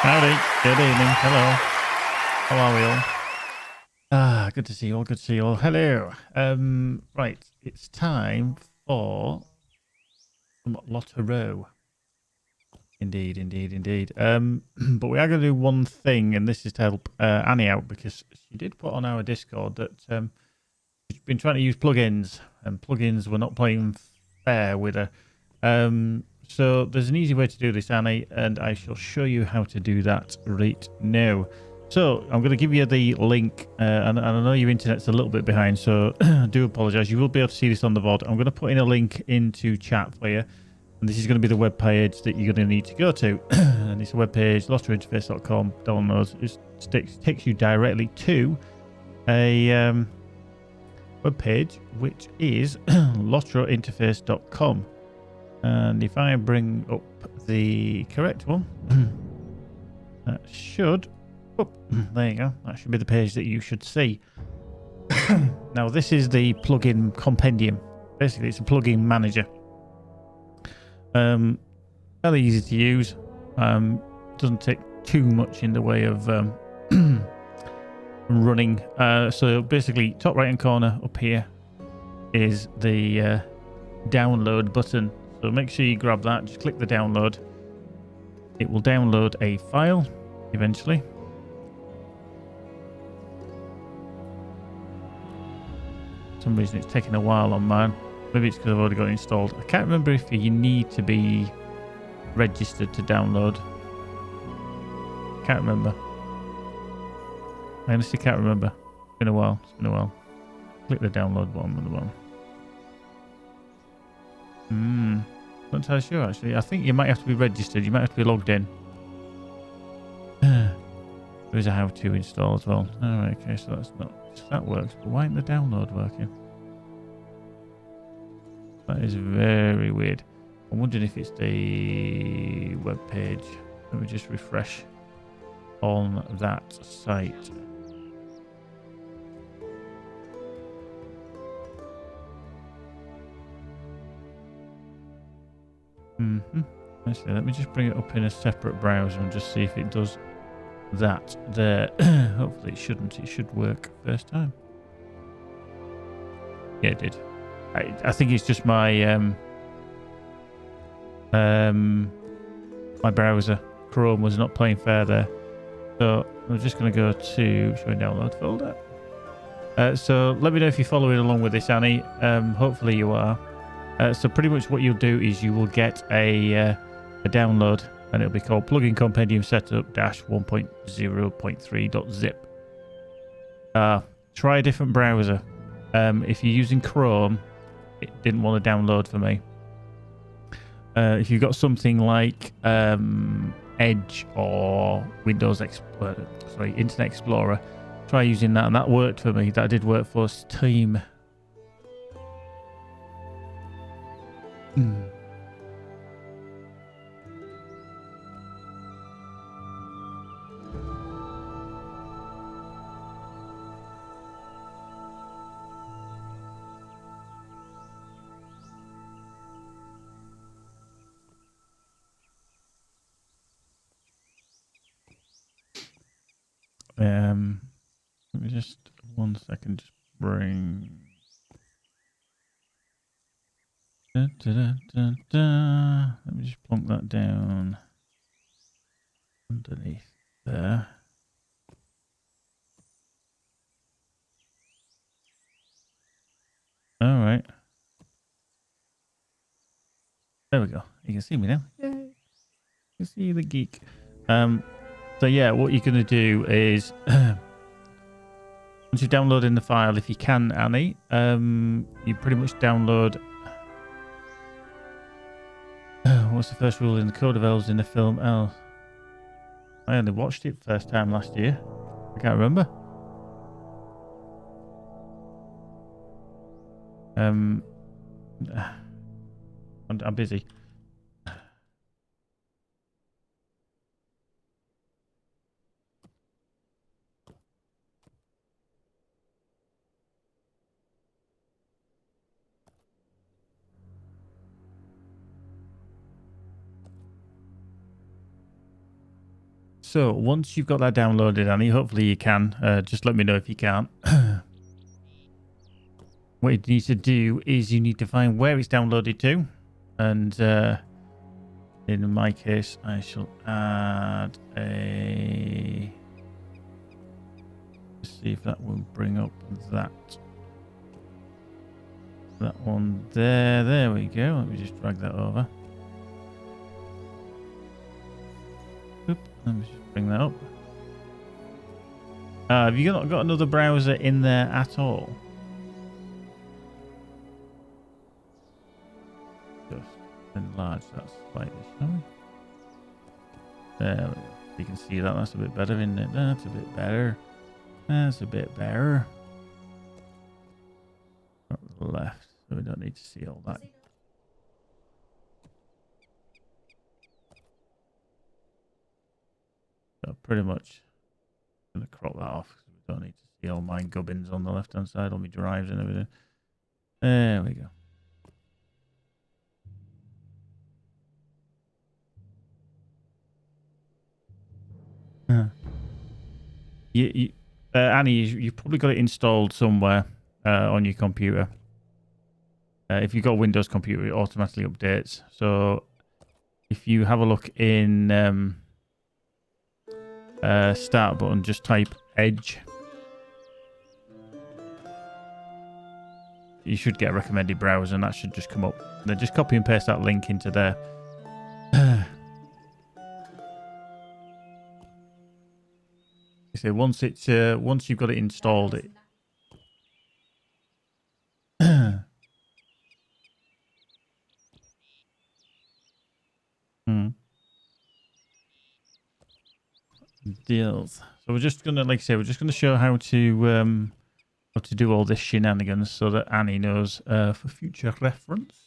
Howdy. Good evening. Hello. How are we all? Good to see you all. Good to see you all. Hello. Right. It's time for some LOTRO. Indeed, indeed, indeed. But we are going to do one thing, and this is to help Annie out because she did put on our Discord that she's been trying to use plugins, and plugins were not playing fair with her. So there's an easy way to do this, Annie, and I shall show you how to do that right now. So I'm going to give you the link, and I know your internet's a little bit behind, so I do apologise. You will be able to see this on the VOD. I'm going to put in a link into chat for you, and this is going to be the web page that you're going to need to go to. And it's a web page, lotrointerface.com, downloads. It takes you directly to a web page, which is lotrointerface.com. And if I bring up the correct one, that should, there you go, that should be the page that you should see. Now, this is the plugin compendium. Basically, it's a plugin manager. Fairly easy to use. Doesn't take too much in the way of running. So basically, top right hand corner up here is the download button. So make sure you grab that. Just click the download. It will download a file eventually. For some reason it's taking a while on mine. Maybe it's because I've already got it installed. I can't remember if you need to be registered to download. Can't remember. I honestly can't remember. It's been a while. It's been a while. Click the download button at the bottom. Not entirely sure actually. I think you might have to be registered. You might have to be logged in. There is a how to install as well. Alright, okay, so that's not. So that works, but why isn't the download working? That is very weird. I'm wondering if it's the web page. Let me just refresh on that site. Actually, let me just bring it up in a separate browser and just see if it does that there. Hopefully it shouldn't. It should work first time. Yeah, it did. I think it's just my my browser Chrome was not playing fair there. So I'm just going to go to show download folder. So let me know if you're following along with this, Annie. Hopefully you are. So pretty much what you'll do is you will get a download, and it'll be called plugin compendium setup -1.0.3.zip. Try a different browser. If you're using Chrome, it didn't want to download for me. If you've got something like Edge or Windows Explorer, Internet Explorer, try using that, and that worked for me. That did work for Steam. Let me just 1 second, just bring. Let me just plonk that down underneath there. All right. There we go. You can see me now. Yay. You can see the geek. So yeah, what you're going to do is once you're downloading the file, if you can, Annie, you pretty much download. What's the first rule in the code of elves in the film? Oh, I only watched it first time last year. I can't remember. I'm busy. So once you've got that downloaded, Annie, hopefully you can. Just let me know if you can't. What you need to do is you need to find where it's downloaded to. And in my case, I shall add a... Let's see if that will bring up that. That one there. There we go. Let me just drag that over. Oop, let me just bring that up. Have you not got another browser in there at all? Just enlarge that slightly, shall we? There we go. You can see that. That's a bit better, isn't it? That's a bit better. That's a bit better. Up the left, so we don't need to see all that. So pretty much I'm going to crop that off because we don't need to see all my gubbins on the left hand side, all my drives and everything. There we go. Annie, you've probably got it installed somewhere on your computer. If you've got a Windows computer, it automatically updates. So if you have a look in start button, just type Edge. You should get a recommended browser and that should just come up. Then just copy and paste that link into there. So once you've got it installed, it deals. So we're just gonna, like I say, we're just gonna show how to do all this shenanigans so that Annie knows for future reference.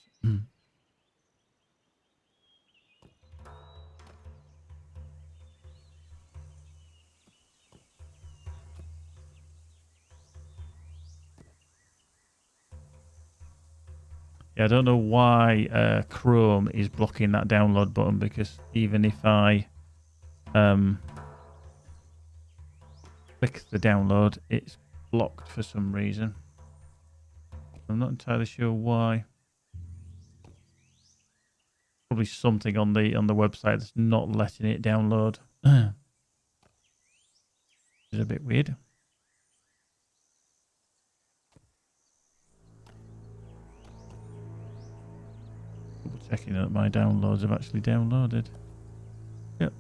Yeah, I don't know why Chrome is blocking that download button, because even if I click the download, it's blocked for some reason. I'm not entirely sure why. Probably something on the website that's not letting it download. It's a bit weird. Double checking that my downloads have actually downloaded. Yep.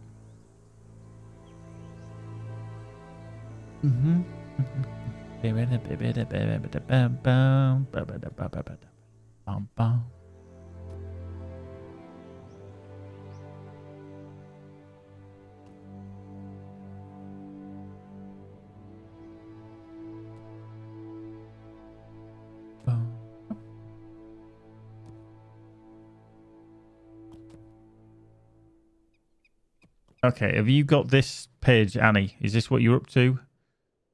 Okay, have you got this page, Annie? Is this what you're up to?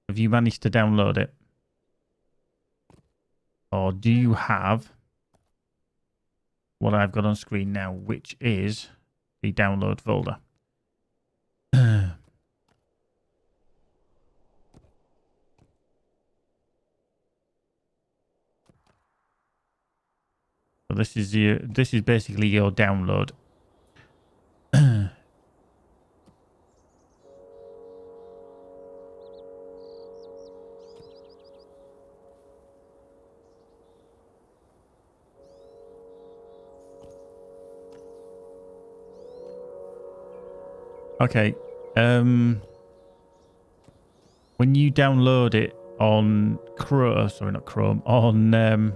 Have you managed to download it? Or do you have what I've got on screen now, which is the download folder? So this is basically your download. Okay. When you download it on Chrome, on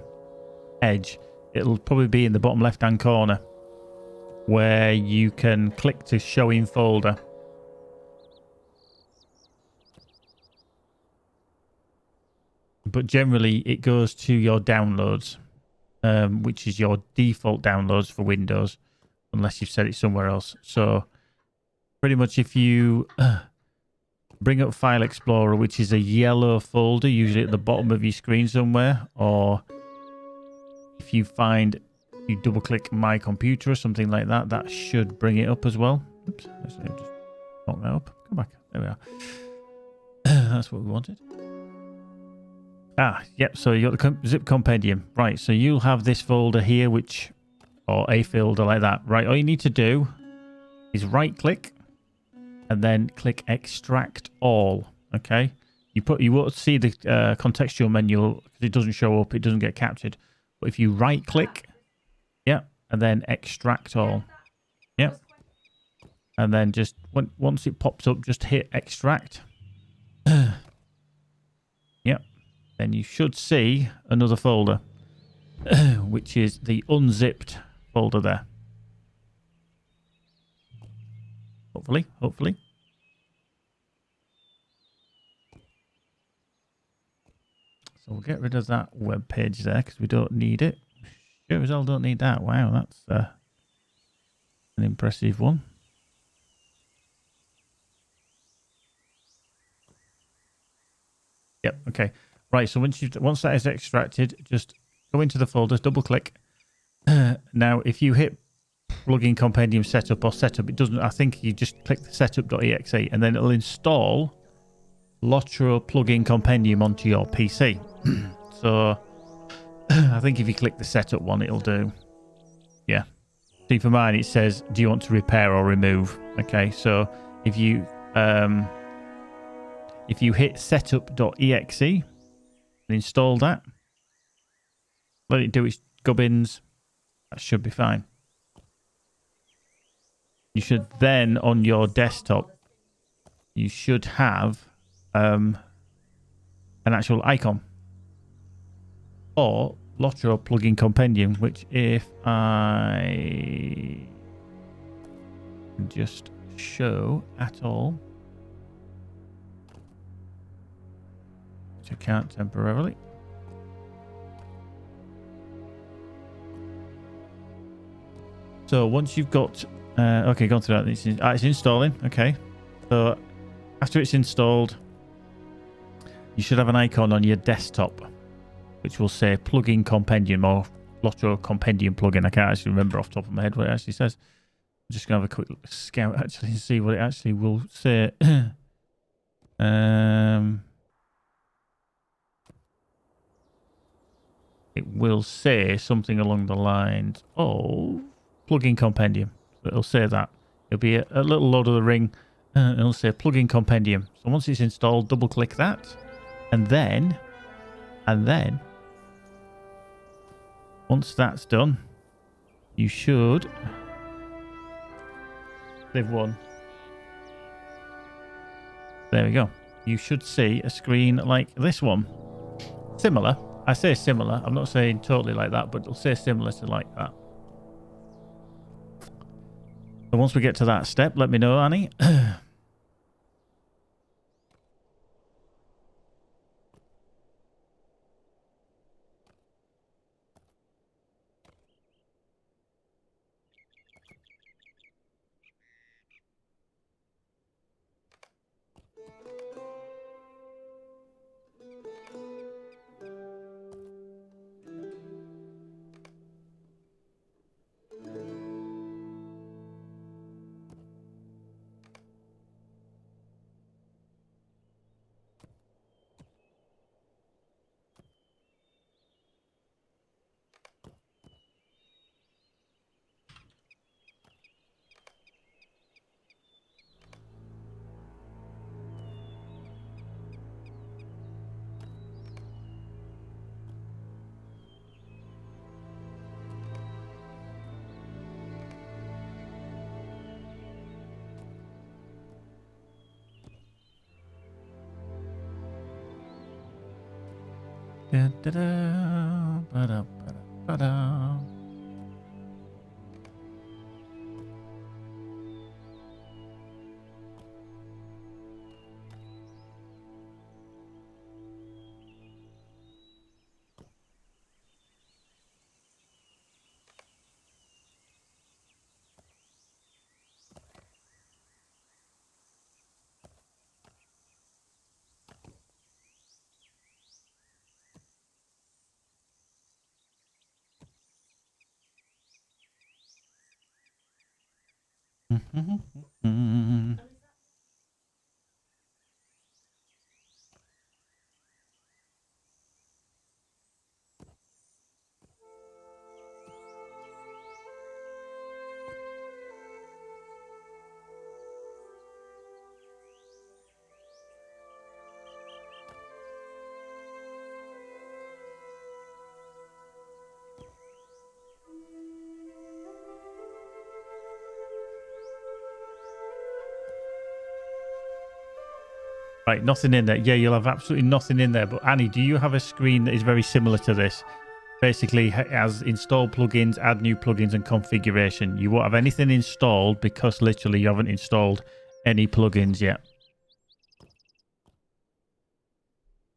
Edge, it'll probably be in the bottom left-hand corner where you can click to show in folder. But generally, it goes to your downloads, which is your default downloads for Windows, unless you've set it somewhere else. So pretty much if you bring up File Explorer, which is a yellow folder, usually at the bottom of your screen somewhere, or if you you double click My Computer or something like that, that should bring it up as well. Oops, Lock that up. Come back. There we are. That's what we wanted. Ah, yep. So you got the zip compendium. Right. So you'll have this folder here, or a folder like that. Right. All you need to do is right click and then click extract all. Okay. You won't see the contextual menu because it doesn't show up. It doesn't get captured. But if you right click, yeah, and then extract all. Yep. And then just once it pops up, just hit extract. Yep. Then you should see another folder, which is the unzipped folder there. Hopefully. So we'll get rid of that web page there because we don't need it. Sure as hell don't need that. Wow, that's an impressive one. Yep. Okay. Right. So once that is extracted, just go into the folders, double click. Now, if you hit plugin compendium setup or setup, it doesn't. I think you just click the setup.exe and then it'll install LOTRO plugin compendium onto your PC. So I think if you click the setup one, it'll do. Yeah. See, for mine, it says, do you want to repair or remove? Okay. So if you hit setup.exe and install that, let it do its gubbins, that should be fine. You should then, on your desktop, you should have an actual icon or LOTRO plugin compendium, which if I just show at all, which I can't temporarily. So once you've got, okay, gone through that, it's installing. Okay, so after it's installed, you should have an icon on your desktop, which will say plugin compendium or LOTRO compendium plugin. I can't actually remember off the top of my head what it actually says. I'm just going to have a quick scout actually and see what it actually will say. It will say something along the lines of plugin compendium. So it'll say that. It'll be a little Lord of the Ring. It'll say plugin compendium. So once it's installed, double click that. And then, once that's done, you should live one. There we go. You should see a screen like this one. Similar. I say similar. I'm not saying totally like that, but it'll say similar to like that. So once we get to that step, let me know, Annie. Da, da, da, ba-da, ba-da, ba-da. Right, nothing in there. Yeah, you'll have absolutely nothing in there. But Annie, do you have a screen that is very similar to this? Basically, as install plugins, add new plugins, and configuration. You won't have anything installed because literally you haven't installed any plugins yet.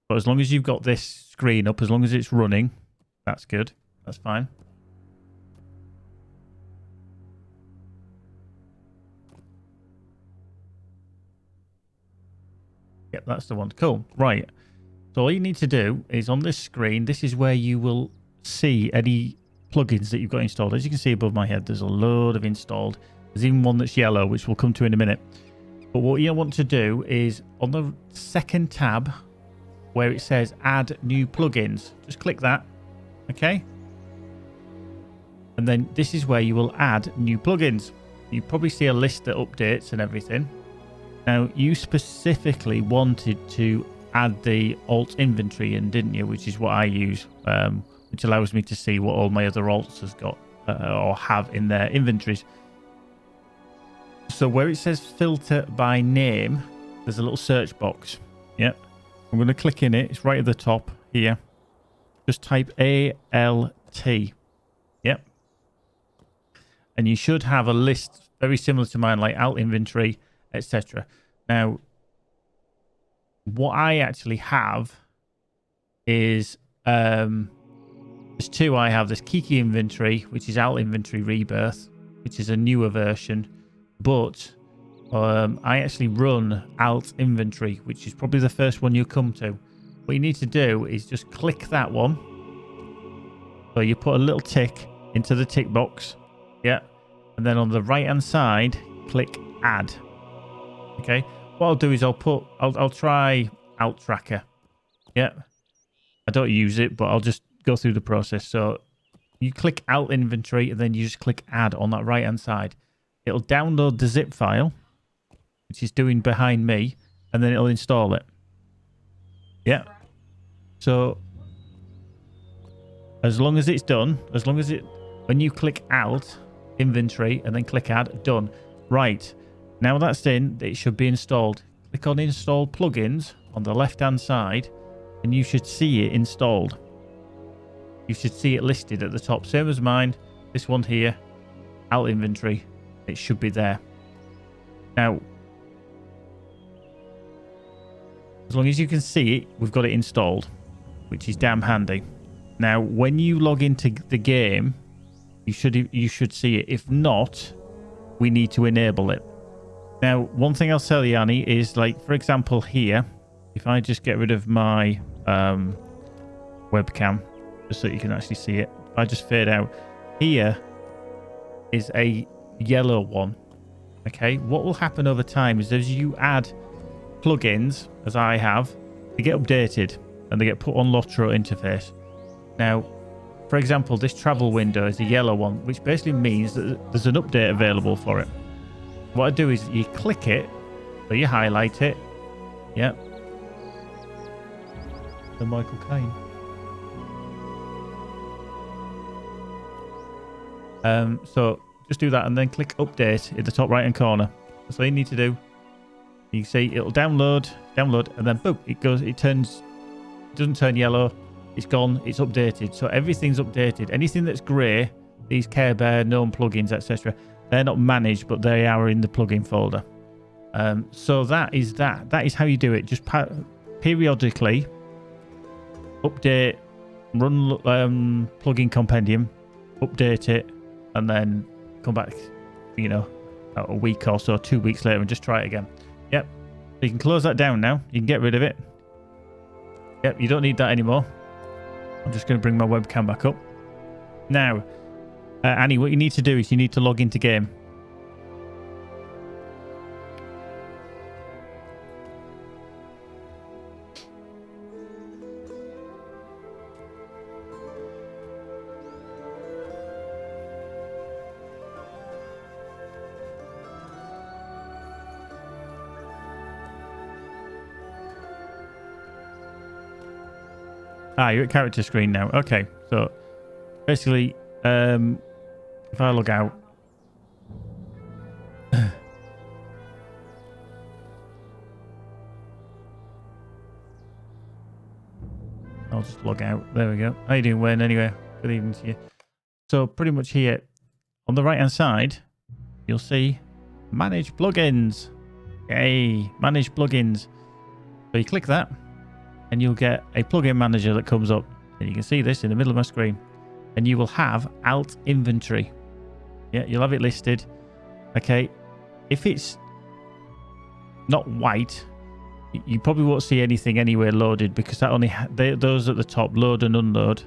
But as long as you've got this screen up, as long as it's running, that's good. That's fine. Yep, that's the one. Cool. Right. So all you need to do is on this screen, this is where you will see any plugins that you've got installed. As you can see above my head, there's a load of installed. There's even one that's yellow, which we'll come to in a minute. But what you want to do is on the second tab where it says add new plugins, just click that. Okay. And then this is where you will add new plugins. You probably see a list that updates and everything. Now, you specifically wanted to add the alt inventory in, didn't you? Which is what I use, which allows me to see what all my other alts has got or have in their inventories. So where it says filter by name, there's a little search box. Yep. I'm going to click in it. It's right at the top here. Just type ALT. Yep. And you should have a list very similar to mine, like alt inventory, etc. Now, what I actually have is there's two. I have this Kiki inventory, which is alt inventory rebirth, which is a newer version, but I actually run alt inventory, which is probably the first one you'll come to. What you need to do is just click that one. So you put a little tick into the tick box. Yeah. And then on the right hand side, click add. Okay. What I'll do is I'll try alt tracker. Yeah. I don't use it, but I'll just go through the process. So you click alt inventory and then you just click add on that right hand side. It'll download the zip file, which is doing behind me, and then it'll install it. Yeah. So as long as it's done, when you click alt inventory and then click add, done. Right. Now that's in, it should be installed. Click on install plugins on the left hand side and you should see it installed. You should see it listed at the top. Same as mine. This one here, alt inventory. It should be there. Now, as long as you can see it, we've got it installed, which is damn handy. Now, when you log into the game, you should see it. If not, we need to enable it. Now, one thing I'll tell you, Annie, is like, for example, here, if I just get rid of my webcam, just so you can actually see it, if I just fade out, here is a yellow one. Okay, what will happen over time is as you add plugins, as I have, they get updated and they get put on LOTRO interface. Now, for example, this travel window is a yellow one, which basically means that there's an update available for it. What I do is you click it, so you highlight it. Yep. The Michael Caine. So just do that and then click update in the top right hand corner. That's all you need to do. You can see it'll download, and then boom, it doesn't turn yellow. It's gone. It's updated. So everything's updated. Anything that's grey, these Care Bear, known plugins, etc., they're not managed, but they are in the plugin folder. So that is that. That is how you do it. Just periodically update, run plugin compendium, update it, and then come back, you know, a week or so, 2 weeks later, and just try it again. Yep. So you can close that down now. You can get rid of it. Yep. You don't need that anymore. I'm just going to bring my webcam back up. Now, Annie, what you need to do is you need to log into game. You're at character screen now. Okay, so basically, if I log out, I'll just log out. There we go. How you doing, Wayne? Anyway, good evening to you. So pretty much here on the right hand side, you'll see manage plugins. Yay, manage plugins. So you click that and you'll get a plugin manager that comes up. And you can see this in the middle of my screen. And you will have alt inventory. Yeah, you'll have it listed. Okay. If it's not white, you probably won't see anything anywhere loaded because that only those at the top load and unload.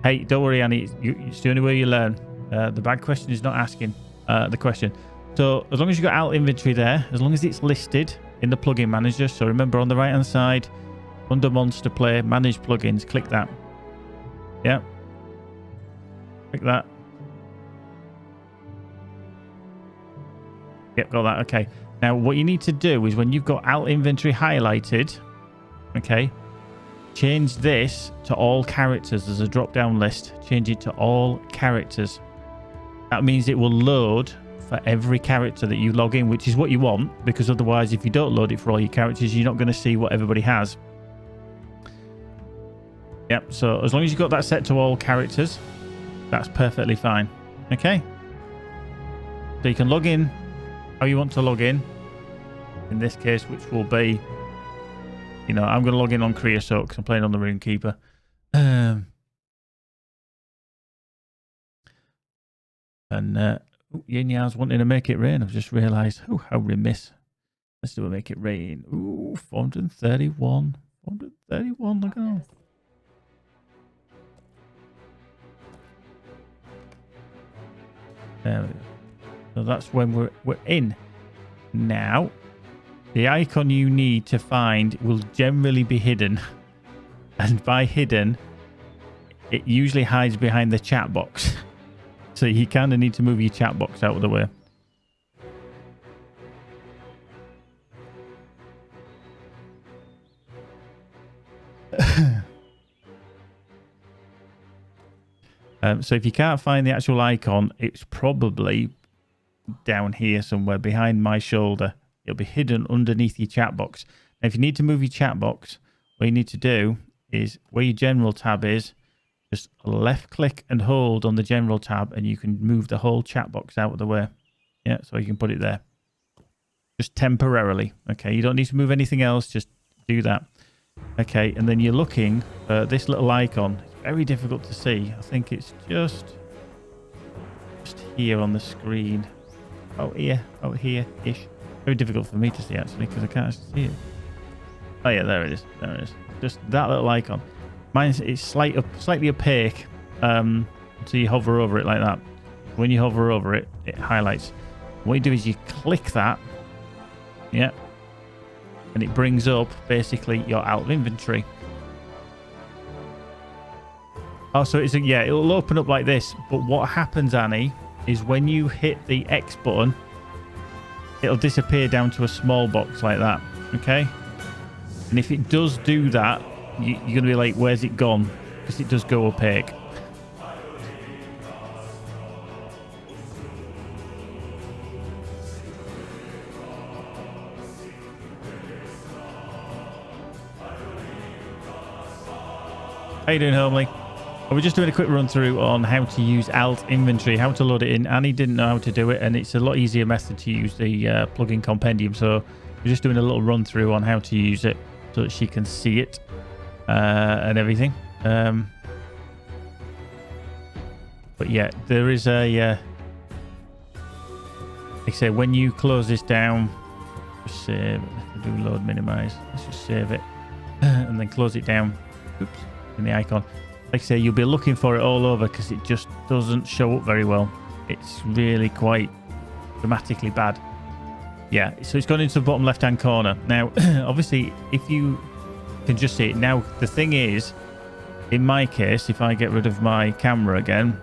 Hey, don't worry, Annie. It's the only way you learn. The bad question is not asking the question. So as long as you've got alt inventory there, as long as it's listed in the plugin manager. So remember on the right hand side, under Monster Play, manage plugins, click that. Yeah. Click that. Yep, got that. Okay. Now, what you need to do is when you've got alt inventory highlighted, okay, change this to all characters. There's a drop-down list. Change it to all characters. That means it will load for every character that you log in, which is what you want, because otherwise, if you don't load it for all your characters, you're not going to see what everybody has. Yep, so as long as you've got that set to all characters, that's perfectly fine. Okay? So you can log in how you want to log in this case, which will be, you know, I'm going to log in on Creosote because I'm playing on the RUNE-KEEPER. Yin Ya's wanting to make it rain. I've just realised. Oh, how remiss. Let's do a make it rain. Ooh, 431. 431, look at that. There we go. So that's when we're in. Now, the icon you need to find will generally be hidden. And by hidden, it usually hides behind the chat box. So you kind of need to move your chat box out of the way. So if you can't find the actual icon, it's probably down here somewhere behind my shoulder. It'll be hidden underneath your chat box. Now, if you need to move your chat box, what you need to do is where your general tab is, just left click and hold on the general tab and you can move the whole chat box out of the way. Yeah, so you can put it there. Just temporarily. Okay, you don't need to move anything else, just do that. Okay, and then you're looking for this little icon. It's very difficult to see. I think it's just here on the screen. Oh, here-ish. Very difficult for me to see, actually, because I can't actually see it. Oh, yeah, there it is. There it is. Just that little icon. Mine is slightly opaque, so you hover over it like that. When you hover over it, it highlights. What you do is you click that. Yeah. And it brings up, basically, your alt inventory. Oh, so it's yeah, it'll open up like this. But what happens, Annie, is when you hit the X button, it'll disappear down to a small box like that. Okay? And if it does do that, you're going to be like, where's it gone? Because it does go opaque. How you doing, Homely? We're just doing a quick run through on how to use alt inventory, how to load it in. Annie didn't know how to do it, and it's a lot easier method to use the plugin compendium. So we're just doing a little run through on how to use it so that she can see it and everything. But yeah, there is a like I say, when you close this down, just save. Do load minimize. Let's just save it and then close it down. Oops, in the icon. Like I say, you'll be looking for it all over because it just doesn't show up very well. It's really quite dramatically bad. Yeah, so it's gone into the bottom left-hand corner. Now, obviously, if you can just see it. Now, the thing is, in my case, if I get rid of my camera again,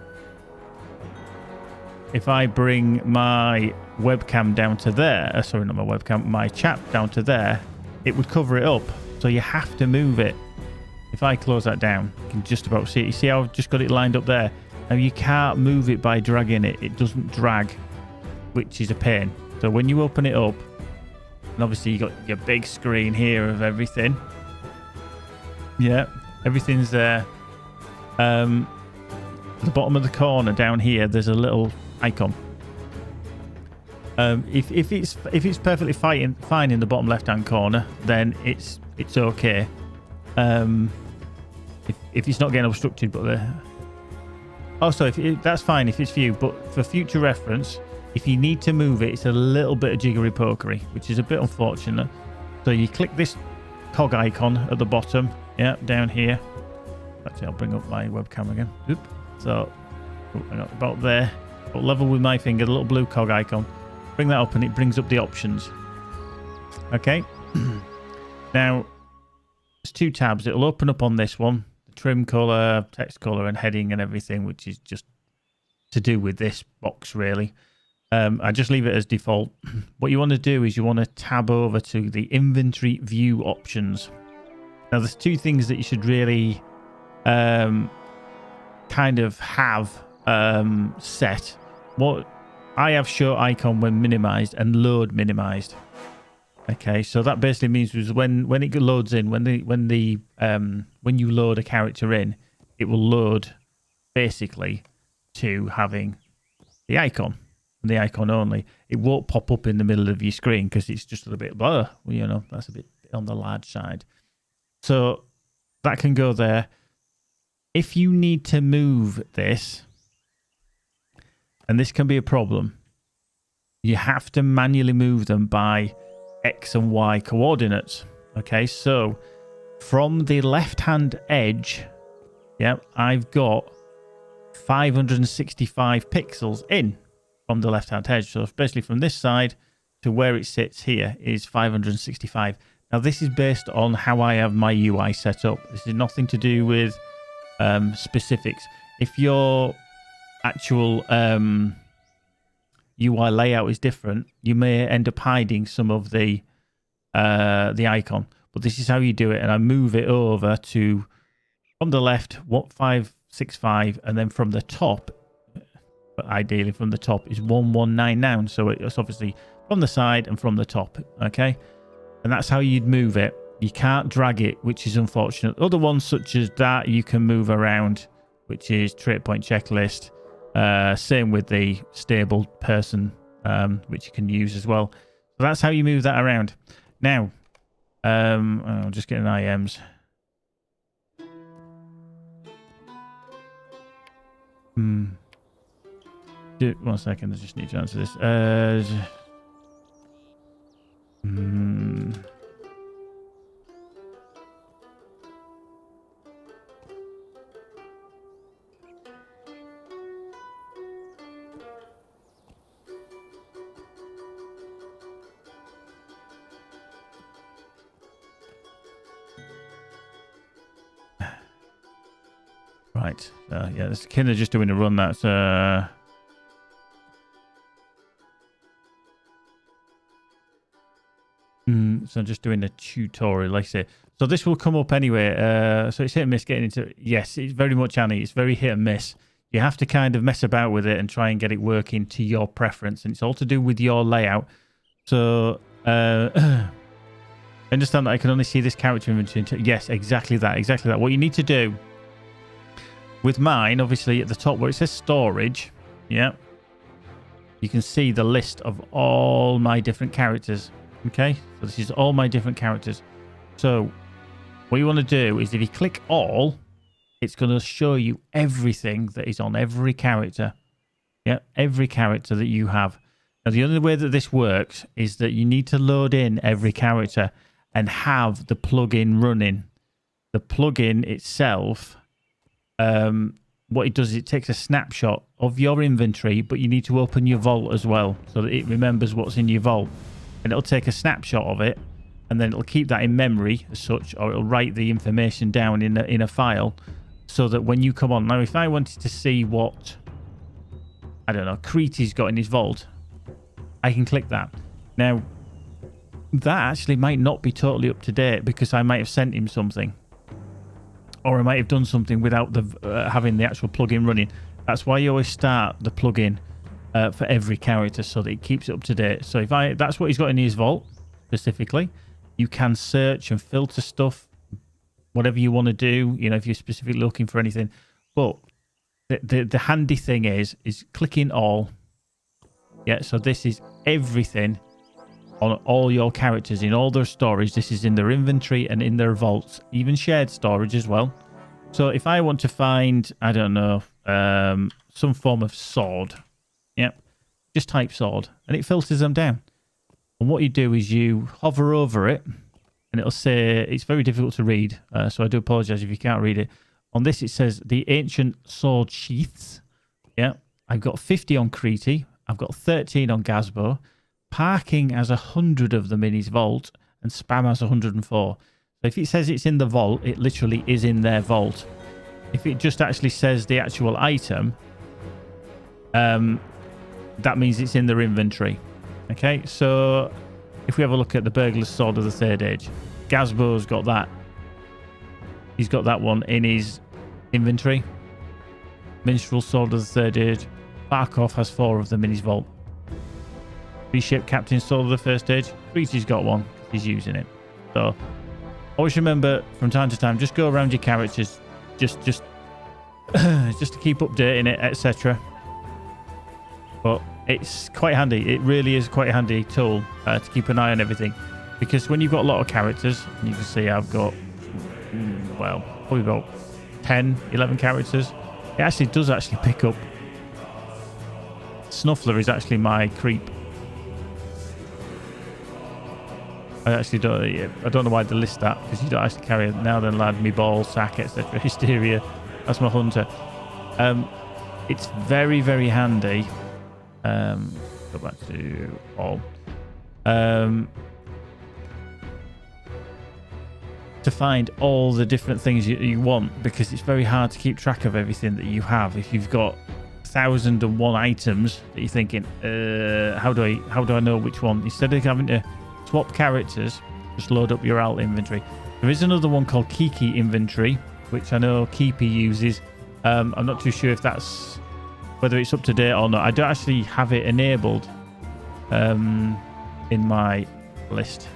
if I bring my webcam down to there, sorry, not my webcam, my chat down to there, it would cover it up. So you have to move it. If I close that down, you can just about see it. You see how I've just got it lined up there? Now you can't move it by dragging it. It doesn't drag, which is a pain. So when you open it up, and obviously you got your big screen here of everything. Yeah. Everything's there. The bottom of the corner down here, there's a little icon. If it's perfectly fine in the bottom left hand corner, then it's okay. If it's not getting obstructed, but that's fine if it's for you. But for future reference, if you need to move it, it's a little bit of jiggery pokery, which is a bit unfortunate. So you click this cog icon at the bottom, yeah, down here. Actually, I'll bring up my webcam again. Oop. So about there, about level with my finger, the little blue cog icon. Bring that up and it brings up the options. Okay. Now, there's 2 tabs. It'll open up on this one. The trim color, text color and heading and everything, which is just to do with this box really. I just leave it as default. What you want to do is you want to tab over to the inventory view options. Now, there's 2 things that you should really kind of have set. What I have show icon when minimized and load minimized. Okay, so that basically means when it loads in, when you load a character in, it will load basically to having the icon and the icon only. It won't pop up in the middle of your screen because it's just a little bit blur. You know, that's a bit on the large side. So that can go there. If you need to move this, and this can be a problem, you have to manually move them by X and Y coordinates. Okay, so from the left-hand edge, yeah, I've got 565 pixels in from the left-hand edge. So basically from this side to where it sits here is 565. Now, this is based on how I have my UI set up. This is nothing to do with specifics. If your actual UI layout is different, you may end up hiding some of the icon. But this is how you do it, and I move it over to from the left, what 565, and then from the top, but ideally from the top is 1199. So it's obviously from the side and from the top. Okay, and that's how you'd move it. You can't drag it, which is unfortunate. Other ones such as that you can move around, which is trait point checklist. Same with the stable person, which you can use as well. So that's how you move that around. Now, I'm just getting IMs. One second, I just need to answer this. Right. Yeah, this kid is just doing a run. That's so I'm just doing a tutorial, like I say. So this will come up anyway. So it's hit and miss getting into. Yes, it's very much Annie. It's very hit and miss. You have to kind of mess about with it and try and get it working to your preference, and it's all to do with your layout. So I understand that I can only see this character inventory. Yes, exactly that. Exactly that. What you need to do with mine, obviously at the top where it says storage, yeah, you can see the list of all my different characters. Okay, so this is all my different characters. So what you want to do is if you click all, it's going to show you everything that is on every character. Yeah, every character that you have. Now, the only way that this works is that you need to load in every character and have the plugin running. The plugin itself, what it does is it takes a snapshot of your inventory, but you need to open your vault as well so that it remembers what's in your vault. And it'll take a snapshot of it, and then it'll keep that in memory as such, or it'll write the information down in a file so that when you come on. Now, if I wanted to see what, I don't know, Creety's got in his vault, I can click that. Now, that actually might not be totally up to date because I might have sent him something, or I might have done something without the having the actual plugin running. That's why you always start the plugin for every character so that it keeps it up to date. So if that's what he's got in his vault specifically, you can search and filter stuff whatever you want to do, you know, if you're specifically looking for anything. But the handy thing is clicking all. Yeah, so this is everything on all your characters in all their storage. This is in their inventory and in their vaults, even shared storage as well. So if I want to find, I don't know, some form of sword, yeah, just type sword and it filters them down. And what you do is you hover over it and it'll say, it's very difficult to read, so I do apologize if you can't read it. On this it says the ancient sword sheaths. Yeah, I've got 50 on Crete, I've got 13 on Gazbo. Parking has 100 of them in his vault and Spam has 104. So if it says it's in the vault, it literally is in their vault. If it just actually says the actual item, that means it's in their inventory. Okay, so if we have a look at the Burglar's Sword of the Third Age, Gazbo's got that. He's got that one in his inventory. Minstrel Sword of the Third Age. Barkov has 4 of them in his vault. Three-ship Captain Sword of the First Age. Crete's got one. He's using it. So always remember from time to time, just go around your characters, just to keep updating it, etc. But it's quite handy. It really is quite a handy tool to keep an eye on everything, because when you've got a lot of characters, and you can see I've got, well, probably about 10, 11 characters. It actually does pick up. Snuffler is actually my creep. I don't know why they list that, because you don't actually carry it. Now then, lad, me ball, sack, etc. Hysteria. That's my hunter. It's very, very handy. Go back to all. To find all the different things you want, because it's very hard to keep track of everything that you have. If you've got 1,001 items that you're thinking, how do I know which one? Instead of having to swap characters, just load up your alt inventory. There is another one called Kiki inventory, which I know Keeper uses. I'm not too sure if that's whether it's up to date or not. I don't actually have it enabled in my list.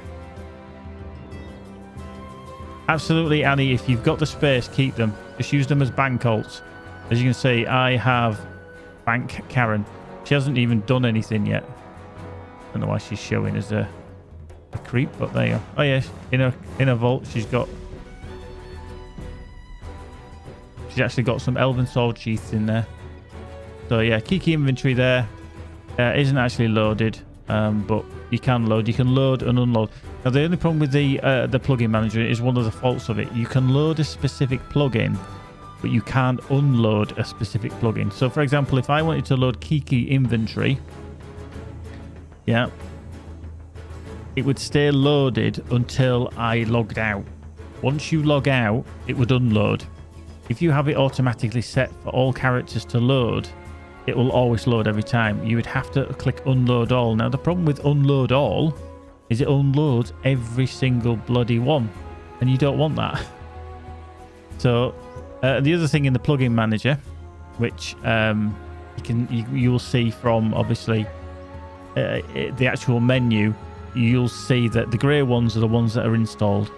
Absolutely, Annie, if you've got the space, keep them. Just use them as bank alts. As you can see, I have Bank Karen. She hasn't even done anything yet. I don't know why she's showing as a creep, but there you go. Oh yes, in her vault she's actually got some elven sword sheaths in there. So yeah, Kiki inventory there isn't actually loaded, but you can load and unload. Now the only problem with the plugin manager is one of the faults of it. You can load a specific plugin, but you can't unload a specific plugin. So for example, if I wanted to load Kiki inventory, yeah, it would stay loaded until I logged out. Once you log out, it would unload. If you have it automatically set for all characters to load, it will always load every time. You would have to click unload all. Now the problem with unload all is it unloads every single bloody one, and you don't want that. So the other thing in the plugin manager, which you will see from obviously the actual menu, you'll see that the grey ones are the ones that are installed.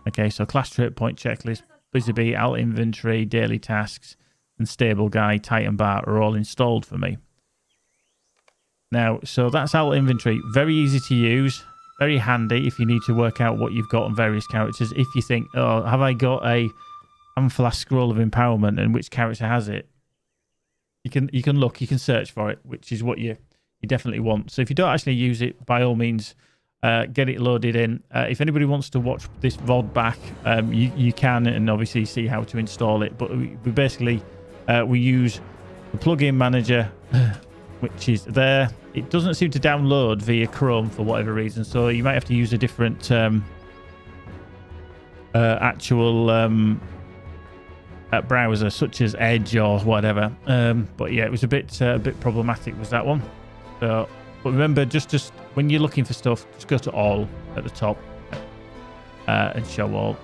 Okay, so class trait point checklist, busy bee, alt inventory, daily tasks, and stable guy, Titan bar are all installed for me. Now, so that's alt inventory. Very easy to use, very handy if you need to work out what you've got on various characters. If you think, oh, have I got a Amphalas scroll of empowerment and which character has it? You can look, you can search for it, which is what you definitely want. So if you don't actually use it, by all means, get it loaded in. If anybody wants to watch this VOD back, you can, and obviously see how to install it. But we basically we use the plugin manager, which is there. It doesn't seem to download via Chrome for whatever reason, so you might have to use a different actual browser, such as Edge or whatever. But yeah, it was a bit problematic with that one. So, but remember, just when you're looking for stuff, just go to all at the top and show all.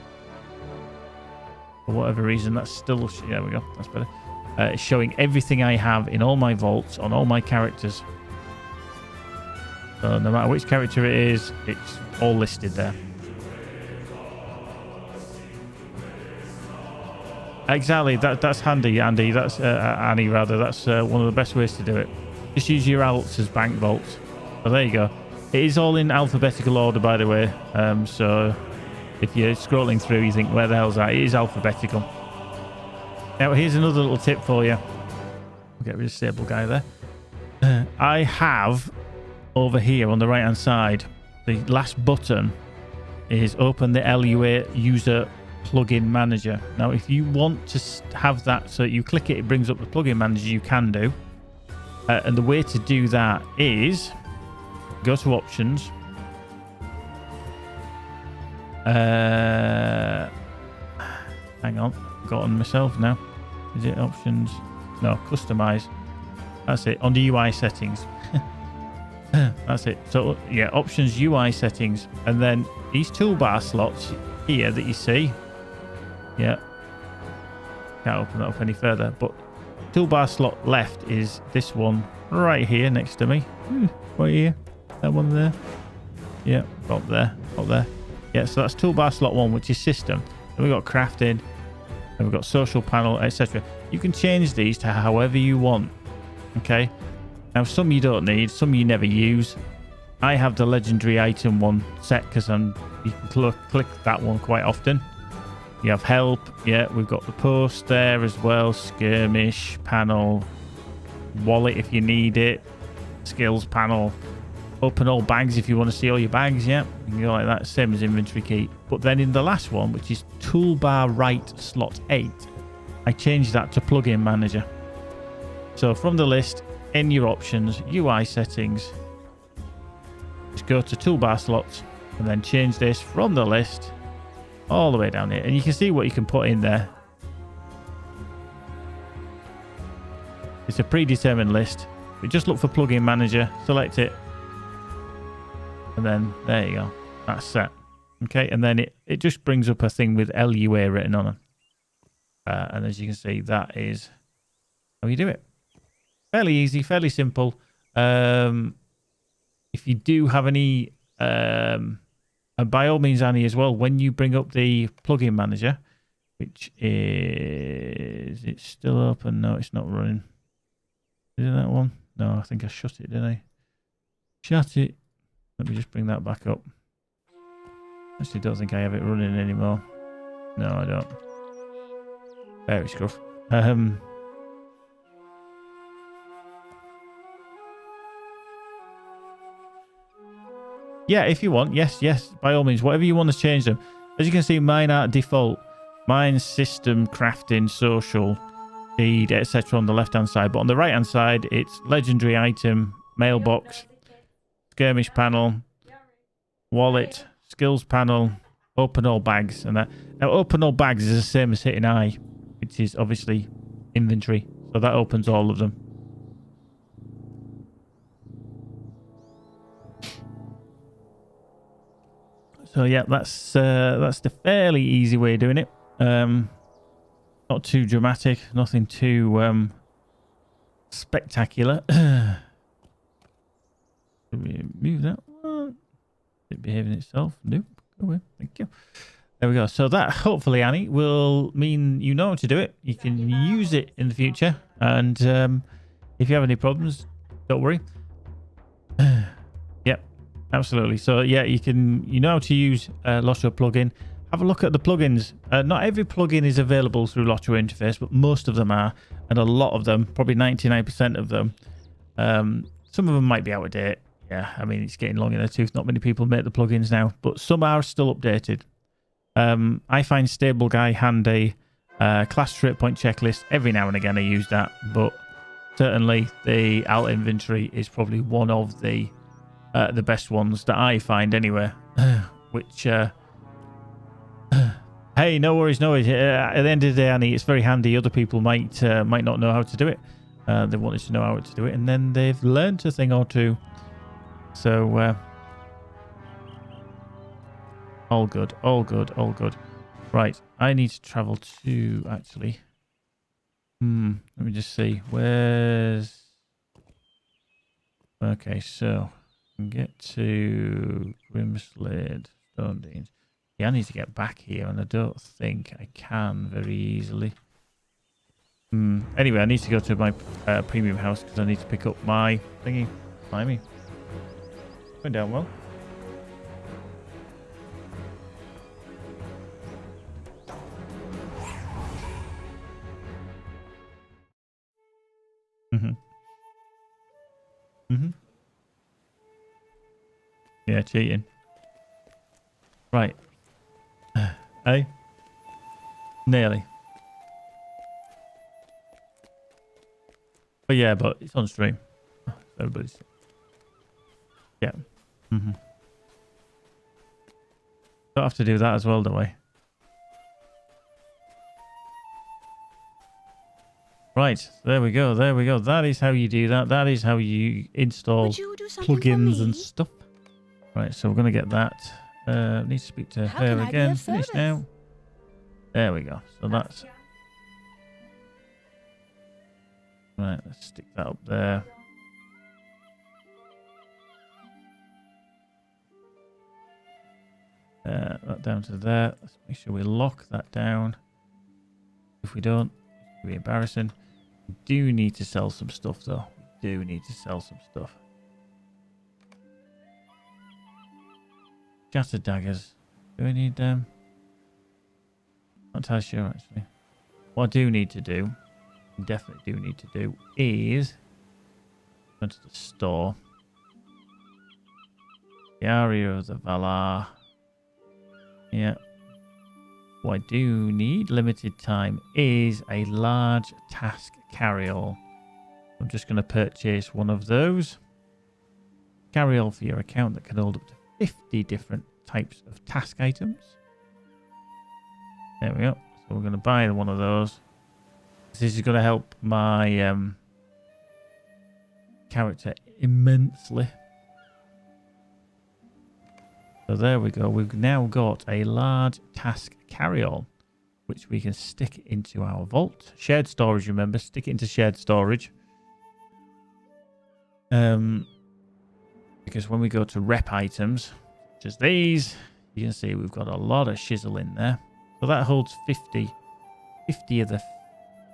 For whatever reason, that's still... There we go. That's better. It's showing everything I have in all my vaults on all my characters. So no matter which character it is, it's all listed there. Exactly. That's handy, Andy. That's Annie, rather. That's one of the best ways to do it. Just use your alts as bank vaults. So there you go. It is all in alphabetical order, by the way. So if you're scrolling through, you think, where the hell's that? It is alphabetical. Now, here's another little tip for you. I'll get rid of stable guy there. I have over here on the right-hand side, the last button is open the LUA user plugin manager. Now, if you want to have that, so you click it, it brings up the plugin manager, you can do. And the way to do that is go to options. Hang on, got on myself now. Is it options? No, customize. That's it. On the UI settings. That's it. So yeah, options, UI settings, and then these toolbar slots here that you see. Yeah, can't open that up any further, but toolbar slot left is this one right here next to me. Right here, that one there. Yeah, up there, up there. Yeah, so that's toolbar slot 1, which is system. Then we've got crafting, and we've got social panel, etc. You can change these to however you want. Okay. Now, some you don't need, some you never use. I have the legendary item one set because you can click that one quite often. You have help. Yeah, we've got the post there as well. Skirmish panel, wallet if you need it, skills panel, open all bags if you want to see all your bags. Yeah, you can go like that, same as inventory key. But then in the last one, which is toolbar right slot 8, I changed that to plugin manager. So from the list, in your options, UI settings, just go to toolbar slots and then change this from the list all the way down here. And you can see what you can put in there. It's a predetermined list. But just look for plugin manager, select it, and then there you go. That's set. Okay, and then it just brings up a thing with LUA written on it. And as you can see, that is how you do it. Fairly easy, fairly simple. If you do have any, and by all means, Annie, as well, when you bring up the plugin manager, which is it still open? No, it's not running. Is it that one? No, I think I shut it, didn't I? Shut it. Let me just bring that back up. Actually, don't think I have it running anymore. No, I don't. Very scruff. Yeah, if you want, yes, by all means, whatever you want to change them. As you can see, mine are default. Mine's system, crafting, social, feed, etc. on the left-hand side. But on the right-hand side, it's legendary item, mailbox, skirmish panel, wallet, skills panel, open all bags, and that. Now, open all bags is the same as hitting I, which is obviously inventory. So that opens all of them. So yeah, that's the fairly easy way of doing it. Not too dramatic, nothing too spectacular. Move that one. Is it behaving itself? Nope. Go away. Thank you. There we go. So that hopefully, Annie, will mean you know how to do it. You can use it in the future, and if you have any problems, don't worry. Yep. Absolutely. So yeah, you know how to use LOTRO plugin. Have a look at the plugins. Not every plugin is available through LOTRO interface, but most of them are, and a lot of them, probably 99% of them. Some of them might be out of date. Yeah, I mean, it's getting long in the tooth. Not many people make the plugins now, but some are still updated. I find Stable Guy handy. Class Straight Point Checklist. Every now and again I use that, but certainly the alt inventory is probably one of the best ones that I find anyway. Which, hey, no worries, no worries. At the end of the day, Annie, it's very handy. Other people might not know how to do it. They wanted to know how to do it, and then they've learned a thing or two. So, all good, all good, all good. Right, I need to travel to, actually. Let me just see. Where's... Okay, so... get to Grimslade, Stone Deans. Yeah, I need to get back here, and I don't think I can very easily. Anyway, I need to go to my premium house because I need to pick up my thingy. Blimey. Going down well. Yeah, cheating. Right. Hey? Nearly. But yeah, but it's on stream. Everybody's... Yeah. Don't have to do that as well, do we? Right. There we go. There we go. That is how you do that. That is how you install plugins and stuff. Right. So we're going to get that. Need to speak to her again. Finish now. There we go. So that's... Right. Let's stick that up there. That down to there. Let's make sure we lock that down. If we don't, it'll be embarrassing. We do need to sell some stuff, though. We do need to sell some stuff. Shattered daggers. Do we need them? Not entirely sure, actually. What I do need to do, definitely do need to do, is go to the store. The area of the Valar. Yeah. What I do need, limited time, is a large task carry-all. I'm just going to purchase one of those. Carry-all for your account that can hold up to 50 different types of task items. There we go. So we're going to buy one of those. This is going to help my character immensely. So there we go. We've now got a large task carry-all, which we can stick into our vault. Shared storage, remember. Stick it into shared storage. Because when we go to rep items, such as these, you can see we've got a lot of shizzle in there. So that holds 50 of the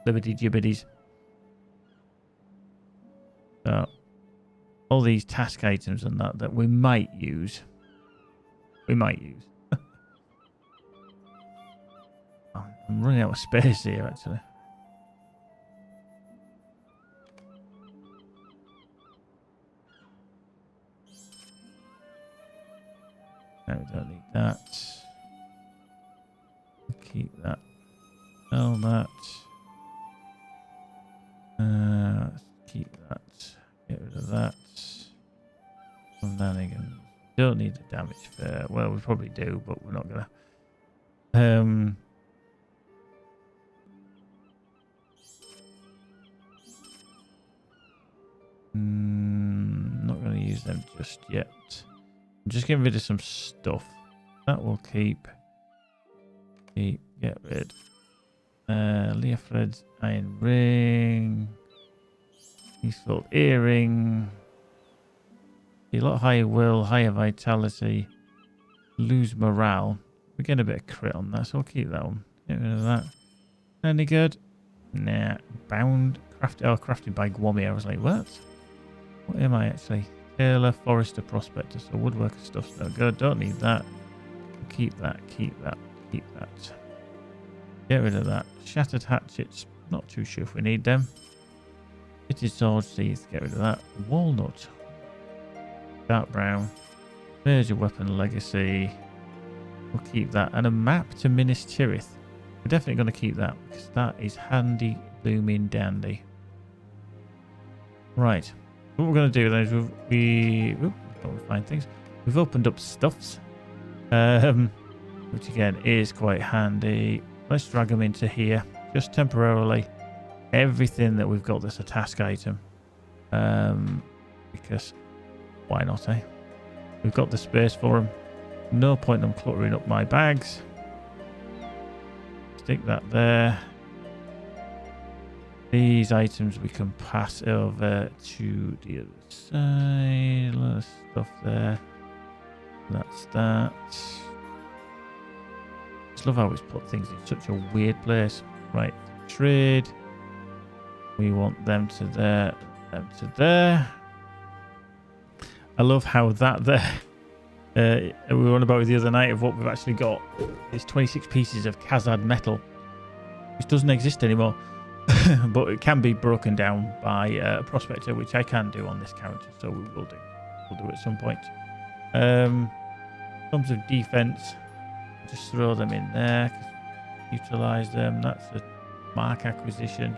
liberty jibbities. So all these task items and that we might use. We might use. I'm running out of space here, actually. No, we don't need that. Keep that. Sell that. Let's keep that. Get rid of that. Shenanigans. Don't need the damage fair. Well, we probably do, but we're not gonna. Not gonna use them just yet. I'm just getting rid of some stuff. That will keep. Get rid. Leofred's iron ring. Useful earring. A lot higher will, higher vitality. Lose morale. We're getting a bit of crit on that, so we'll keep that one. Get rid of that. Any good? Nah. Bound. Crafted by Gwami. I was like, what? What am I actually? Tailor, Forester, Prospector. So woodworker stuff's no good. Don't need that. Keep that. Keep that. Keep that. Get rid of that. Shattered hatchets. Not too sure if we need them. Fitted sword teeth. Get rid of that. Walnut. Dark brown. Major weapon legacy. We'll keep that. And a map to Minas Tirith. We're definitely going to keep that because that is handy, blooming dandy. Right. What we're going to do then is we'll find things. We've opened up stuffs. Which again is quite handy. Let's drag them into here. Just temporarily. Everything that we've got that's a task item. Because why not, eh? We've got the space for them. No point in them cluttering up my bags. Stick that there. These items we can pass over to the other side. A lot of stuff there. That's that. Just love how it's put things in such a weird place. Right. Trade. We want them to there, them to there. I love how that there. We were on about the other night of what we've actually got. It's 26 pieces of Khazad metal, which doesn't exist anymore. But it can be broken down by a prospector, which I can do on this character, so we will do. We'll do at some point. In terms of defense, just throw them in there. Utilize them. That's a mark acquisition.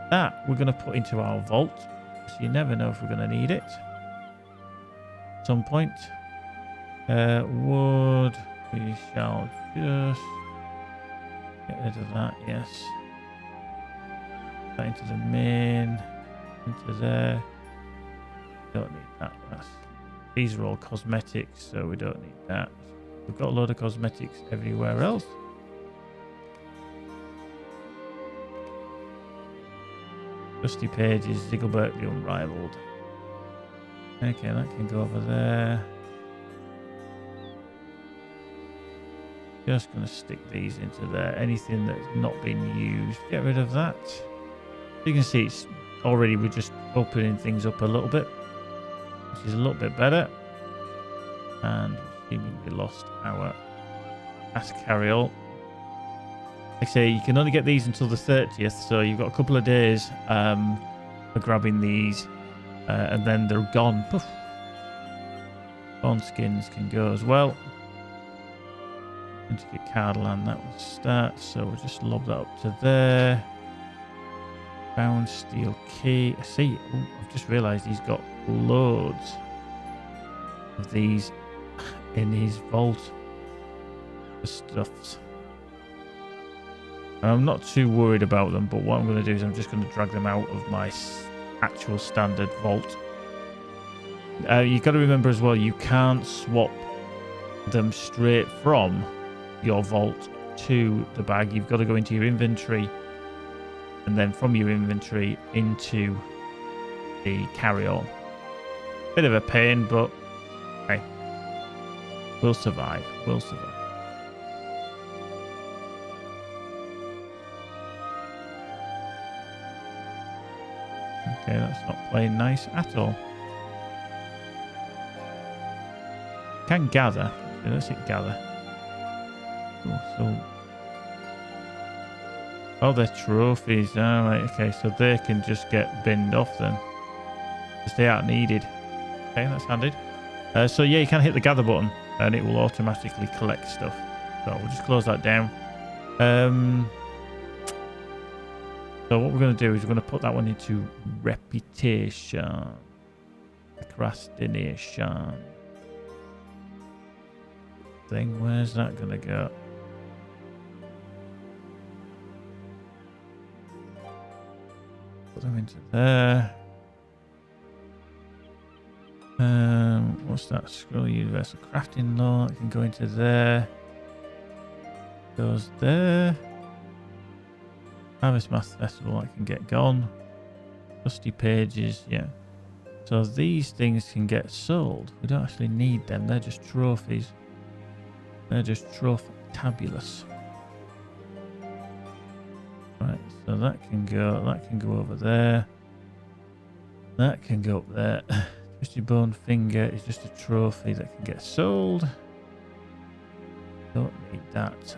That we're going to put into our vault, so you never know if we're going to need it at some point. Wood, we shall just get rid of that. Yes. That into the main, into there. Don't need that. These are all cosmetics, so we don't need that. We've got a load of cosmetics everywhere else. Dusty Pages, Zigglebert the Unrivaled. Okay, that can go over there. Just going to stick these into there. Anything that's not been used, get rid of that. You can see it's already, we're just opening things up a little bit, which is a little bit better. And we've seemingly lost our Ask Carryall. Like I say, you can only get these until the 30th, so you've got a couple of days for grabbing these, and then they're gone. Poof. Bone skins can go as well. Going to get Cardland, that will start, so we'll just lob that up to there. Bound steel key. I see, I've just realised he's got loads of these in his vault for stuffs. I'm not too worried about them, but what I'm going to do is I'm just going to drag them out of my actual standard vault. You've got to remember as well, you can't swap them straight from your vault to the bag. You've got to go into your inventory, and then from your inventory into the carry-all. Bit of a pain, but hey, we'll survive. We'll survive. Okay, that's not playing nice at all. Can gather. Okay, let's hit gather. Oh, they're trophies. Oh, right, okay, so they can just get binned off then, because they aren't needed. Okay, that's handy. So yeah, you can hit the gather button and it will automatically collect stuff. So we'll just close that down. So what we're going to do is we're going to put that one into reputation. Procrastination. Thing, where's that going to go? Put them into there. What's that? Scroll Universal Crafting Law. It can go into there. Goes there. Harvest Math Festival, I can get gone. Dusty Pages, yeah. So these things can get sold. We don't actually need them. They're just trophies. They're just trophy-tabulous. Right, so that can go over there. That can go up there. Twisted Bone Finger is just a trophy that can get sold. Don't need that.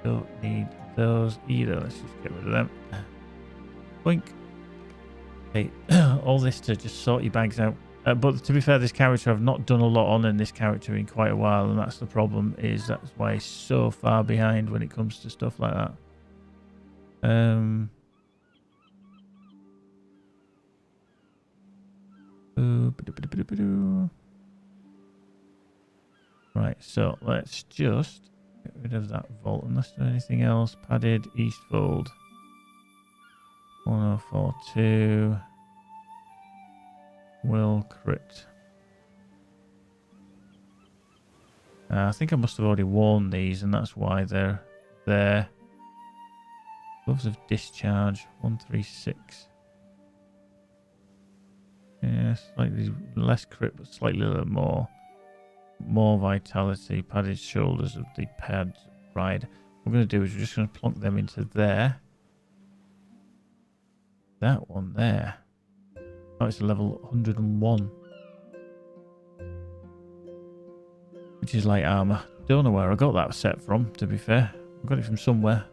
Don't need those either. Let's just get rid of them. Boink. Okay, all this to just sort your bags out. But to be fair, this character I've not done a lot on in this character in quite a while, and that's the problem. That's why he's so far behind when it comes to stuff like that. Right, so let's just get rid of that vault unless there's anything else. Padded Eastfold 1042 will crit. I think I must have already worn these, and that's why they're there. Gloves of Discharge 136. Yeah, slightly less crit, but slightly a little more. More vitality. Padded Shoulders of the Pad Ride. What we're going to do is we're just going to plonk them into there. that one there? Oh, it's a level 101. Which is light armor. Don't know where I got that set from, to be fair. I got it from somewhere.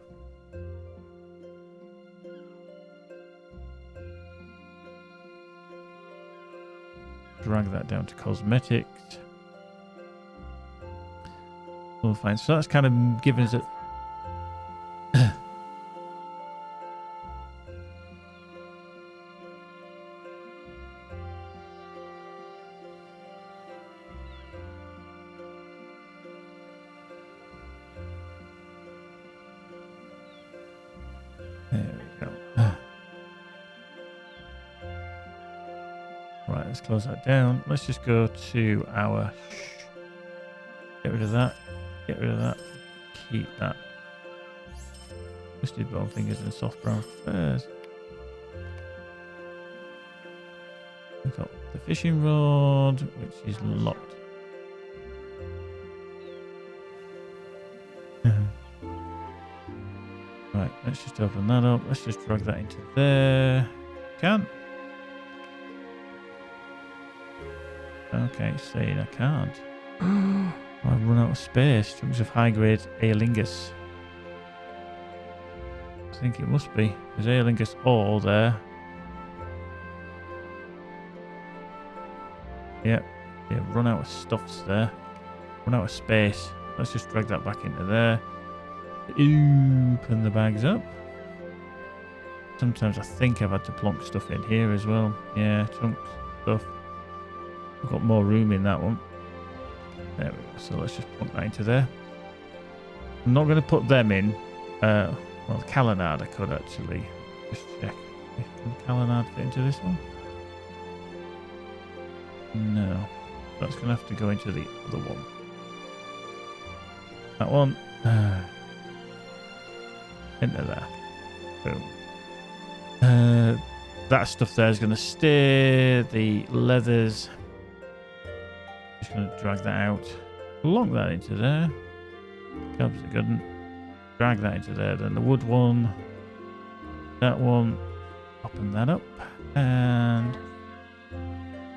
Drag that down to cosmetics. We'll find. So that's kind of giving us a... There we go. Right, let's close that down. Let's just go to our... Get rid of that. Get rid of that. Keep that. Twisted bone fingers and soft brown furs. We've got the fishing rod, which is locked. Right, let's just open that up. Let's just drag that into there. Can't. Okay, saying I can't. I've run out of space. Chunks of high-grade Aelingus. I think it must be. There's Aelingus ore there. Yep. Yeah, run out of stuffs there. Run out of space. Let's just drag that back into there. Open the bags up. Sometimes I think I've had to plonk stuff in here as well. Yeah, chunks, stuff. We've got more room in that one. There we go. So let's just plonk that into there. I'm not going to put them in. Well, Calenard I could actually. Just check. Can Calenard fit into this one? No. That's going to have to go into the other one. That one. Into there. Boom. That stuff there is going to stay. The leathers. Just going to drag that out. Lock that into there. Job's a good one. Drag that into there. Then the wood one. That one. Open that up. And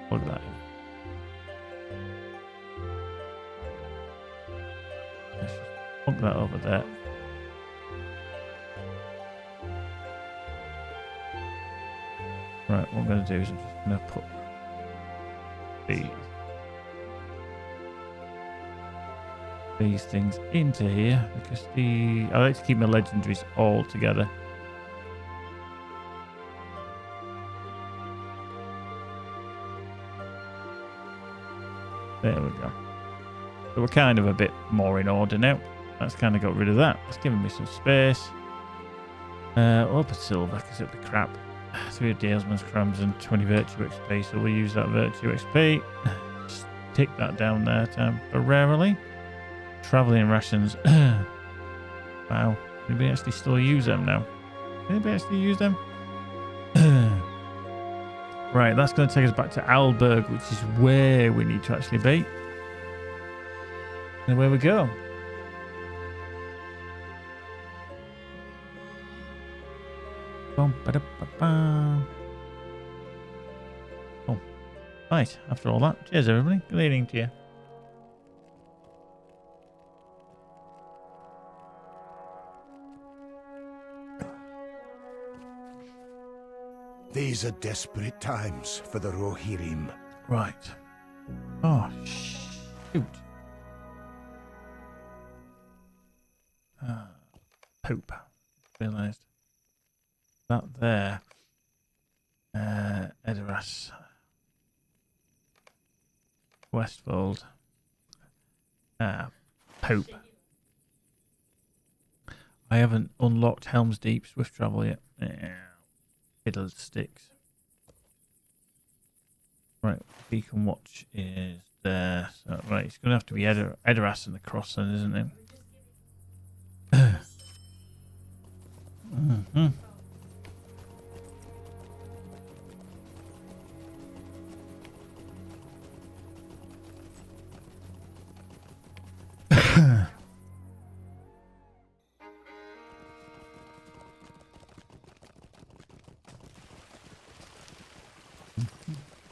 plug that in. Let's just plug that over there. Right, what I'm going to do is I'm just going to put these things into here because I like to keep my legendaries all together. There we go. So we're kind of a bit more in order now. That's kind of got rid of that. It's given me some space. Up a silver because it'd be crap. 3 Dalesman's Crams and 20 Virtue XP, so we'll use that Virtue XP. Stick that down there temporarily. Travelling rations. Wow. Anybody actually still use them now? Anybody actually use them? Right, that's going to take us back to Alberg, which is where we need to actually be. And away we go. Oh, right. After all that, cheers everybody. Good evening to you. These are desperate times for the Rohirrim. Right. Oh, shoot. Poop. Realised. That there. Edoras. Westfold. Pope. I haven't unlocked Helm's Deep Swift Travel yet. Fiddlesticks. Right, Beacon Watch is there. So, right, it's going to have to be Edoras and the cross then, isn't it? Mm-hmm.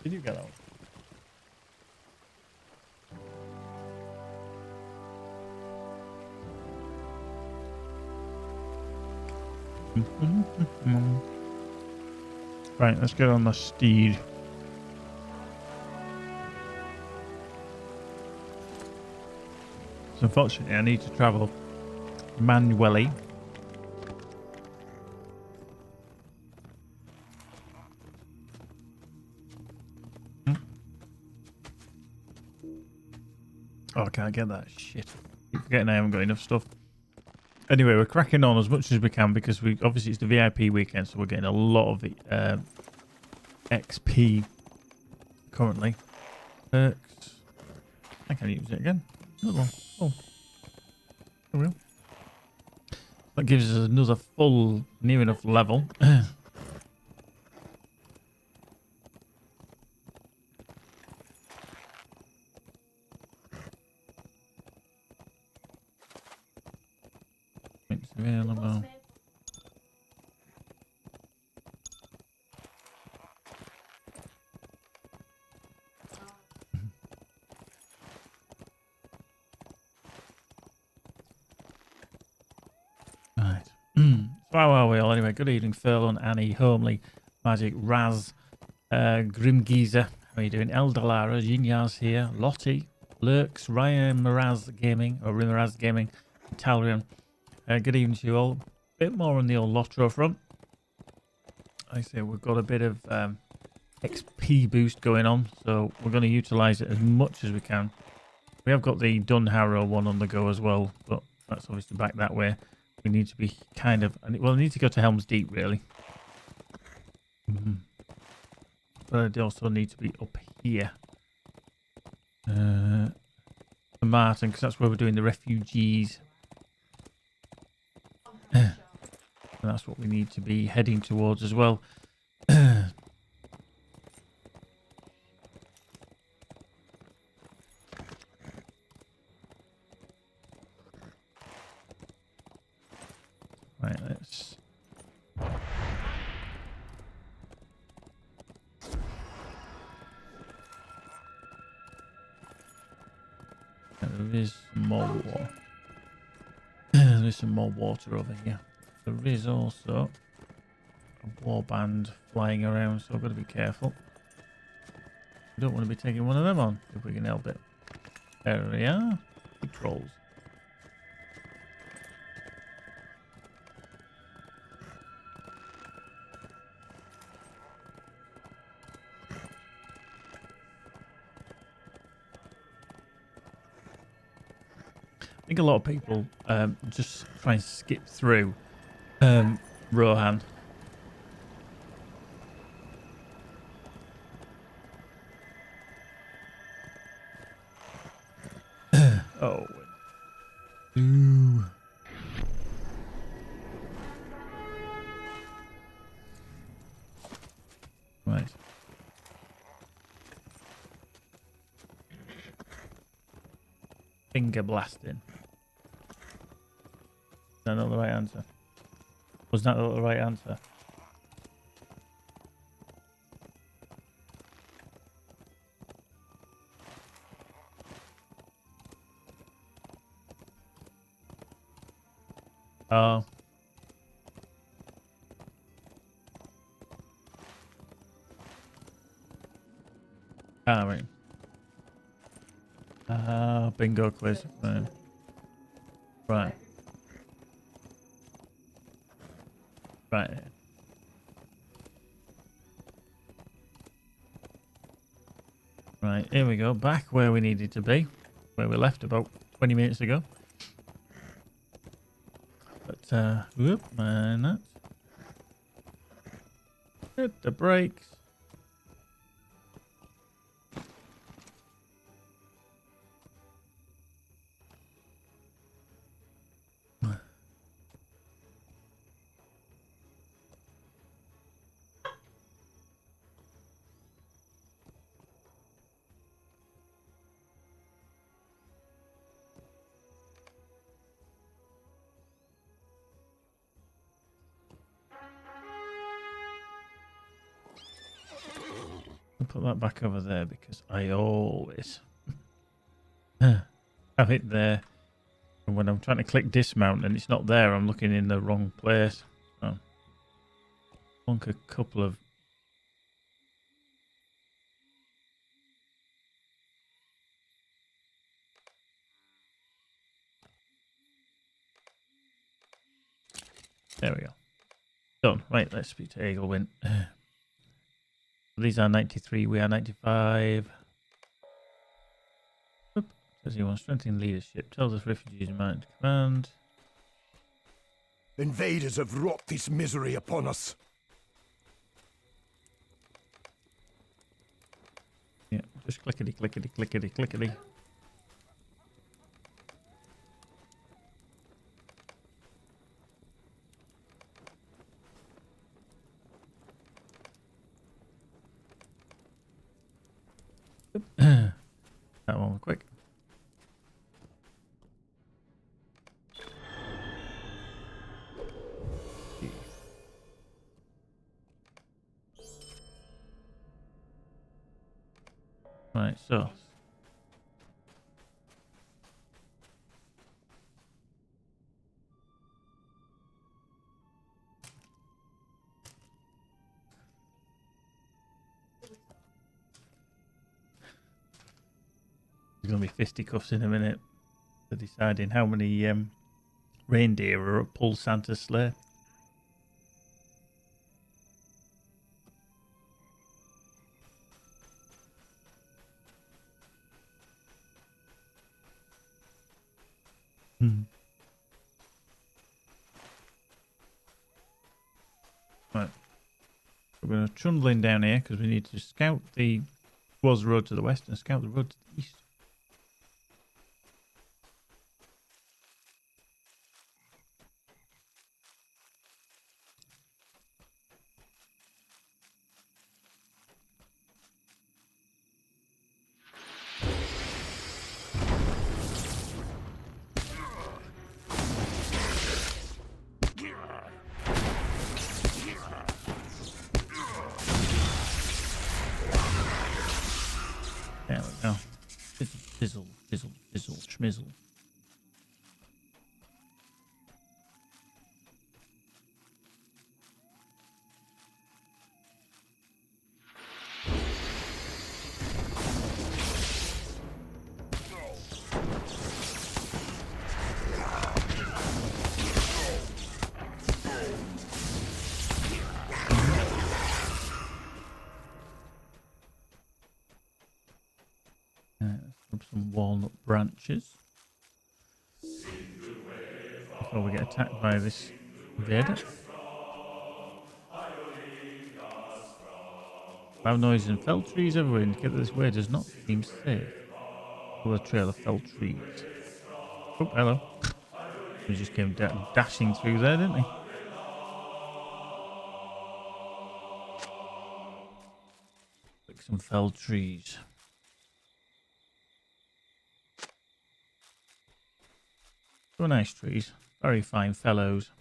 Did you get that one? Right, let's get on the steed. So unfortunately, I need to travel manually. Oh, I can't get that shit. Keep forgetting I haven't got enough stuff. Anyway, we're cracking on as much as we can because we obviously it's the VIP weekend, so we're getting a lot of XP currently. Perks. I can use it again. Another one. Oh, there we go. That gives us another full, near enough level. It's available. Right. So how are we all anyway? Good evening, Furlon, Annie, Homely, Magic, Raz, Grimgeezer. How are you doing? Eldalara, Jinyaz here, Lottie, Lurks, Ryan Miraz Gaming, or Rimaraz Gaming, Talrian. Good evening to you all. Bit more on the old LOTRO front. I say we've got a bit of XP boost going on, so we're going to utilise it as much as we can. We have got the Dunharrow one on the go as well, but that's obviously back that way. We need to be kind of... Well, I need to go to Helm's Deep, really. But I also need to be up here. For Martin, because that's where we're doing the refugees. And that's what we need to be heading towards as well. Right, let's... There is some more water. There is some more water over here. There is also a warband flying around, so I've got to be careful. We don't want to be taking one of them on, if we can help it. There we are. Big trolls. I think a lot of people just try and skip through Rohan. Oh. Ooh. Right. Finger blasting. Is that not the right answer? Was that not the right answer? Oh. Ah, right. Bingo quiz. Right. Right. Right. Right, here we go. Back where we needed to be. Where we left about 20 minutes ago. But, whoop, and that. Hit the brakes. put that back over there because I always have it there. And when I'm trying to click dismount and it's not there, I'm looking in the wrong place. So, plonk a couple of... There we go. Done. Right, let's speak to Eaglewin. These are 93, we are 95. Oop. Says he wants strengthening leadership. Tells us refugees might command. Invaders have wrought this misery upon us. Yeah, just clickety, clickety, clickety, clickety. That one was quick. Right, so there's gonna be fisticuffs in a minute for deciding how many reindeer are at Pull Santa's sleigh. Right, we're going to trundle in down here because we need to scout the was road to the west and scout the road to the east. There we go. Fizzle, fizzle, fizzle, schmizzle. Some walnut branches before we get attacked by this invader. Loud noise and felled trees everywhere indicate that this way does not seem safe. Follow a trail of felled trees. Oh, hello. He just came dashing through there, didn't he? Like some felled trees. So nice trees. Very fine fellows.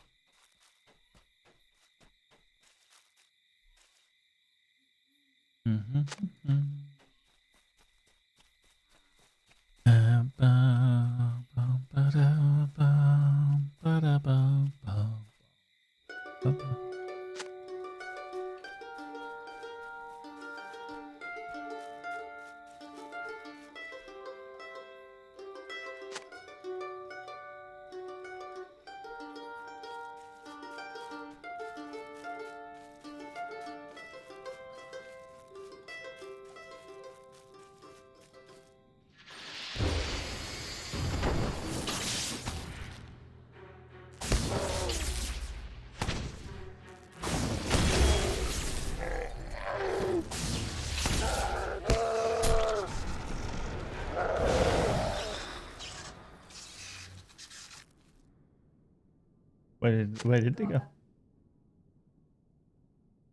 Where did they go?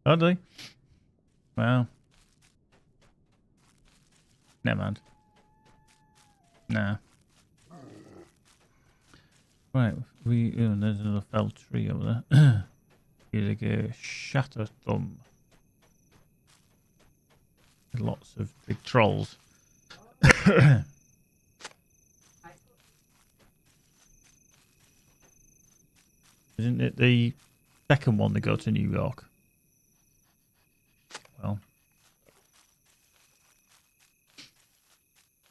Oh, did they? Well, never mind. Nah. Right, there's another fell tree over there. Here's a shatter thumb. Lots of big trolls. Isn't it the second one to go to New York? Well.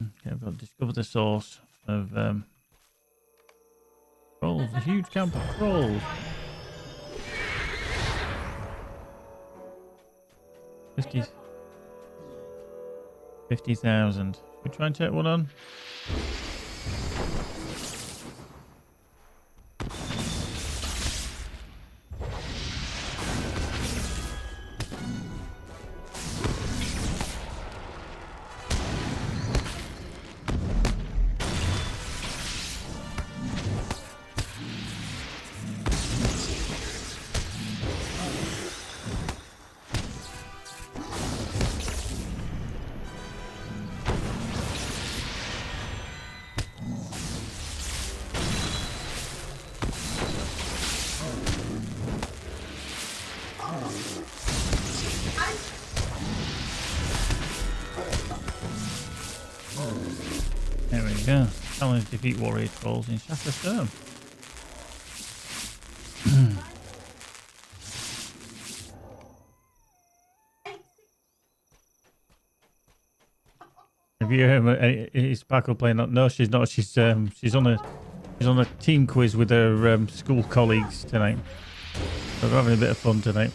Okay, I've got to discover the source of trolls. A huge camp of trolls. 50,000. We try and check one on. There we go. Challenge defeat warrior trolls in Shatter Stone. Have you heard is Sparkle playing that? No, she's not. She's on a team quiz with her school colleagues tonight. So they're having a bit of fun tonight.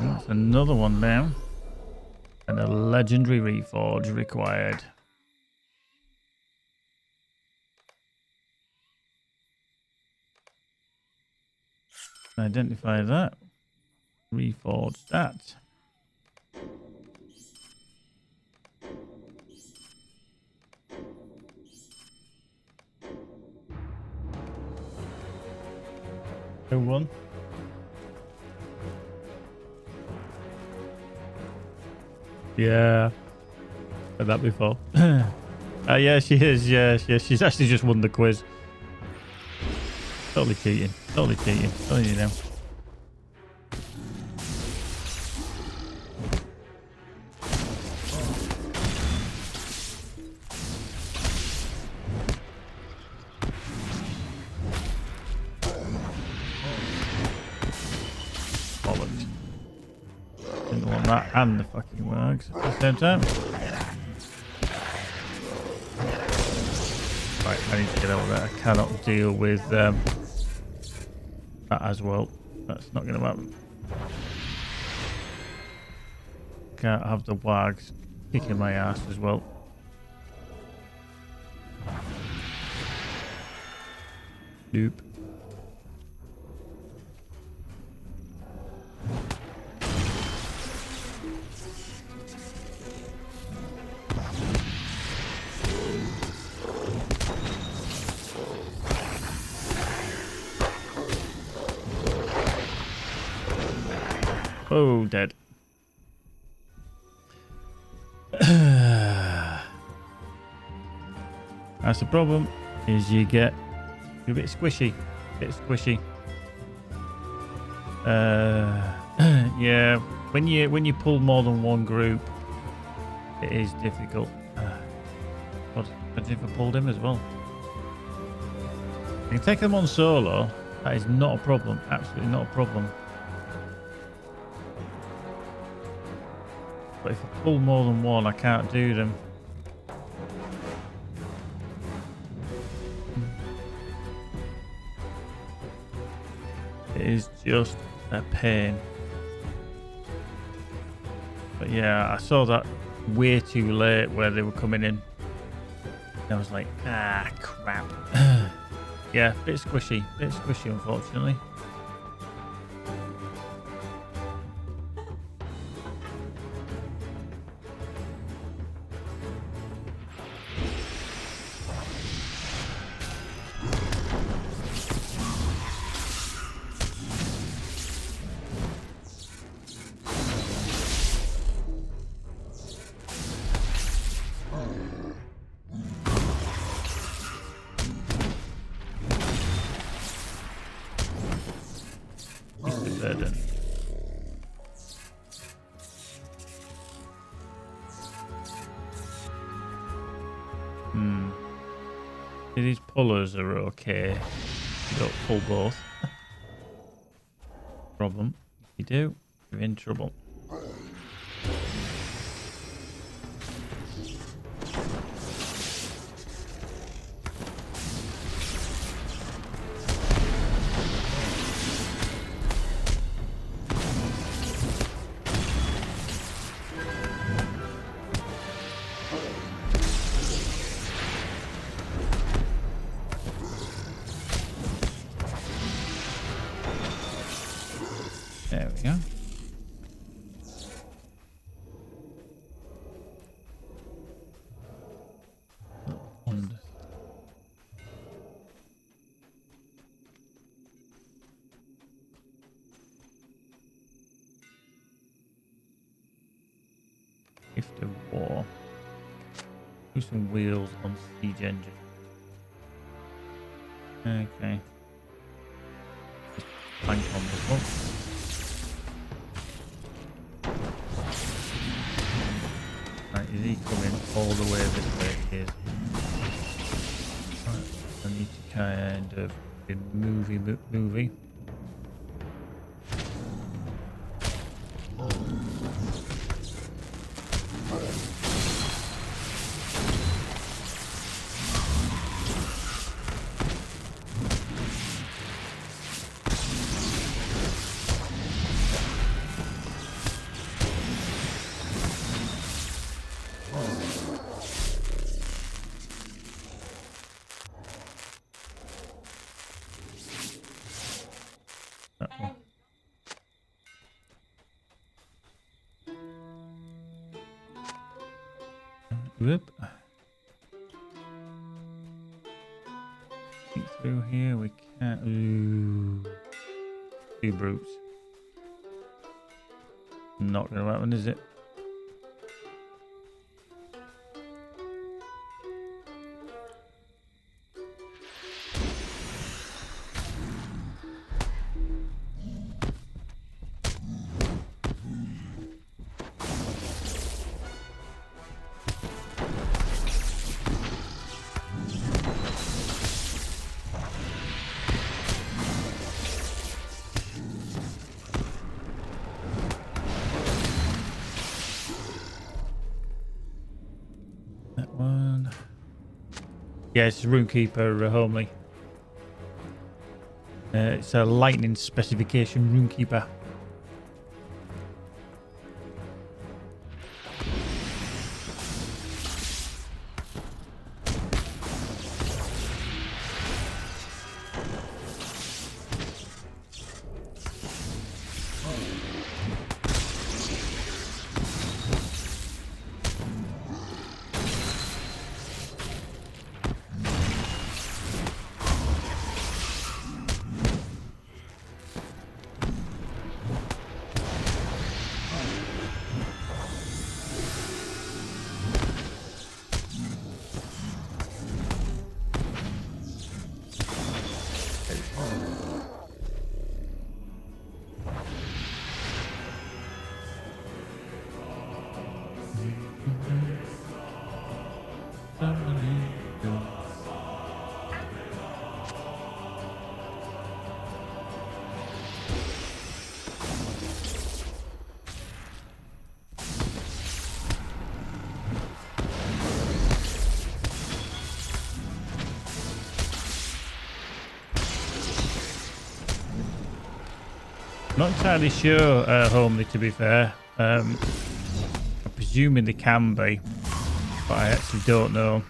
That's another one down. And a legendary reforge required. Identify that. Reforge that. Who won? Yeah, heard that before. Yeah, she is. Yeah, she's actually just won the quiz. Totally cheating. Totally cheating. Telling you now. Bollocks. Didn't want that and the fucking wargs at the same time. Right, I need to get over there. I cannot deal with that as well. That's not going to happen. Can't have the wargs kicking my ass as well. Nope. Oh, dead. That's the problem, is you're a bit squishy. Yeah, when you pull more than one group, it is difficult. God, imagine if I pulled him as well. You can take them on solo. That is not a problem. Absolutely not a problem. But if I pull more than one, I can't do them. It is just a pain. But yeah, I saw that way too late where they were coming in. I was like, ah, crap. Yeah, bit squishy, unfortunately. These pullers are okay. You don't pull both. Problem. If you do, you're in trouble. There we go. Wonders. Gift of War. Do some wheels on siege engine. Okay. Just plank on this one. Right, is he coming all the way this way? He is. Right, I need to kind of be movie. That one. Whoop. Think through here we can't. Ooh. Two brutes. Not gonna happen, is it? That one. Yeah, it's RUNE-KEEPER homely. It's a lightning specification RUNE-KEEPER. Not entirely sure, homely, to be fair. I'm presuming they can be, but I actually don't know.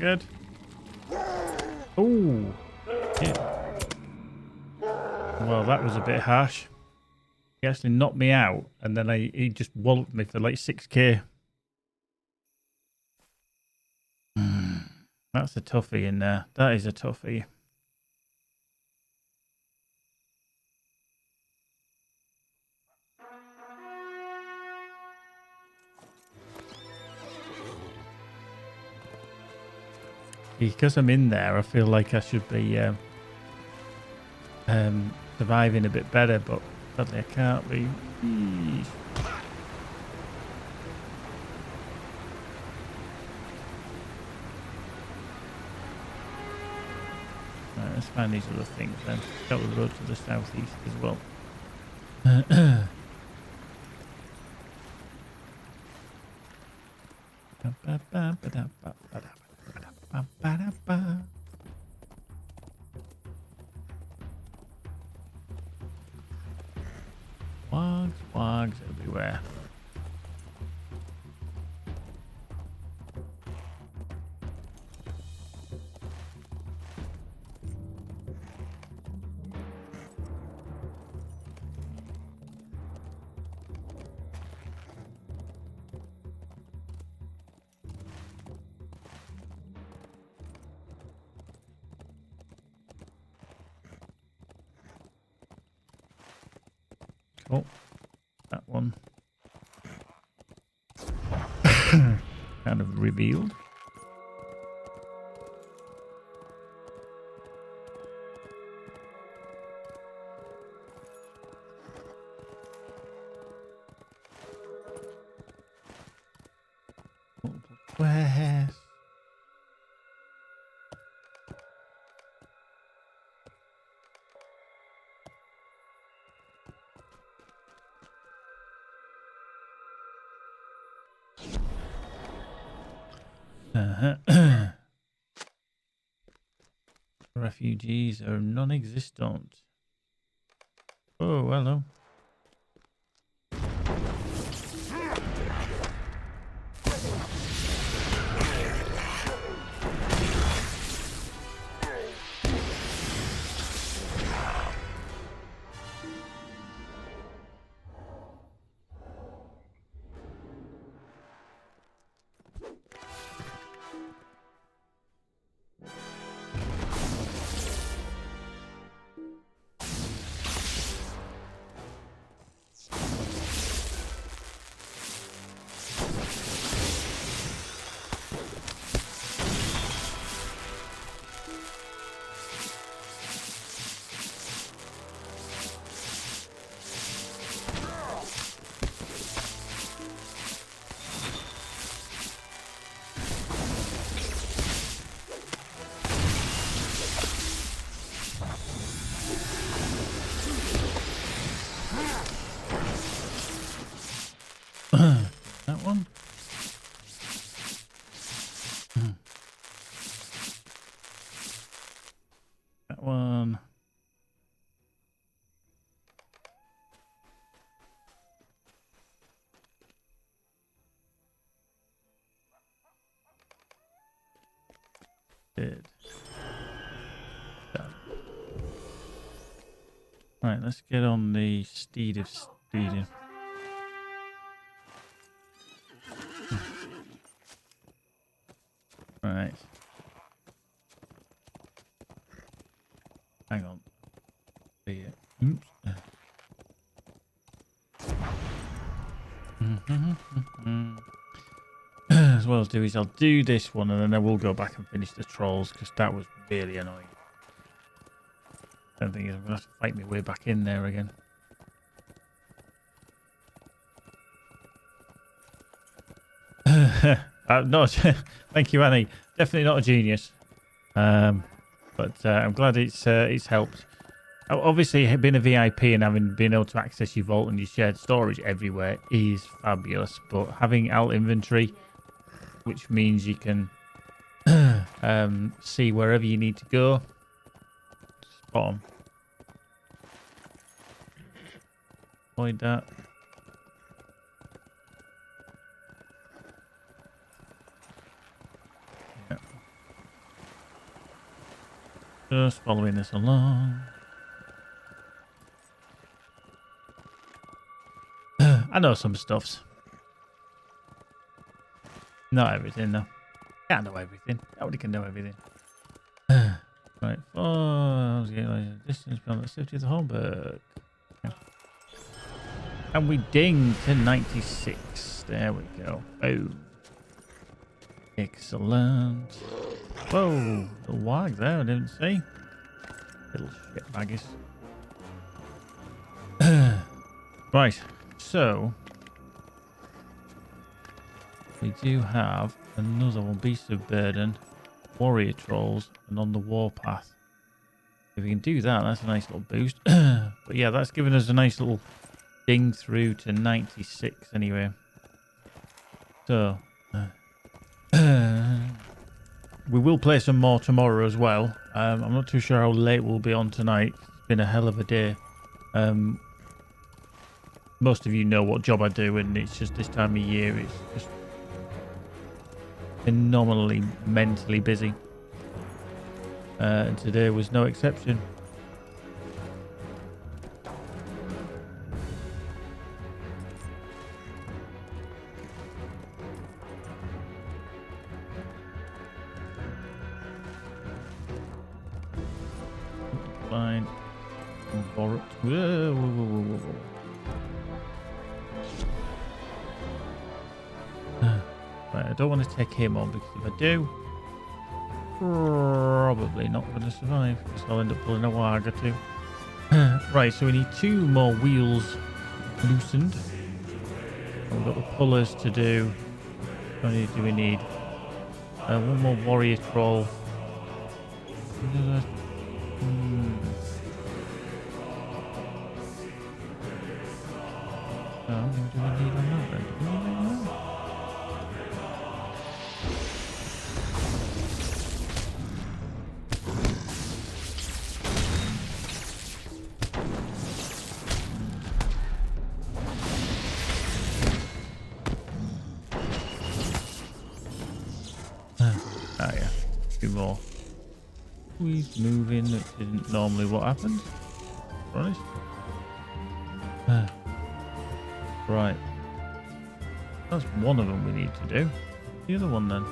dead. Oh. Yeah. Well, that was a bit harsh. He actually knocked me out, and then he just walloped me for like 6k. That's a toughie in there. That is a toughie. Because I'm in there, I feel like I should be surviving a bit better, but sadly I can't be. Eesh. Right, let's find these other things then. Got the road to the southeast as well. Wogs everywhere. Oh, that one. Kind of revealed. Quest. Refugees are non-existent. Oh, hello. That one? That one. Dead. Done. Right, let's get on the steed of speeding. Right. Hang on. Oops. As well as do is I'll do this one and then I will go back and finish the trolls because that was really annoying. I don't think I'm going to have to fight my way back in there again. No, thank you, Annie. Definitely not a genius, but I'm glad it's helped. Obviously, being a VIP and been able to access your vault and your shared storage everywhere is fabulous. But having alt inventory, which means you can see wherever you need to go, spot on. Avoid that. Just following this along. I know some stuffs. Not everything, though. Can't know everything. Nobody can know everything. Right. Oh, distance beyond the city of the Holberg. Okay. And we ding to 96. There we go. Oh. Excellent. Whoa. The wag there, I didn't see. Little shit baggies. Right. So. We do have another one. Beast of Burden. Warrior Trolls. And on the Warpath. If we can do that, that's a nice little boost. But yeah, that's given us a nice little ding through to 96 anyway. So. We will play some more tomorrow as well. I'm not too sure how late we'll be on tonight. It's been a hell of a day. Most of you know what job I do, and it's just this time of year, it's just phenomenally mentally busy. And today was no exception. Fine. Whoa, whoa, whoa, whoa, whoa. Right, I don't want to take him on, because if I do, probably not going to survive. Because I'll end up pulling a wag or two. Right, so we need 2 more wheels loosened. We've got the pullers to do. How many do we need? 1 more warrior troll. How many do we need on that then? Do we need any more? Ah, yeah. 2 more. Squeeze moving, which isn't normally what happens. To be honest. Right. That's one of them we need to do. The other one then.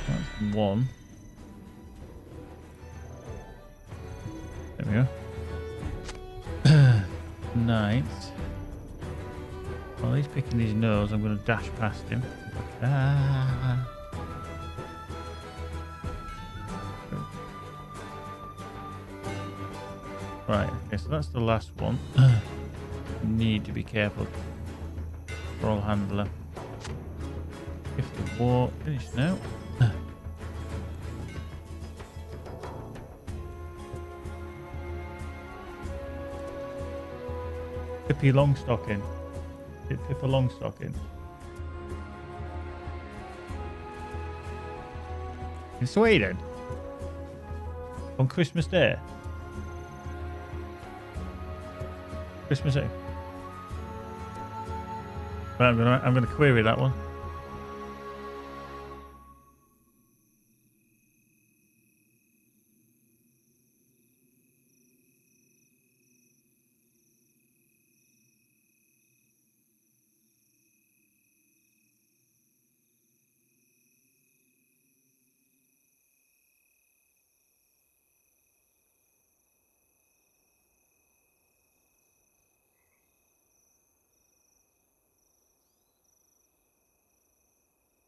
That's 1. There we go. Nice. While he's picking his nose, I'm going to dash past him. Ah. Right, okay, so that's the last one. Need to be careful. Roll handler. If the war finished now. Pippi Longstocking. Pippa Longstocking. In Sweden? On Christmas Day? Christmas Eve? Right, I'm gonna query that one.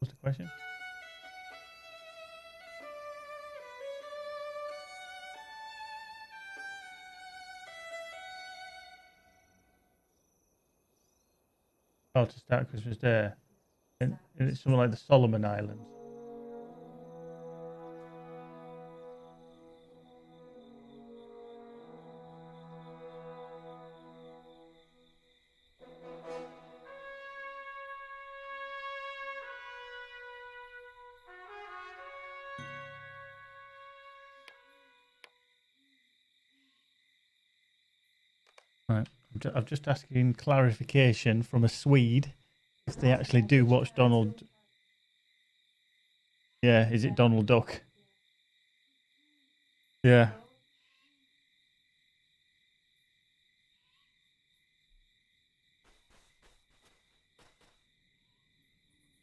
What's the question? Oh, to start Christmas Day. And it's something like the Solomon Islands. Right. I'm just asking clarification from a Swede if they actually do watch Donald. Yeah, is it Donald Duck? Yeah.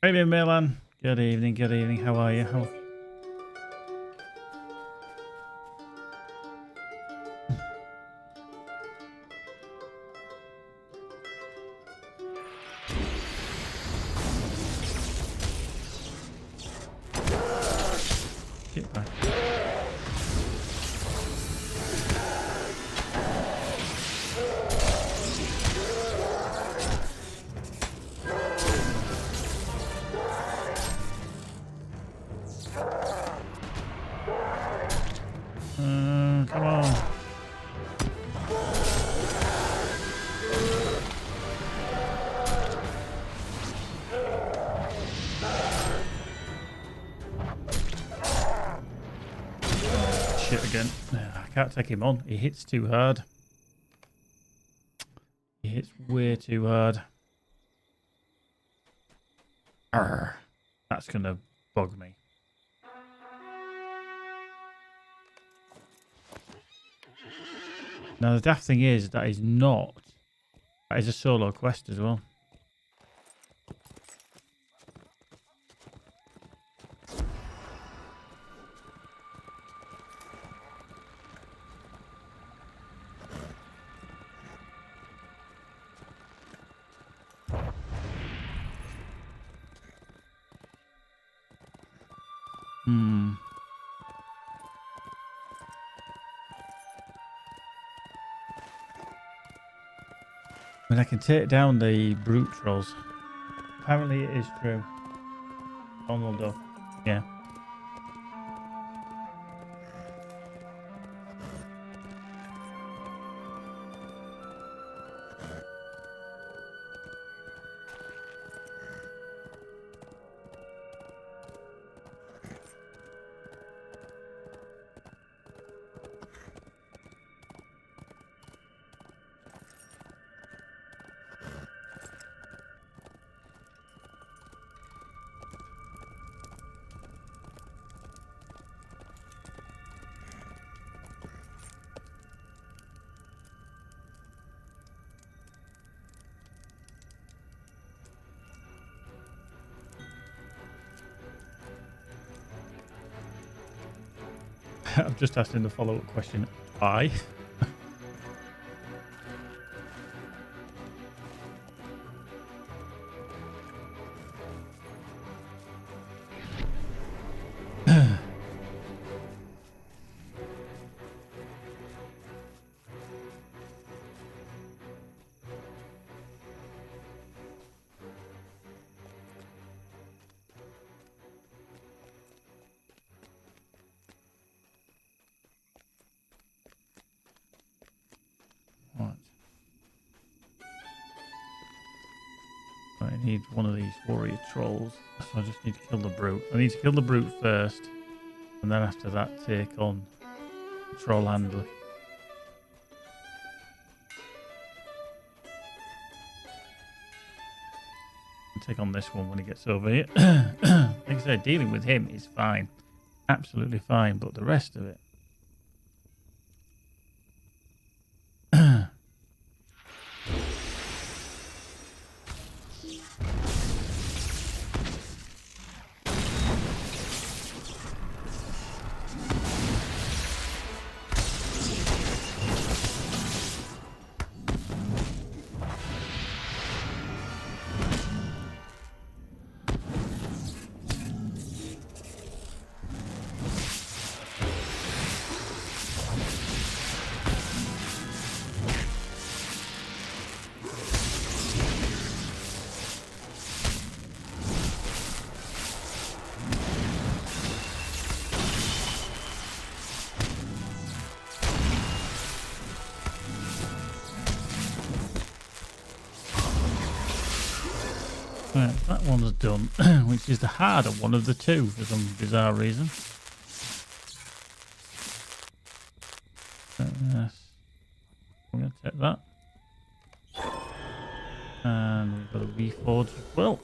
Hey, Milan. Good evening. Good evening. How are you? Get back. Come on. Shit again. I can't take him on. He hits too hard. He hits way too hard. Arrgh. That's going to bug me. Now, the daft thing is, that is a solo quest as well. I mean, I can take down the brute trolls. Apparently, it is true. Donald Duck. Yeah. I'm just asking the follow-up question. Why? Right. I need one of these warrior trolls. So I just need to kill the brute. I need to kill the brute first. And then after that, take on the troll handler. And take on this one when he gets over here. Like I said, dealing with him is fine. Absolutely fine. But the rest of it. Right, that one's done, which is the harder one of the two for some bizarre reason. Yes. I'm going to take that. reforge as well.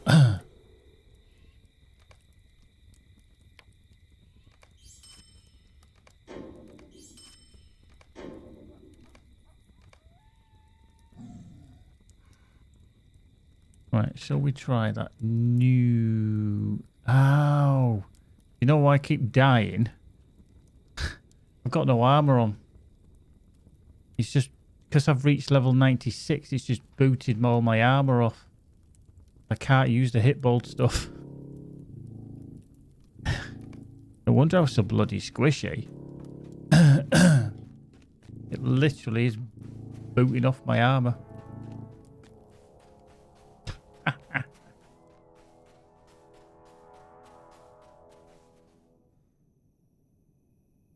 Right, shall we try that new... Ow! You know why I keep dying? I've got no armor on. It's just... Because I've reached level 96, it's just booted all my armor off. I can't use the hit bolt stuff. No wonder I was so bloody squishy. It literally is booting off my armor.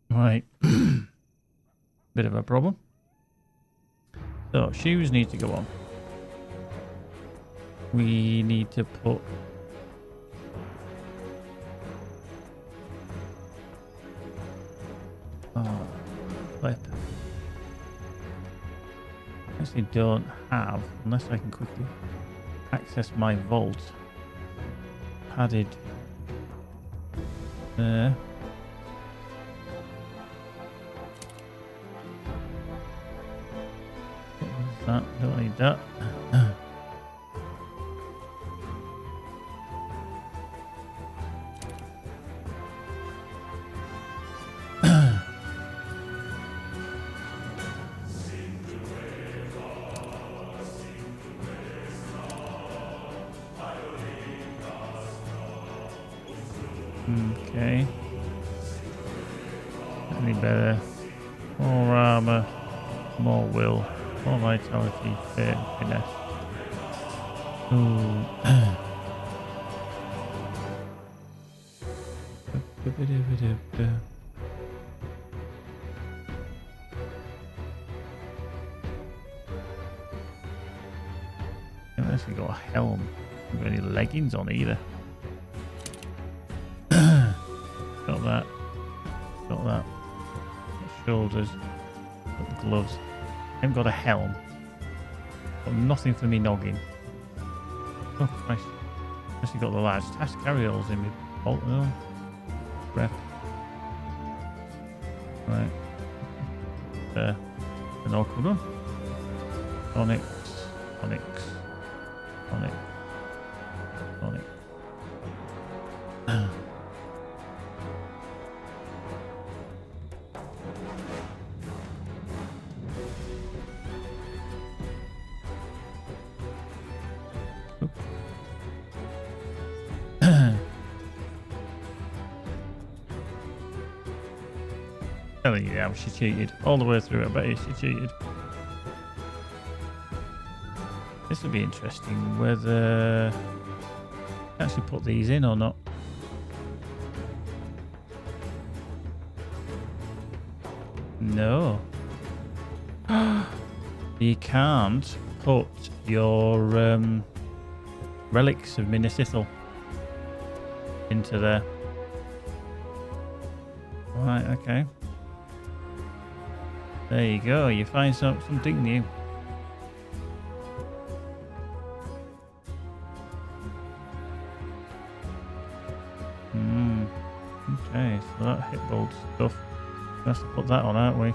Right. Bit of a problem. So, shoes need to go on. We need to put... Clip. Actually don't have, unless I can quickly access my vault. Padded. There. That, don't need that. Okay. Any better? More armor, more will. More vitality, fit, finesse. Ooh. I've actually got a helm. I haven't got any leggings on either. Got that. Got that. Got shoulders. Got the gloves. I haven't got a helm. Got nothing for me noggin. Oh Christ. Actually got the large task carry-alls in me. Bolt on. Rep. Right. There. An awkward one. Onyx. Onyx. Onyx. Onyx. Telling you now, she cheated all the way through. I bet you she cheated. This will be interesting whether I actually put these in or not. No. You can't put your relics of Minisithal into there. Right, okay. There you go, you find something new. Okay, so that hit bolt stuff. We have to put that on, aren't we?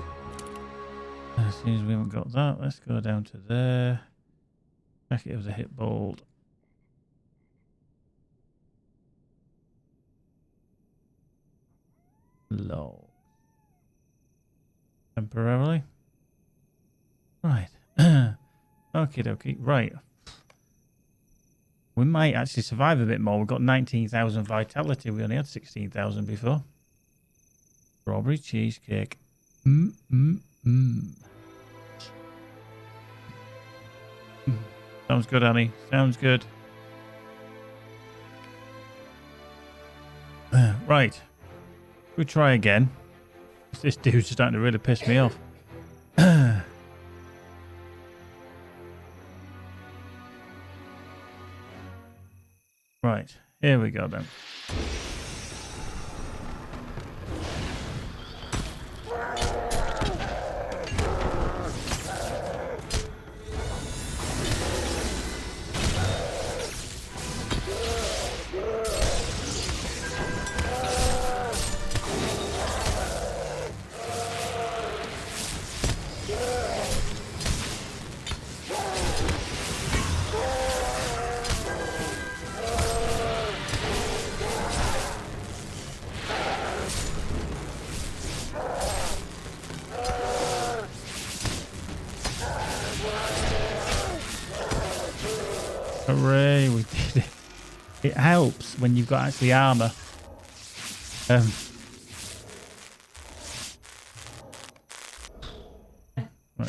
As soon as we haven't got that, let's go down to there. Check it as a hit bolt. Low. Temporarily. Right. Okie dokie. Right. We might actually survive a bit more. We've got 19,000 vitality. We only had 16,000 before. Strawberry cheesecake. Sounds good, Annie. Sounds good. Right. We'll try again. This dude's starting to really piss me off. Right, here we go then. Hooray, we did it. It helps when you've got actually armor. Right,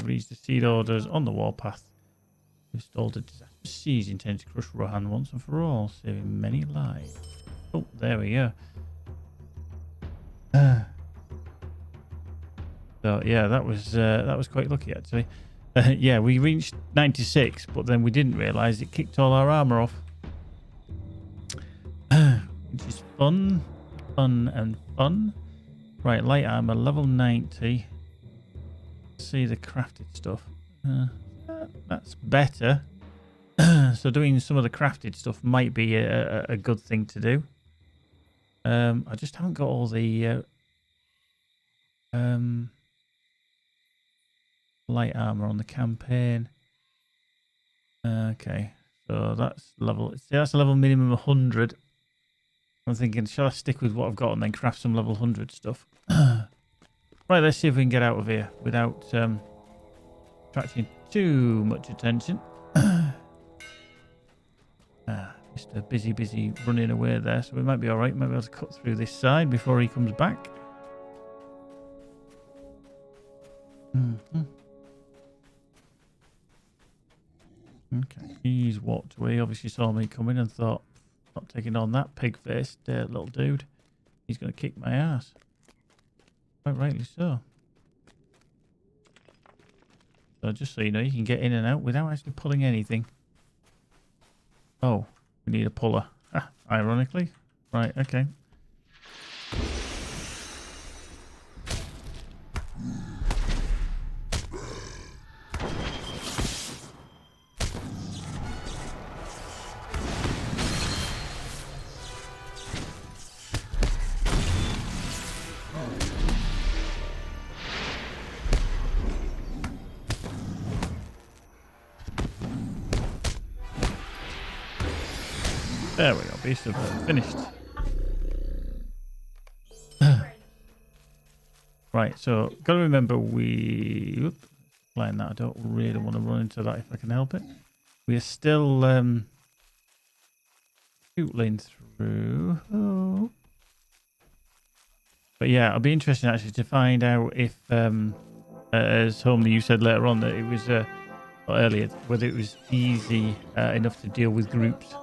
reads the seed orders on the warpath. Installed a disaster siege intended to crush Rohan once and for all, saving many lives. Oh, there we go. So yeah, that was quite lucky actually. Yeah, we reached 96, but then we didn't realise it kicked all our armour off. Which is fun. Right, light armour, level 90. See the crafted stuff. That's better. So doing some of the crafted stuff might be a good thing to do. I just haven't got all the light armor on the campaign. Okay, so that's level. See, that's a level minimum 100. I'm thinking, shall I stick with what I've got and then craft some level 100 stuff? Right, let's see if we can get out of here without attracting too much attention. Just a busy running away there, so we might be all right. Might be able to cut through this side before he comes back. Okay, he's walked away. Obviously saw me coming and thought, not taking on that pig-faced little dude. He's going to kick my ass. Quite rightly so. So just so you know, you can get in and out without actually pulling anything. Oh, we need a puller. Ah, ironically. Right, okay. There we go, beast of finished. Right, so gotta remember we line that. I don't really want to run into that if I can help it. We are still shootling through. Oh. But yeah, it'll be interesting actually to find out if as Homely you said later on that it was or earlier, whether it was easy enough to deal with groups.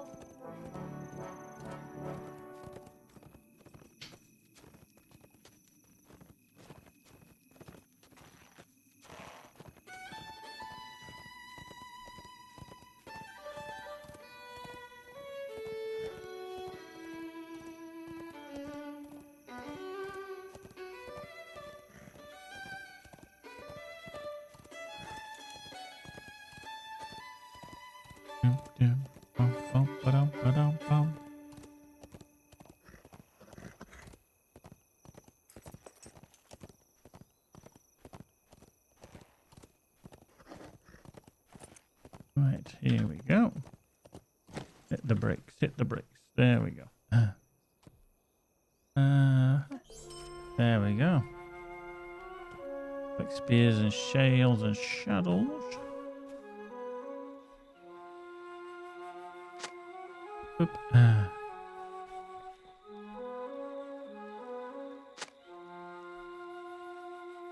Right, here we go. Hit the bricks, hit the bricks. There we go. There we go. Like spears and shales and shadows. Oop. There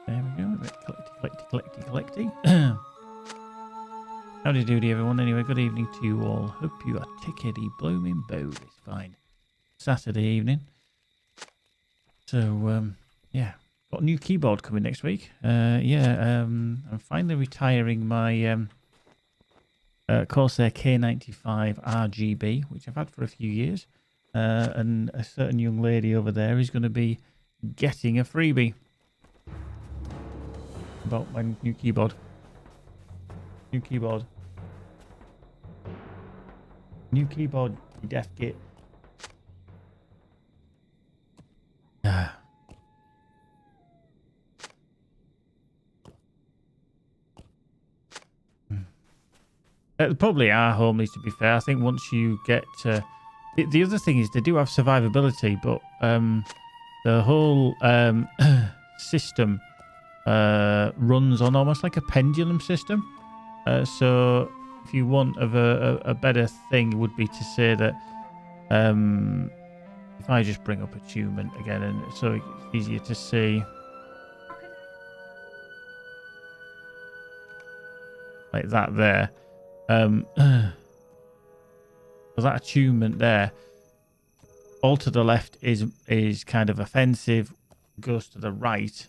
we go. A bit collecty. Howdy doody everyone. Anyway, good evening to you all. Hope you are tickety blooming boo this fine Saturday evening. So, yeah. Got a new keyboard coming next week. I'm finally retiring my Corsair K95 RGB, which I've had for a few years. And a certain young lady over there is going to be getting a freebie about my new keyboard. New keyboard, you deaf git. Probably are homelies, to be fair. I think once you get the other thing is they do have survivability, but the whole system runs on almost like a pendulum system. So if you want of a better thing, would be to say that if I just bring up attunement again, and so it's easier to see, like that there. So that attunement there, all to the left is kind of offensive, goes to the right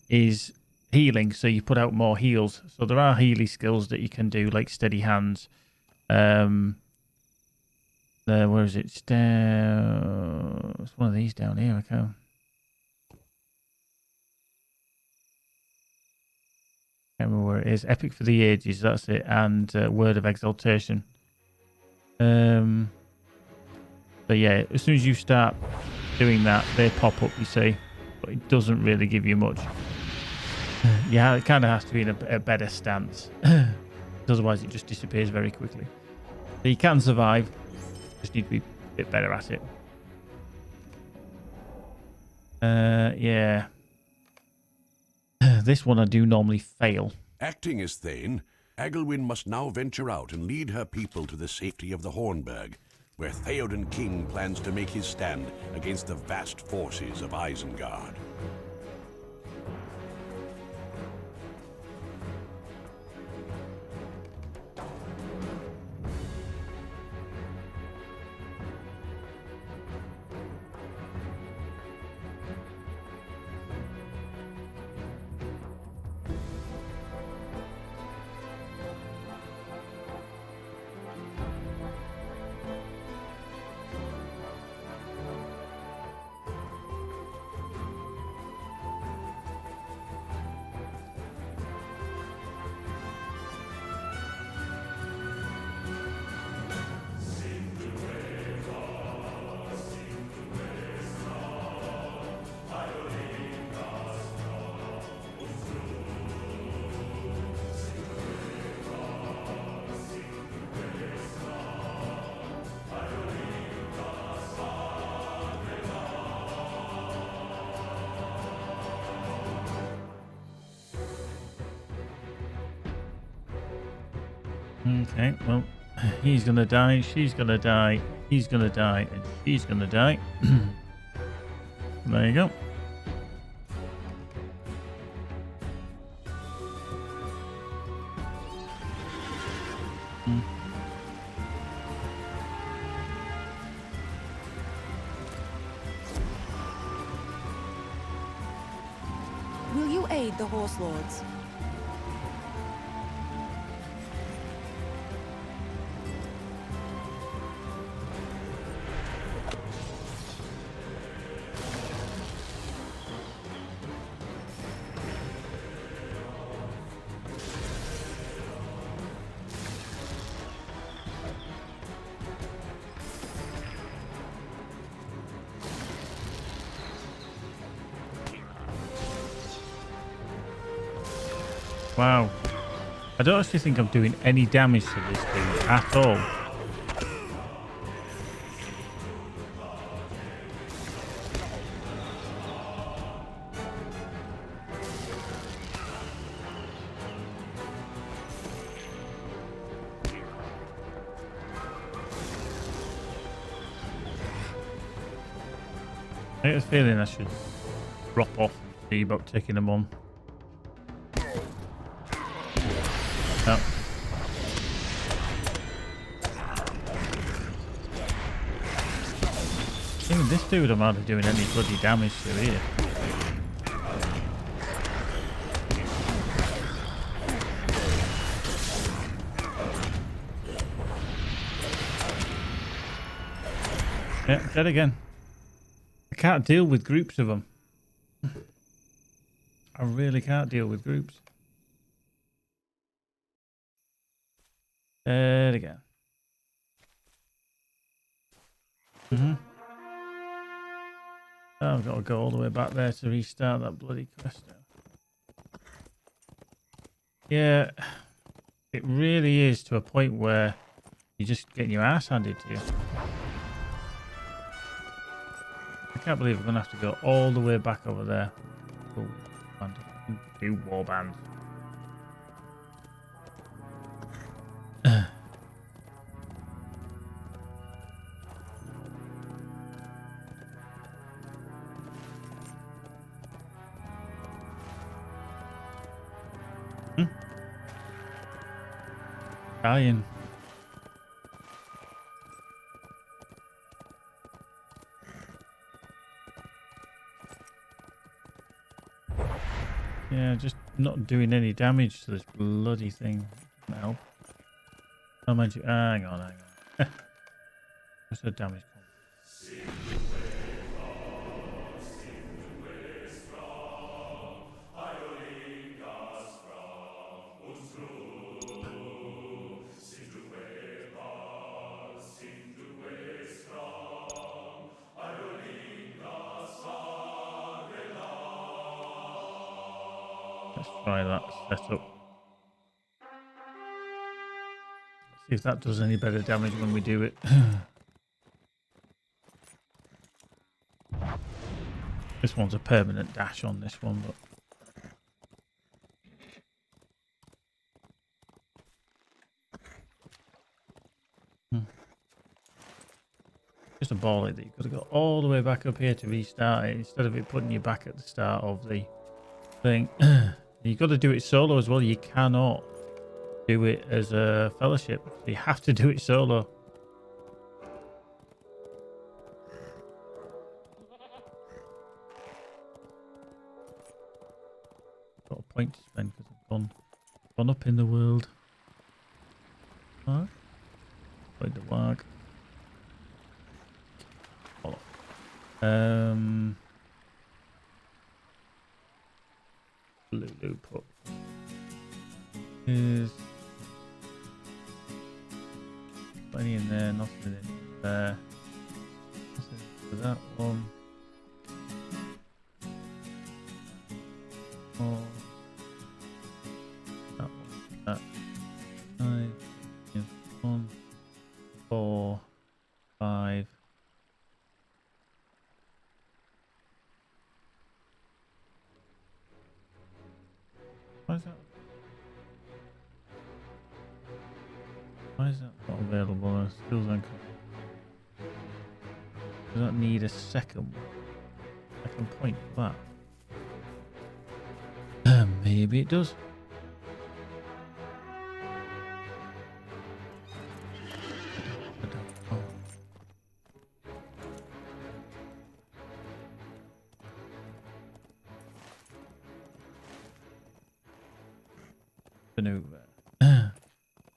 is healing, so you put out more heals. So there are healing skills that you can do, like steady hands. Where is it? It's one of these down here. Okay. Can't remember where it is. Epic for the Ages, that's it, and Word of Exaltation. So yeah, as soon as you start doing that, they pop up, you see, but it doesn't really give you much. Yeah, it kind of has to be in a better stance. Otherwise it just disappears very quickly. So you can survive, just need to be a bit better at it. Yeah. This one I do normally fail. Acting as Thane, Agelwyn must now venture out and lead her people to the safety of the Hornburg, where Theoden King plans to make his stand against the vast forces of Isengard. Okay, well, he's gonna die, she's gonna die, he's gonna die, and she's gonna die. There you go. Will you aid the Horse Lords? Wow. I don't actually think I'm doing any damage to this thing at all. I get a feeling I should drop off and see about taking them on. No. Even this dude I'm hardly doing any bloody damage to here. Yeah, dead again. I can't deal with groups of them. I really can't deal with groups. Dead again. Oh, I've got to go all the way back there to restart that bloody quest now. Yeah, it really is to a point where you're just getting your ass handed to you. I can't believe I'm going to have to go all the way back over there. Oh, man, 2 war bands. Dying. Yeah, just not doing any damage to this bloody thing. No. Oh, mind you, hang on. What's the damage? Let's try that setup. See if that does any better damage when we do it. This one's a permanent dash on this one, but just a ball that you've got to go all the way back up here to restart it instead of it putting you back at the start of the thing. You've got to do it solo as well. You cannot do it as a fellowship. You have to do it solo. Got a point to spend because I've gone up in the world. Played the wag. Lulu put is plenty in there, nothing in there. Nothing for that one. Oh, that one. That 5, 1, 4, 5. Why is that? Why is that not available? Skills and does that need a second point for that? Maybe it does.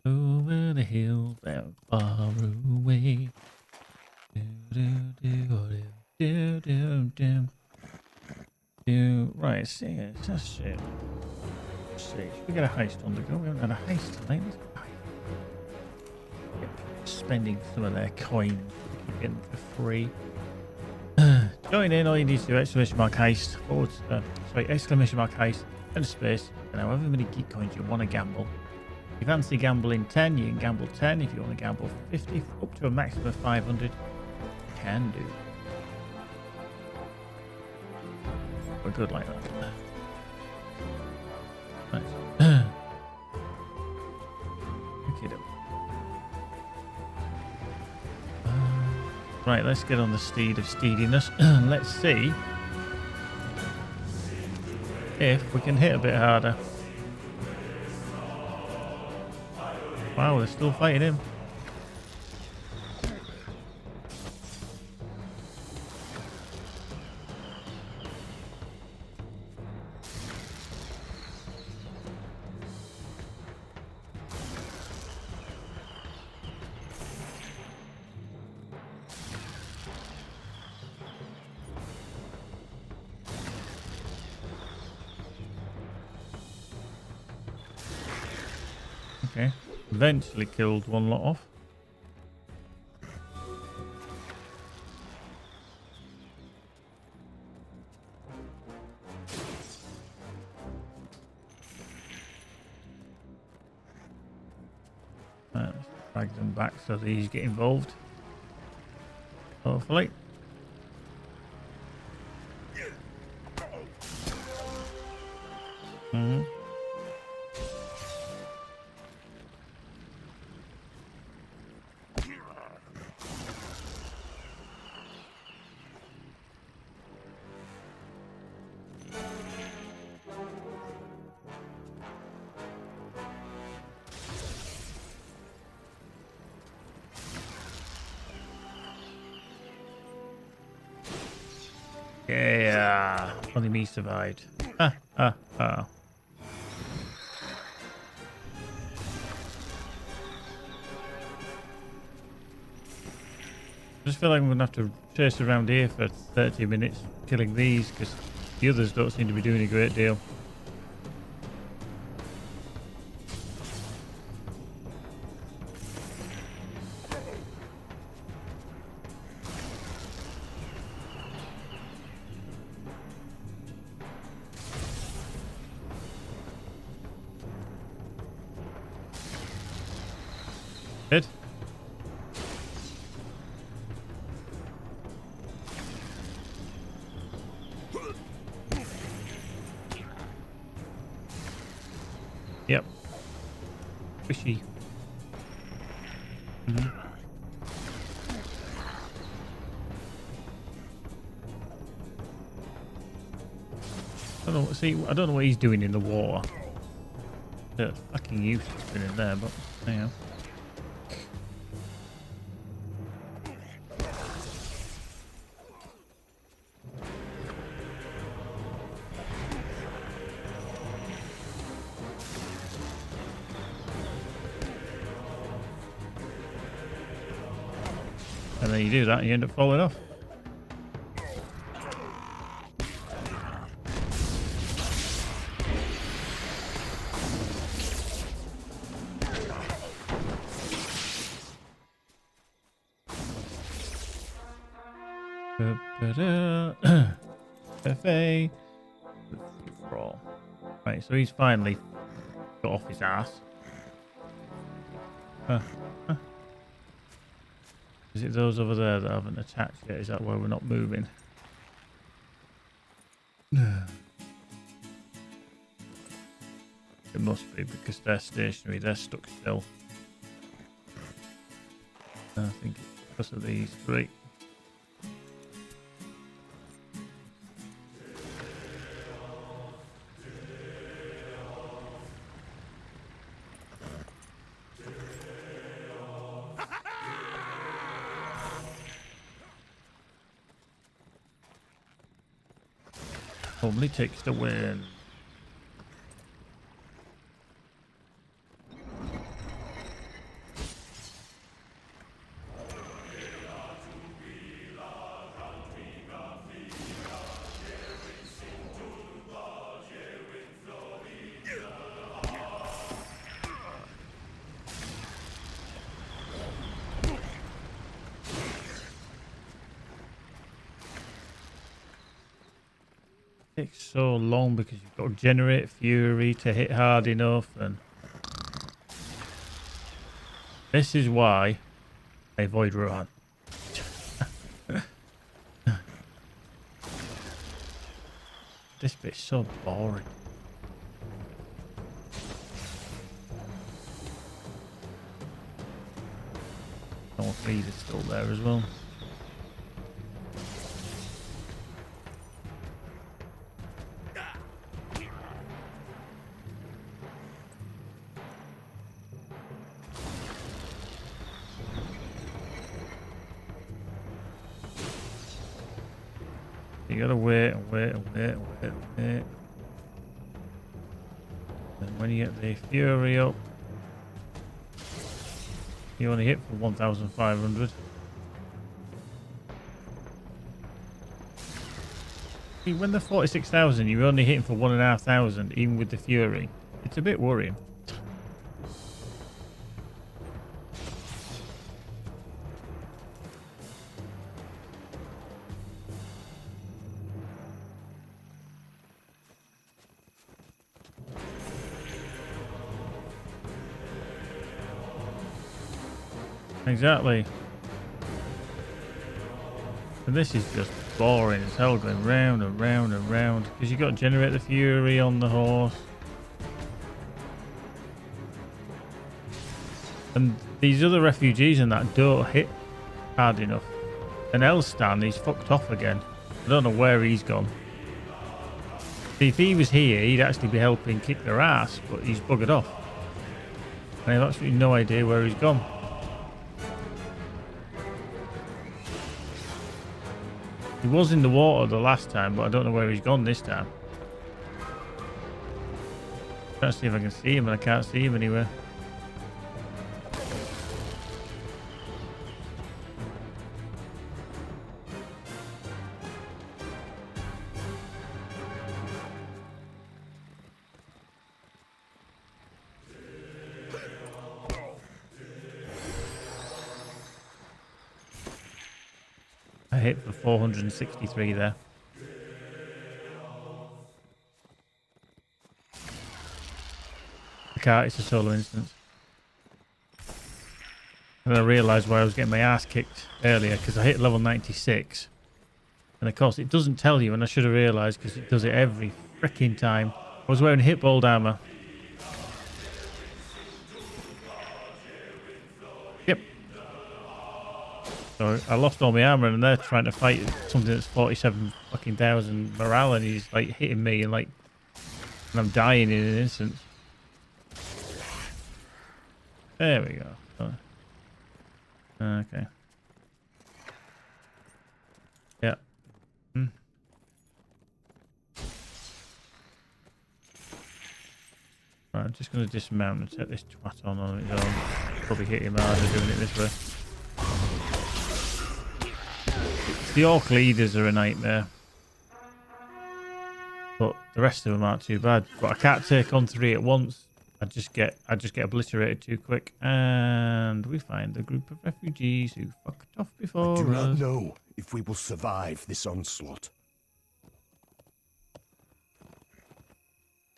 Over the hill, that far away. Right, see, that's it. See, we get a heist on the go. We haven't had a heist tonight. Let's go. Yep. Spending some of their coins that we keep getting for free. Join in, all you need to do, exclamation mark heist, exclamation mark heist, and a space, and however many geek coins you want to gamble. If you fancy gambling 10, you can gamble 10. If you want to gamble 50, up to a maximum of 500, you can do. We're good like that. Nice. Okay, right, let's get on the steed of steediness. Let's see if we can hit a bit harder. Wow, they're still fighting him. Okay. Eventually killed one lot off. Let's drag them back so these get involved. Hopefully. Yeah, only me survived. Ah, ah, ah. I just feel like I'm going to have to chase around here for 30 minutes killing these because the others don't seem to be doing a great deal. Good. Yep. Fishy. I don't know. See, I don't know what he's doing in the water. The fucking use has been in there, but yeah. And then you do that, and you end up falling off. FA. Right, so he's finally got off his ass. Huh. Is it those over there that haven't attached yet? Is that why we're not moving? It must be because they're stationary. They're stuck still. I think it's because of these three. Probably takes the win. Takes so long because you've got to generate fury to hit hard enough, and this is why I avoid Rohan. This bit's so boring. North Reed is still there as well. You gotta wait and wait and wait and wait and wait. And when you get the fury up, you only hit for 1,500. See, when the 46,000, you're only hitting for 1,500, even with the fury. It's a bit worrying. Exactly. And this is just boring as hell, going round and round and round because you got to generate the fury on the horse. And these other refugees and that don't hit hard enough. And Elstan, he's fucked off again. I don't know where he's gone. See, if he was here, he'd actually be helping kick their ass, but he's buggered off. I have absolutely no idea where he's gone. He was in the water the last time, but I don't know where he's gone this time. Trying to see if I can see him, and I can't see him anywhere. I hit for 463 there. I can't, it's a solo instance. And I realised why I was getting my ass kicked earlier, because I hit level 96. And of course it doesn't tell you, and I should have realised because it does it every freaking time. I was wearing hip bold armour. Yep. So I lost all my armour, and they're trying to fight something that's 47 fucking thousand morale, and he's like hitting me, and like, and I'm dying in an instant. There we go. Okay. Yeah. Right, I'm just going to dismount and set this twat on its own. Probably hit him harder doing it this way. The orc leaders are a nightmare. But the rest of them aren't too bad. But I can't take on 3 at once. I just get obliterated too quick, and we find a group of refugees who fucked off before I do not us. know if we will survive this onslaught.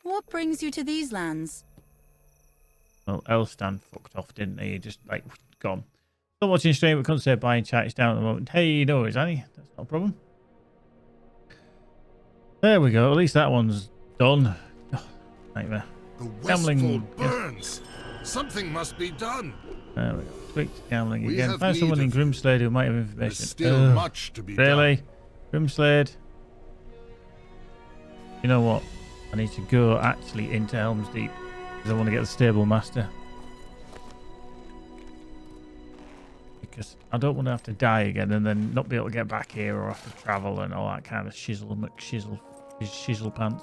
What brings you to these lands? Well, Elstan fucked off, didn't he? He just like gone. Not watching stream, but couldn't say bye in chat. It's down at the moment. Hey, no worries, Annie. That's not a problem. There we go. At least that one's done. Oh, nightmare. The Gambling, Westfall burns. Something must be done. There we go. Tweaked gambling We again. have Find someone need in of- Grimslade who might have There's information. still much to be Really? done. Grimslade? You know what? I need to go actually into Helm's Deep because I want to get the Stable Master. Because I don't want to have to die again and then not be able to get back here or have to travel and all that kind of shizzle shizzle pants.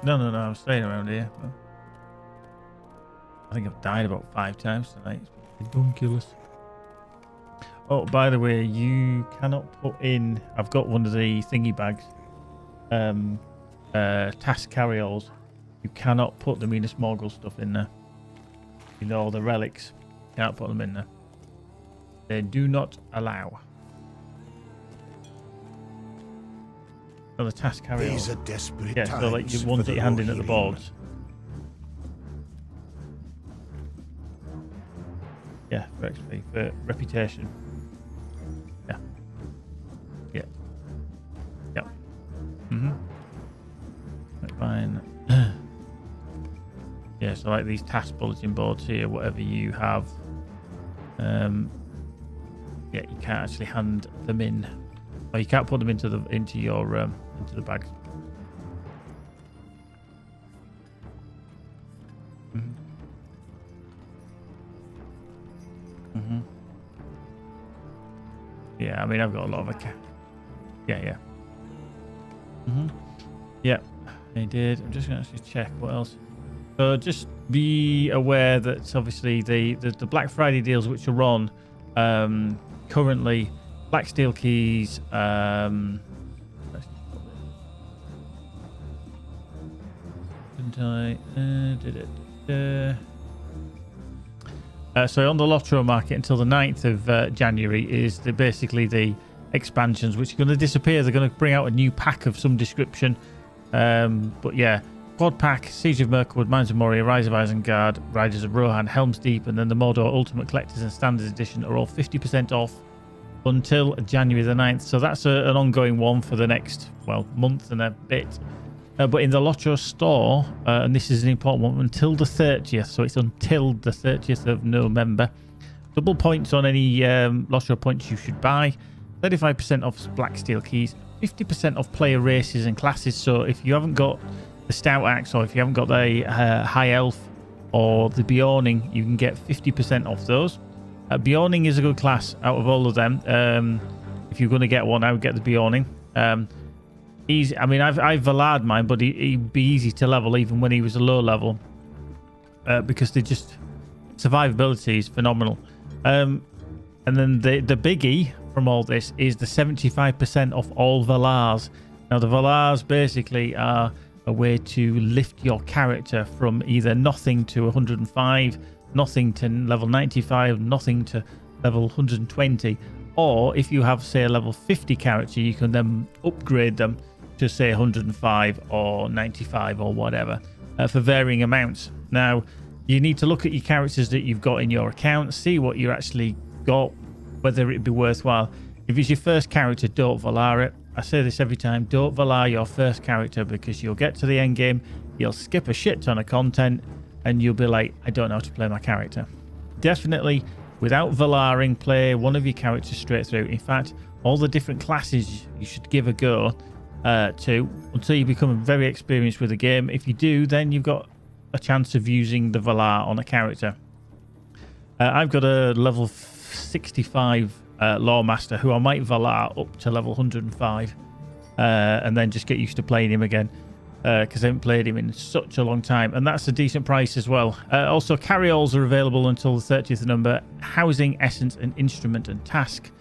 No, I'm staying around here. I think I've died about 5 times tonight. It's been ridiculous. Oh, by the way, you cannot put in... I've got one of the thingy bags. Task carry-alls. You cannot put them in the Smoggle stuff in there. You know, all the relics. Can't put them in there. They do not allow. So the task carry-alls. These are desperate Yeah, times so like the for ones that you hand in at the Rohirrim. boards. Yeah, for XP, for reputation. Yeah. Yeah. Yep. Right, fine. Yeah, so like these task bulletin boards here, whatever you have, yeah, you can't actually hand them in, or you can't put them into the bags. Yeah, I mean, I've got a lot of yeah. Yeah, I did. I'm just going to actually check what else. So just be aware that obviously the Black Friday deals which are on currently, Black Steel Keys, didn't I? Did it? So on the LOTRO market until the 9th of January is basically the expansions which are going to disappear. They're going to bring out a new pack of some description. But yeah, Quad Pack, Siege of Mirkwood, Mines of Moria, Rise of Isengard, Riders of Rohan, Helm's Deep, and then the Mordor Ultimate Collectors and Standard Edition are all 50% off until January the 9th. So that's an ongoing one for the next, well, month and a bit. But in the LOTRO store, and this is an important one, until the 30th, so it's until the 30th of November, double points on any LOTRO points you should buy, 35% off Black Steel Keys, 50% off player races and classes. So if you haven't got the Stout Axe, or if you haven't got the High Elf or the Bjorning, you can get 50% off those. Bjorning is a good class out of all of them. If you're going to get one, I would get the Bjorning. Easy. I mean, I've Valard mine, but he'd be easy to level even when he was a low level, because they just survivability is phenomenal. And then the biggie from all this is the 75% off all Valars. Now, the Valars basically are a way to lift your character from either nothing to 105, nothing to level 95, nothing to level 120. Or if you have, say, a level 50 character, you can then upgrade them to, say, 105 or 95 or whatever, for varying amounts. Now, you need to look at your characters that you've got in your account, see what you actually got, whether it'd be worthwhile. If it's your first character, don't Valar it. I say this every time, don't Valar your first character, because you'll get to the end game, you'll skip a shit ton of content, and you'll be like, I don't know how to play my character. Definitely, without Valaring, play one of your characters straight through. In fact, all the different classes you should give a go to until you become very experienced with the game. If you do, then you've got a chance of using the Valar on a character. I've got a level 65 Lawmaster who I might Valar up to level 105, and then just get used to playing him again, because I haven't played him in such a long time, and that's a decent price as well. Also, carryalls are available until the 30th number. Housing, essence, and instrument and task.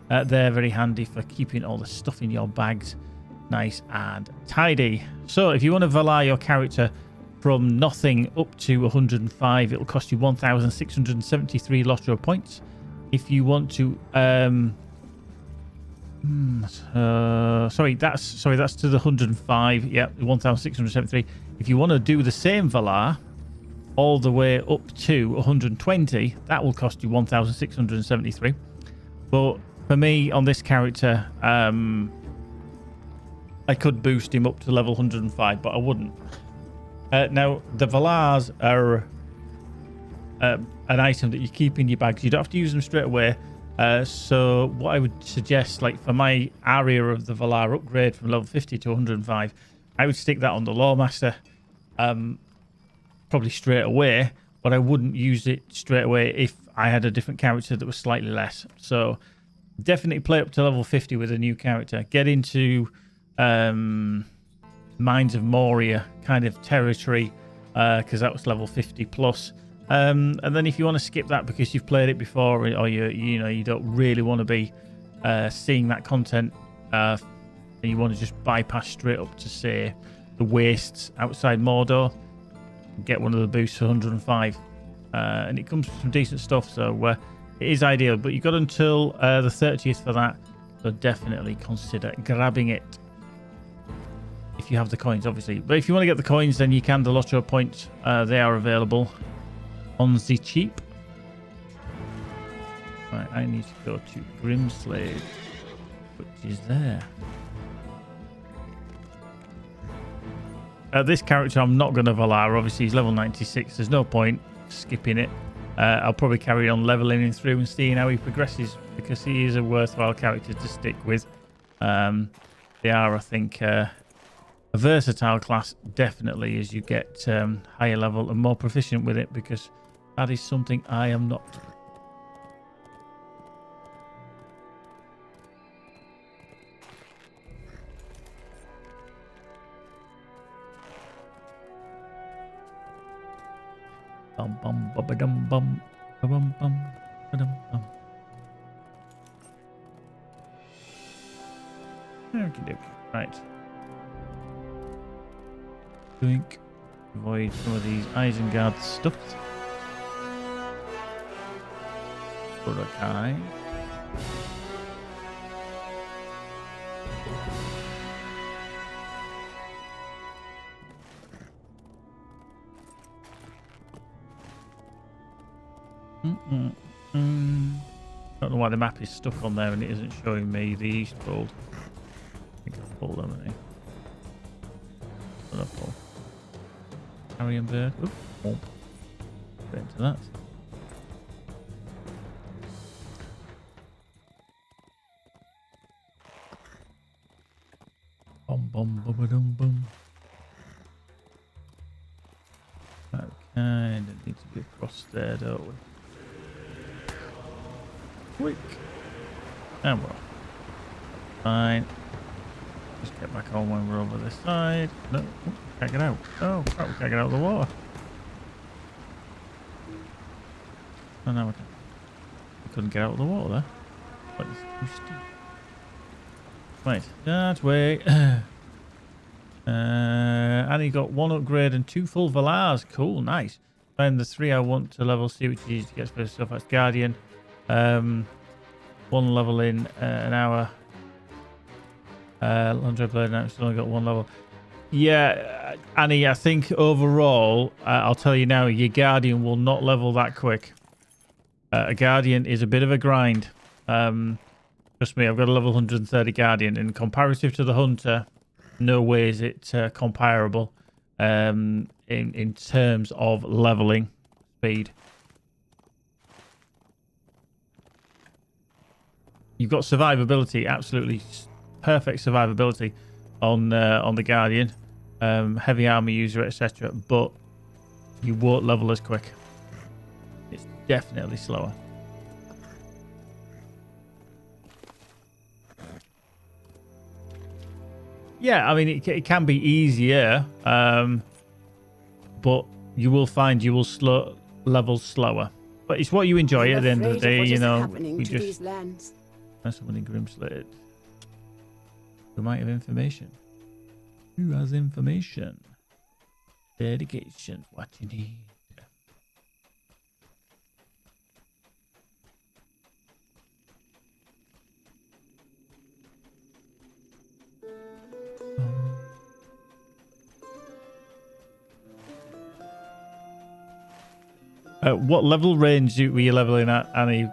They're very handy for keeping all the stuff in your bags nice and tidy. So if you want to Valar your character from nothing up to 105, it'll cost you 1,673 LOTRO points. If you want to that's to the 105. Yeah, 1,673. If you want to do the same Valar all the way up to 120, that will cost you 1,673. But for me, on this character, I could boost him up to level 105, but I wouldn't. Now, the Valars are an item that you keep in your bags. You don't have to use them straight away. So what I would suggest, like for my area of the Valar upgrade from level 50 to 105, I would stick that on the Lawmaster, probably straight away, but I wouldn't use it straight away if I had a different character that was slightly less. So definitely play up to level 50 with a new character. Get into Mines of Moria kind of territory, because that was level 50 plus. And then if you want to skip that because you've played it before, or you don't really want to be seeing that content, and you want to just bypass straight up to, say, the wastes outside Mordor, get one of the boosts for 105, and it comes with some decent stuff, so it is ideal. But you've got until the 30th for that, so definitely consider grabbing it if you have the coins, obviously. But if you want to get the coins, then you can. The LOTRO points, they are available on the cheap. Right, I need to go to Grimslave, which is there. This character I'm not going to Valar. Obviously, he's level 96. There's no point skipping it. I'll probably carry on leveling him through and seeing how he progresses, because he is a worthwhile character to stick with. They are, I think, a versatile class, definitely, as you get higher level and more proficient with it, because that is something I am not. Bum bum bum dum bum bum bum bum bum. Okay, right. Doink. Avoid some of these Isengard stuff. Urukai. Don't know why the map is stuck on there and it isn't showing me the Eastfold. I think I'll pull them, haven't I? What I pull? Carrion bird. Oop. Get into that. Bum bum bum dum bum. Okay, don't need to be across there, don't we? Quick. And we're off. Fine. Just get back on when we're over this side. No, can't get out. Oh, crap, we can't get out of the water. Oh, no, we can't. We couldn't get out of the water there. But it's too steep. Right, that way. And he got 1 upgrade and 2 full Valars. Cool, nice. Find the 3 I want to level. See what you get for stuff. That's Guardian. 1 level in an hour. Laundry blade now. Still only got 1 level. Yeah, Annie, I think overall, I'll tell you now, your Guardian will not level that quick. A Guardian is a bit of a grind. Trust me, I've got a level 130 Guardian. In comparative to the Hunter, no way is it comparable in terms of leveling speed. You've got survivability, absolutely perfect survivability on the Guardian, heavy armor user, etc. But you won't level as quick. It's definitely slower. Yeah, I mean, it can be easier, but you will find you will level slower. But it's what you enjoy at the end of the day, you know. We just there's someone in Grimslade who might have information. Who has information? Dedication, what you need. What level range were you leveling at, Annie?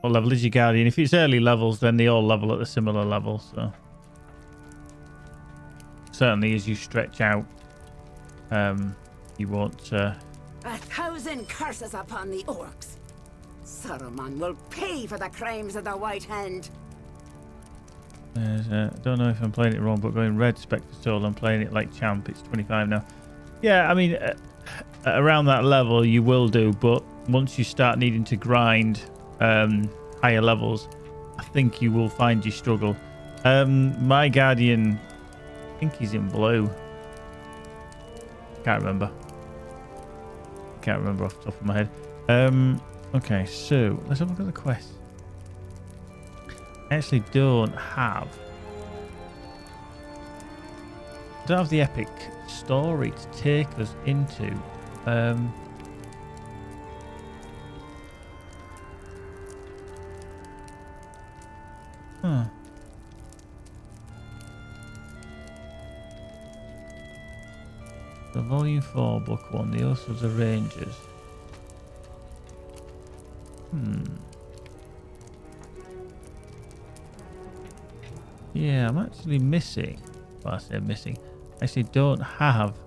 What level is your Guardian? If it's early levels, then they all level at a similar level. So certainly, as you stretch out, you won't. 1,000 curses upon the orcs. Saruman will pay for the crimes of the White Hand. I don't know if I'm playing it wrong, but going red Spectre Soul, I'm playing it like champ. It's 25 now. Yeah, I mean, around that level you will do, but once you start needing to grind higher levels, I think you will find you struggle. My Guardian, I think he's in blue. Can't remember off the top of my head. Okay, so let's have a look at the quest. I actually don't have the epic story to take us into. The Volume 4, Book 1, The Oaths of the Rangers. Yeah, I'm actually missing. Well, I say missing. I actually don't have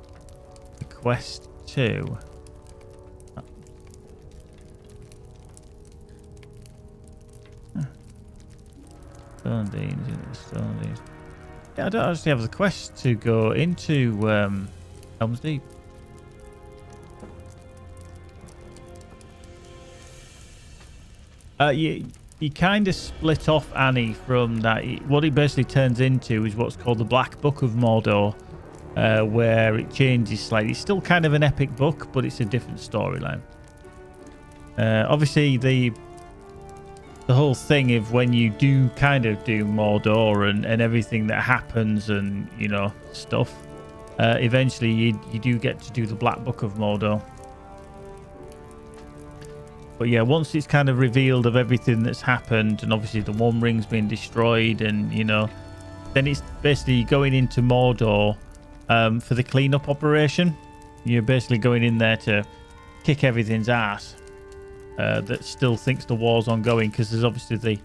the quest 2. Stone Deans, isn't it? Stone Deans. Yeah, I don't actually have the quest to go into Helm's Deep. You kind of split off Annie from that. What it basically turns into is what's called the Black Book of Mordor, where it changes slightly. It's still kind of an epic book, but it's a different storyline. Obviously, the whole thing of when you do kind of do Mordor and everything that happens and, you know, stuff, eventually you do get to do the Black Book of Mordor. But yeah, once it's kind of revealed of everything that's happened, and obviously the One Ring's been destroyed, and, you know, then it's basically going into Mordor for the cleanup operation. You're basically going in there to kick everything's ass that still thinks the war's ongoing, because there's obviously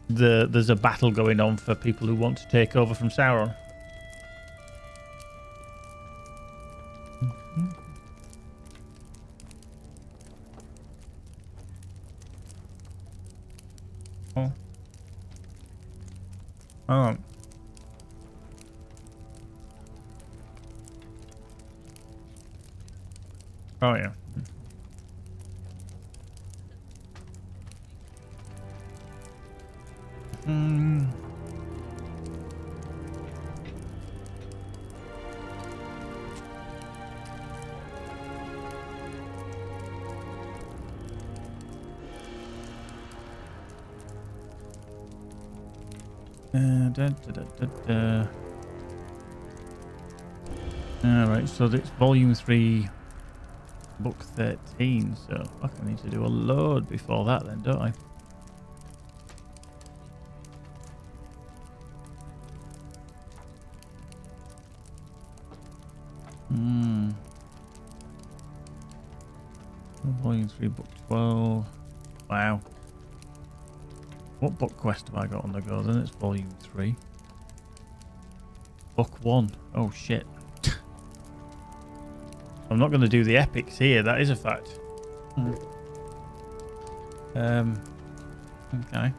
there's a battle going on for people who want to take over from Sauron. Oh. Oh. Oh, yeah. Mm. Da, da, da, da, da. Alright, so it's volume 3, book 13. So fuck, I need to do a load before that then, don't I? Volume 3, book 12. Wow. What book quest have I got on the go then? It's volume 3. Book 1. Oh shit. I'm not going to do the epics here, that is a fact. Okay.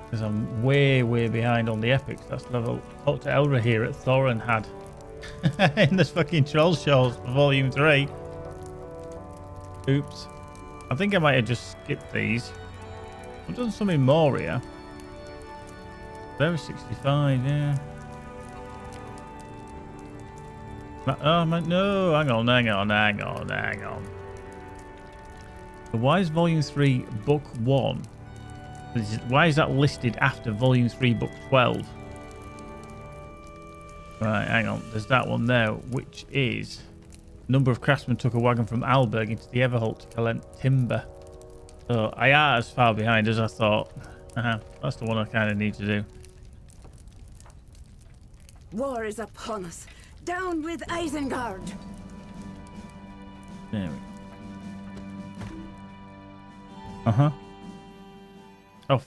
Because I'm way behind on the epics. That's level. Talk to Elra here at Thorin had. In this fucking troll shows volume 3. Oops. I think I might have just skipped these. I've done some in Moria. There 65, yeah. Oh, no, hang on. So why is volume 3 book 1? Why is that listed after volume 3 book 12? Right, hang on. There's that one there, which is a number of craftsmen took a wagon from Alberg into the Everholt to collect timber. So I are as far behind as I thought. That's the one I kind of need to do. War is upon us. Down with Isengard! There we go. Oh,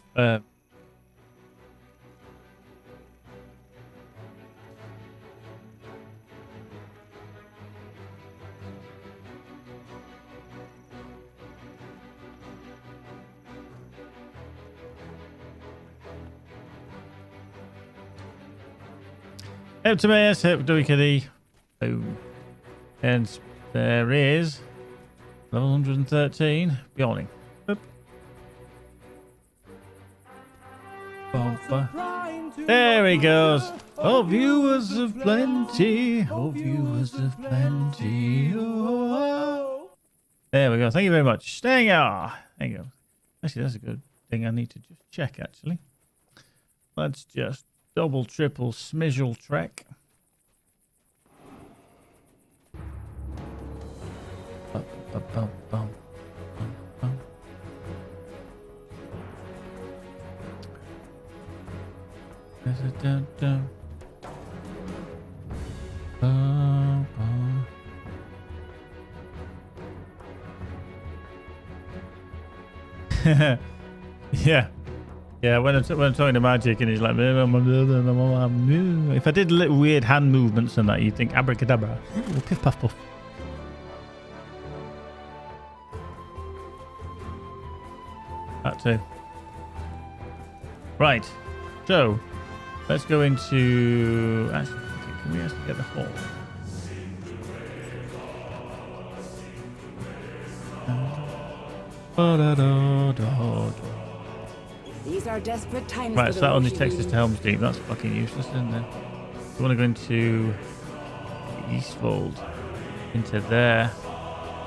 Help to me, help do kitty. Boom. And there is level 113. Yawning. Boop. There he goes. Oh, viewers of plenty. Oh, viewers of plenty. Oh. There we go. Thank you very much. Stinger. There you go. Actually, that's a good thing I need to just check, actually. Let's just double, triple, smizzle trek. Yeah, when I'm talking to Magic and he's like, if I did little weird hand movements and that, you'd think abracadabra. Ooh, piff puff puff. That too. Right. So, let's go into... Actually, okay, can we actually get the hall? These are desperate times. Right, so that only takes us to Helm's Deep. That's fucking useless, isn't it? We want to go into Eastfold. Into there.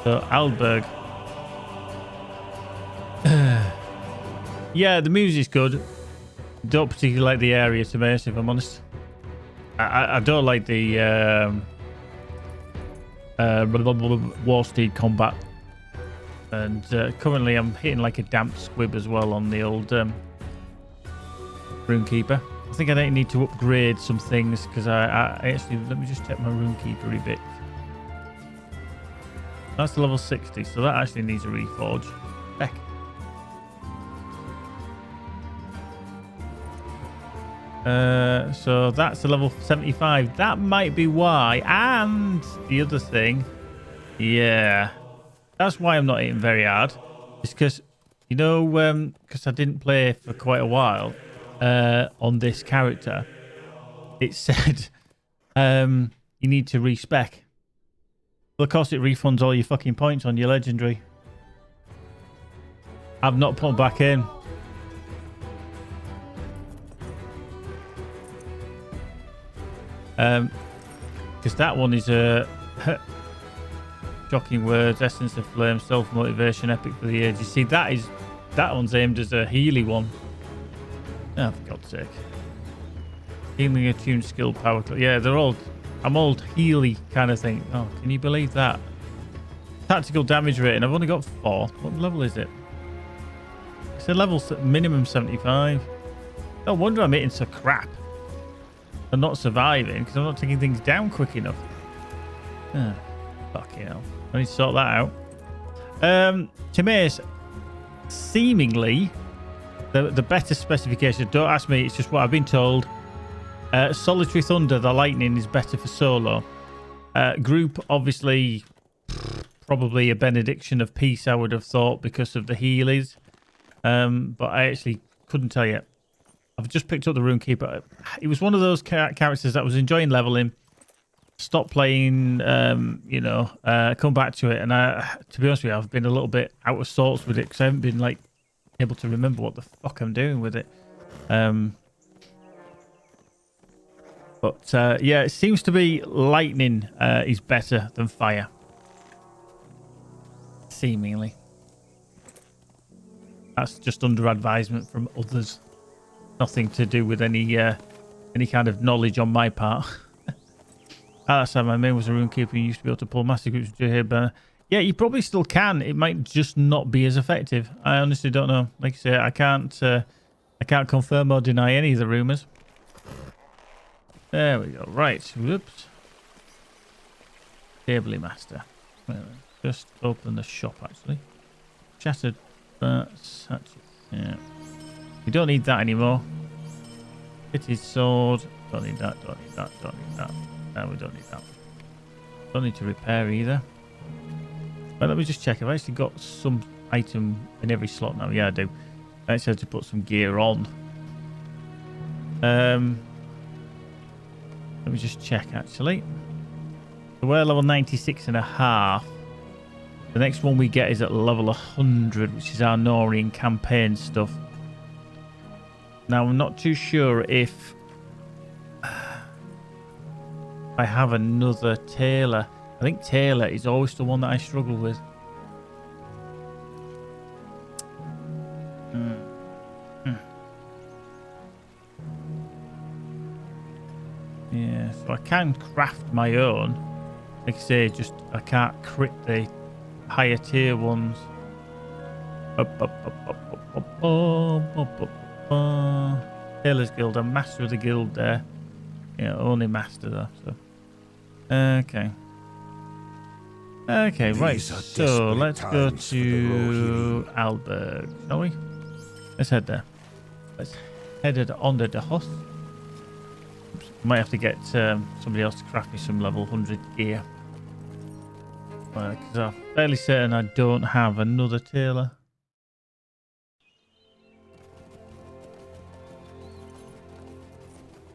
So, Aldberg. Yeah, the music's good. Don't particularly like the area, to be honest, if I'm honest. I don't like the War Steed combat. And currently I'm hitting like a damp squib as well on the old RUNE-KEEPER. I think I don't need to upgrade some things because I actually... Let me just check my RUNE-KEEPER a bit. That's level 60, so that actually needs a reforge. Heck. So that's a level 75. That might be why. And the other thing... Yeah... That's why I'm not hitting very hard. It's because, you know, because I didn't play for quite a while on this character. It said you need to respec. Well, of course, it refunds all your fucking points on your legendary. I've not put back in. Because that one is a shocking words, essence of flame, self-motivation, epic for the ages. See, that one's aimed as a Healy one. Oh, for God's sake. Healing attuned skill power. Yeah, they're all... I'm old Healy kind of thing. Oh, can you believe that? Tactical damage rating. I've only got 4. What level is it? It's a level minimum 75. No wonder I'm hitting so crap. I'm not surviving because I'm not taking things down quick enough. Oh, fucking hell. I need to sort that out. Timaeus, seemingly the better specification. Don't ask me, it's just what I've been told. Solitary Thunder, the lightning, is better for solo. Group, obviously, probably a benediction of peace, I would have thought, because of the Healies. But I actually couldn't tell you. I've just picked up the RUNE-KEEPER. It was one of those characters that I was enjoying leveling. Stopped playing, come back to it. And to be honest with you, I've been a little bit out of sorts with it because I haven't been like able to remember what the fuck I'm doing with it. But yeah, it seems to be lightning is better than fire. Seemingly. That's just under advisement from others. Nothing to do with any kind of knowledge on my part. That's how my main was a RUNE-KEEPER. You used to be able to pull master groups to here, but yeah, you probably still can. It might just not be as effective. I honestly don't know. Like I say, I can't confirm or deny any of the rumors. There we go. Right. Whoops. Tably master. Well, just open the shop actually. Shattered bats. Yeah. We don't need that anymore. Fitted sword. Don't need that. Don't need that. Don't need that. No, we don't need that. Don't need to repair either. Well, let me just check. I've actually got some item in every slot now. Yeah, I do. I actually have to put some gear on. Let me just check actually. So we're level 96 and a half. The next one we get is at level 100, which is our Norian campaign stuff. Now, I'm not too sure if I have another tailor. I think tailor is always the one that I struggle with. Yeah, so I can craft my own. Like I say, just I can't crit the higher tier ones. Tailor's Guild, I'm master of the guild there. Yeah, only master though. So. Okay. Okay, right. So let's go to Alberg, shall we? Let's head there. Let's head on to the host. Might have to get somebody else to craft me some level 100 gear. Because I'm fairly certain I don't have another tailor.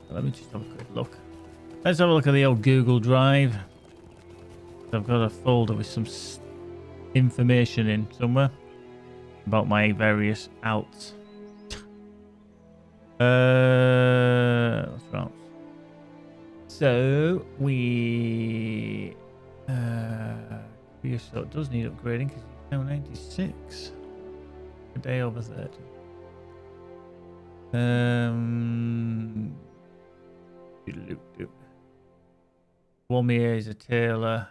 Let me just have a quick look. Let's have a look at the old Google Drive. I've got a folder with some information in somewhere about my various alts. What's wrong? So we so it does need upgrading because it's now 96. A day over 30. Warmier is a tailor.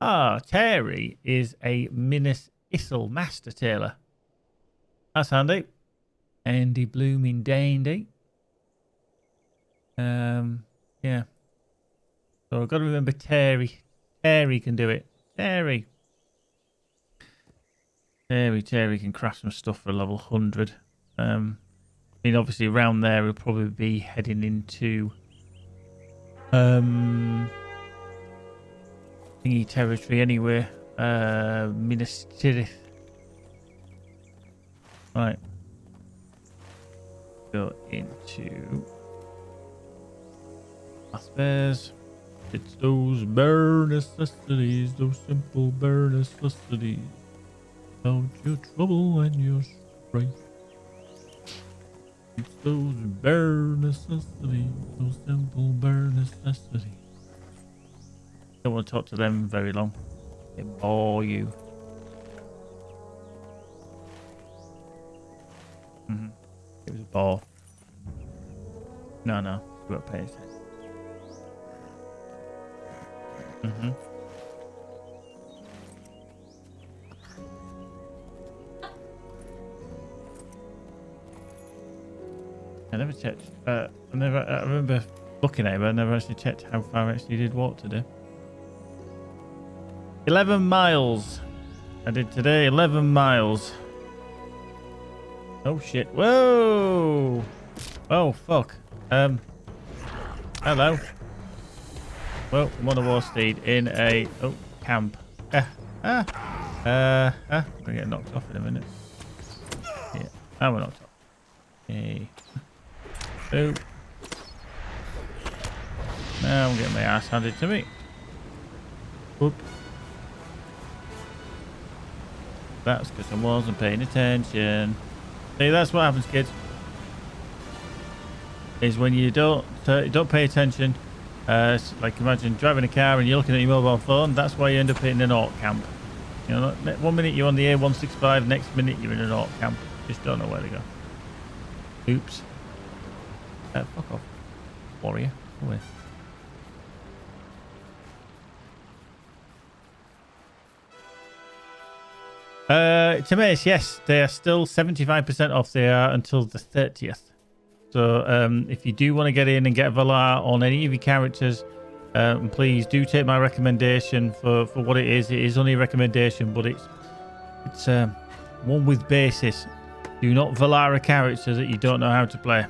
Terry is a Minas Ithil master tailor. That's handy. Andy blooming dandy. Yeah. So I've got to remember Terry. Terry can do it. Terry can craft some stuff for level 100. I mean, obviously around there we'll probably be heading into thingy territory anyway. Minas Tirith. Right. Go into Aspers. It's those bare necessities, those simple bare necessities. Count your trouble and your strife. It's those bare necessities, those simple bare necessities. Don't want to talk to them very long. They bore you. It was a bore. No, no, you won't pay attention. I never checked. I remember looking at it, but I never actually checked how far I actually did walk today. 11 miles. I did today 11 miles. Oh shit. Whoa. Oh fuck. Hello. Well, I'm on a war steed in a camp. I'm gonna get knocked off in a minute. Yeah, I'm knocked off. Hey. Oh. Now I'm getting my ass handed to me. Whoop. That's because I wasn't paying attention. See, that's what happens, kids. Is when you don't pay attention. Like imagine driving a car and you're looking at your mobile phone. That's why you end up hitting an orc camp. You know, 1 minute you're on the A165, next minute you're in an orc camp. Just don't know where to go. Oops. Fuck off, warrior. Go away. Tomatoes, yes, they are still 75% off. They are until the 30th. So if you do want to get in and get a Valar on any of your characters, please do take my recommendation for what it is. It is only a recommendation, but it's one with basis. Do not Valar a character that you don't know how to play.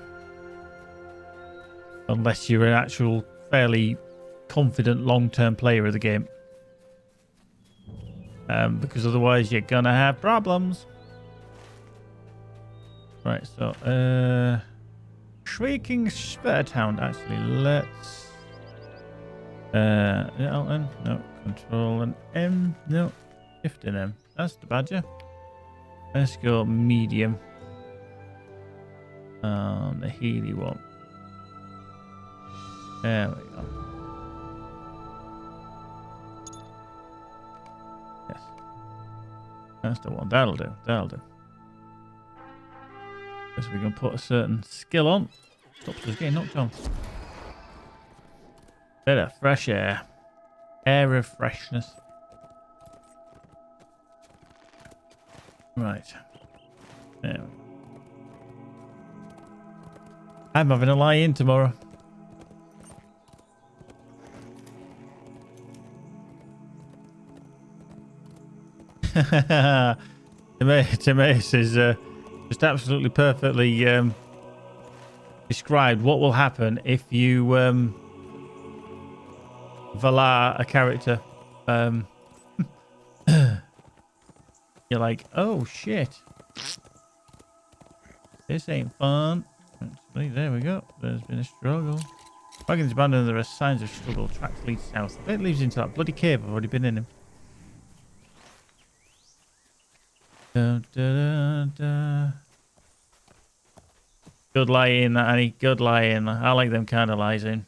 Unless you're an actual fairly confident long-term player of the game. Because otherwise you're gonna have problems. Right, so Shrieking Spurthound. Actually, let's L-N, no, Control and M, no, Shift and M. That's the badger. Let's go medium. The Healy one. There we go. Yes. That's the one. That'll do. That'll do. So we can put a certain skill on. Stops us getting knocked on. Better fresh air. Air of freshness. Right. There we go. I'm having a lie-in tomorrow. Timaeus is just absolutely perfectly described what will happen if you Valar a character. You're like, oh shit, this ain't fun. Actually, there we go. There's been a struggle. Wagons abandoned. There are signs of struggle. Tracks lead south. It leads into that bloody cave. I've already been in him. Da, da, da, da. Good lie in, Annie. Good lie in. I like them kind of lies in.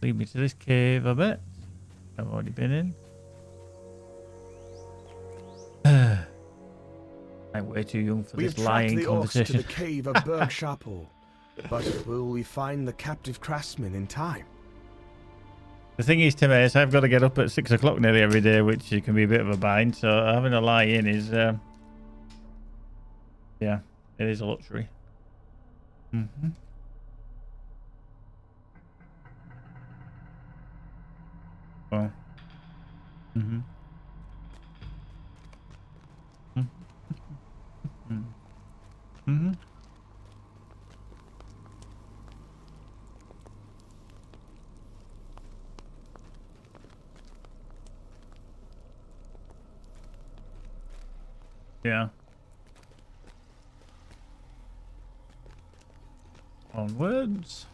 Lead me to this cave, I bet. I've already been in. I'm way too young for this lying conversation. To the cave of Berg Chapel, but will we find the captive craftsman in time? The thing is, Timaeus, I've got to get up at 6 o'clock nearly every day, which can be a bit of a bind. So having a lie in is, yeah, it is a luxury. Mm-hmm. Well. Mm-hmm. Mm-hmm. Mm-hmm. Yeah. Onwards.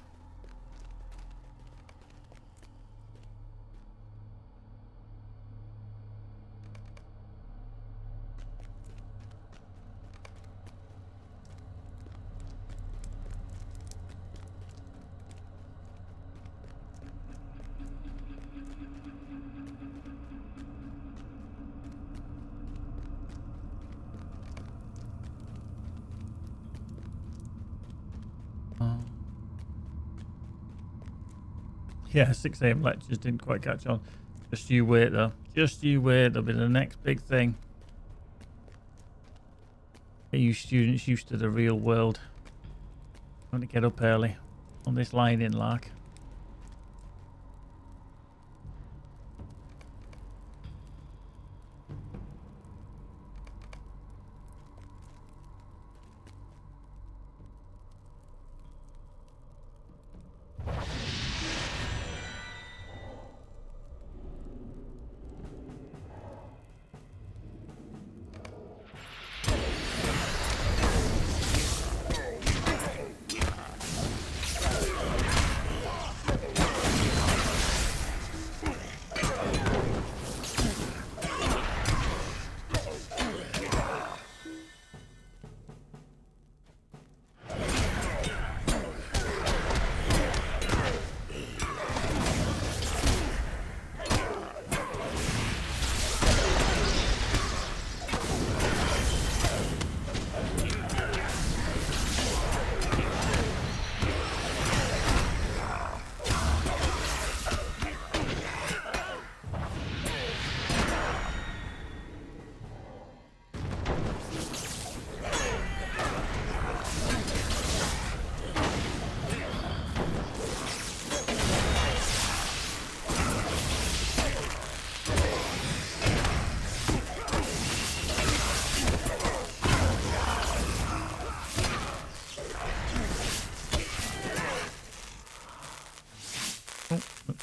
Yeah, 6 a.m. lectures didn't quite catch on. Just you wait, though. Just you wait. There'll be the next big thing. Get you students used to the real world. I'm going to get up early on this line-in lark.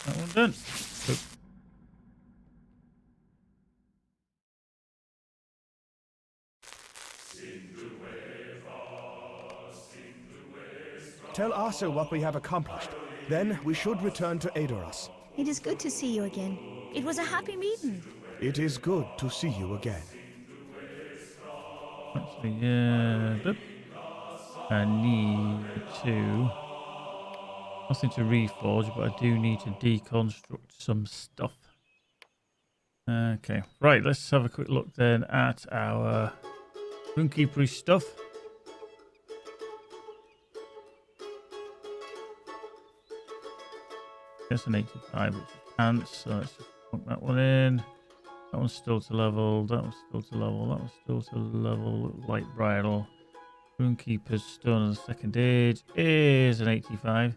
That one done. Good. Tell Asa what we have accomplished. Then we should return to Aedoras. It is good to see you again. It was a happy meeting. It is good to see you again. Actually, yeah. Boop. I need to... Nothing to reforge, but I do need to deconstruct some stuff. Okay. Right, let's have a quick look then at our RUNE-KEEPER stuff. That's an 85, which is pants, so let's just plug that one in. That one's still to level, that one's still to level, that one's still to level. Light bridle. RUNE-KEEPER's stone of the second age is an 85.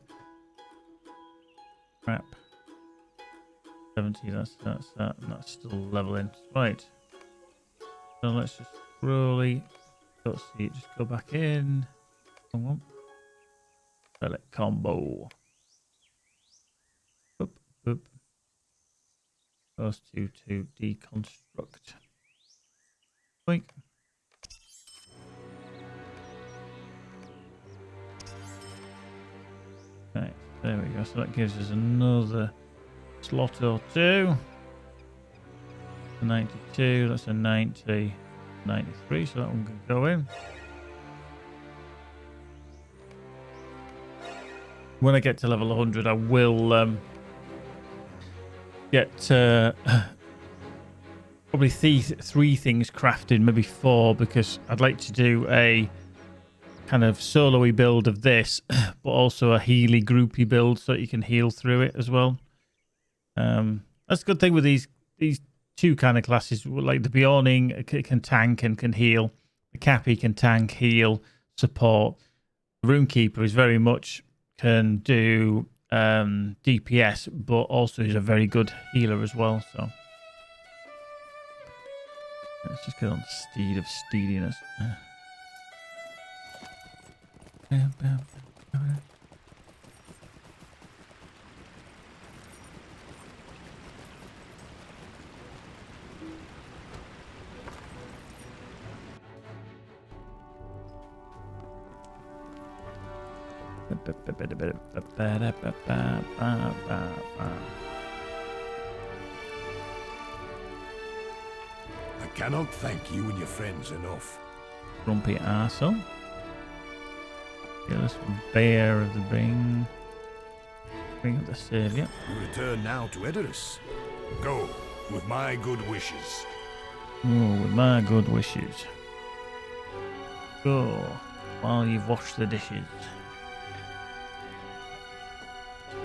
Crap. 70, that's that, and that's still leveling. Right. So let's just slowly, let's see it, just go back in. Wrong one. Select combo. Boop, boop. Those two to deconstruct. Boink. Right, there we go. So that gives us another slot or two. 92, that's a 90, 93, so that one can go in. When I get to level 100, I will get probably three things crafted, maybe 4, because I'd like to do a kind of solo-y build of this, but also a healy groupy build so that you can heal through it as well. That's a good thing with these two kind of classes. Like the Bjorning can tank and can heal. The Cappy can tank, heal, support. The RUNE-KEEPER is very much can do DPS, but also is a very good healer as well. So let's just get on the steed of steediness. I cannot thank you and your friends enough. Grumpy arsehole. Fearless bear of the bring. Bring up the saviour. You return now to Edoras. Go, with my good wishes. Oh, with my good wishes. Go, while you've washed the dishes.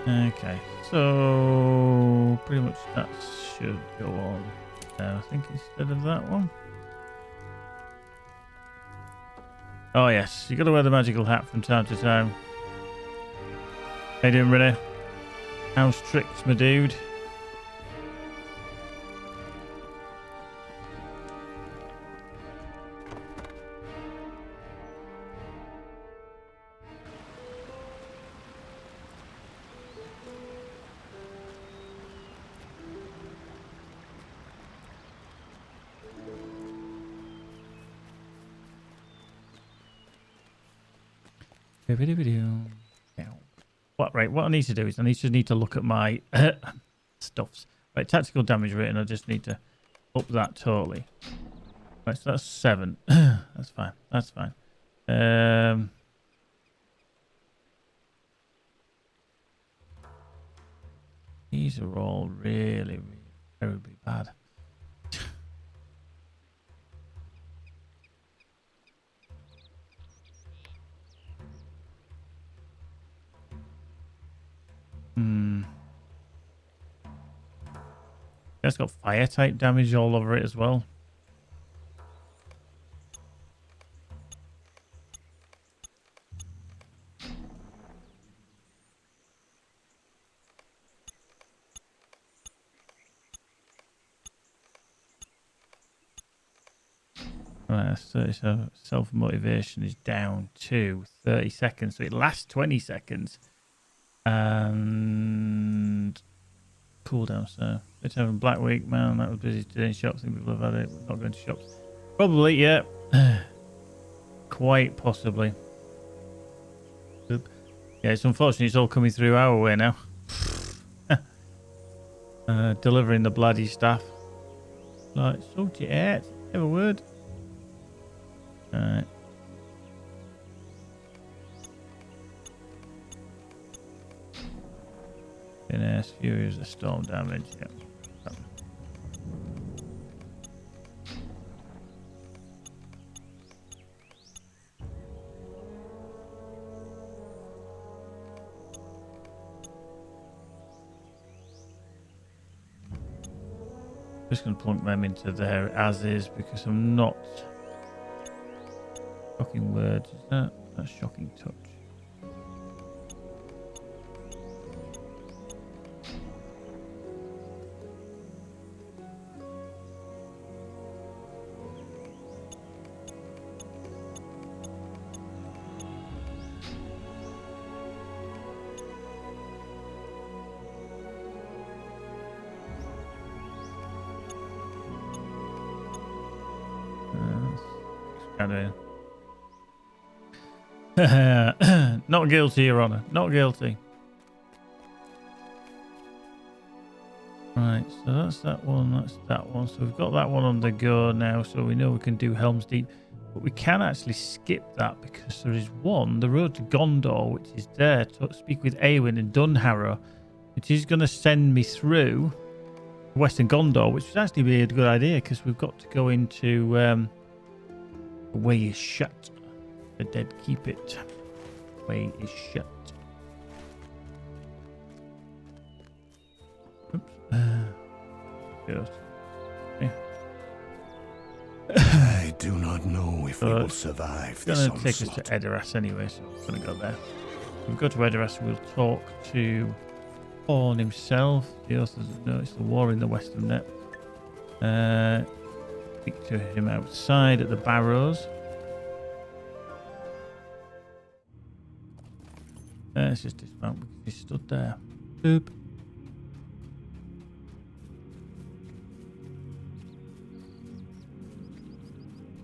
Okay, so pretty much that should go on. I think instead of that one. Oh yes, you got to wear the magical hat from time to time. How you doing, Renee? House tricks, my dude. What right? What I need to do is I need to look at my stuffs. Right, tactical damage rating. I just need to up that totally. Right, so that's 7. That's fine. That's fine. These are all really, really terribly bad. It's got fire type damage all over it as well. Right, so self-motivation is down to 30 seconds. So it lasts 20 seconds. And cooldown, so it's having Black Week, man. That was busy today in shops. I think people have had it. We're not going to shops. Probably, yeah. Quite possibly. Oop. Yeah, it's unfortunate it's all coming through our way now. Delivering the bloody stuff. Like, sort it out. Have a word. Alright. Finesse, Fury of storm damage. Yep. Just going to plunk them into there as is because I'm not. Shocking words, is that? That's shocking touch. Not guilty, Your Honor. Not guilty. Right, so that's that one. That's that one. So we've got that one on the go now. So we know we can do Helm's Deep. But we can actually skip that because there is one, the road to Gondor, which is there to speak with Eowyn and Dunharrow, which is going to send me through Western Gondor, which would actually be a good idea because we've got to go into the way is shut. The dead keep it. Way is shut. Oops. Okay. I do not know if we will survive It's this going to take us to Edoras anyway, so I'm going to go there. We'll go to Edoras and we'll talk to Orn himself. He also doesn't know it's the war in the Western Net. Speak to him outside at the Barrows. Let's just dismount because he stood there. Boop.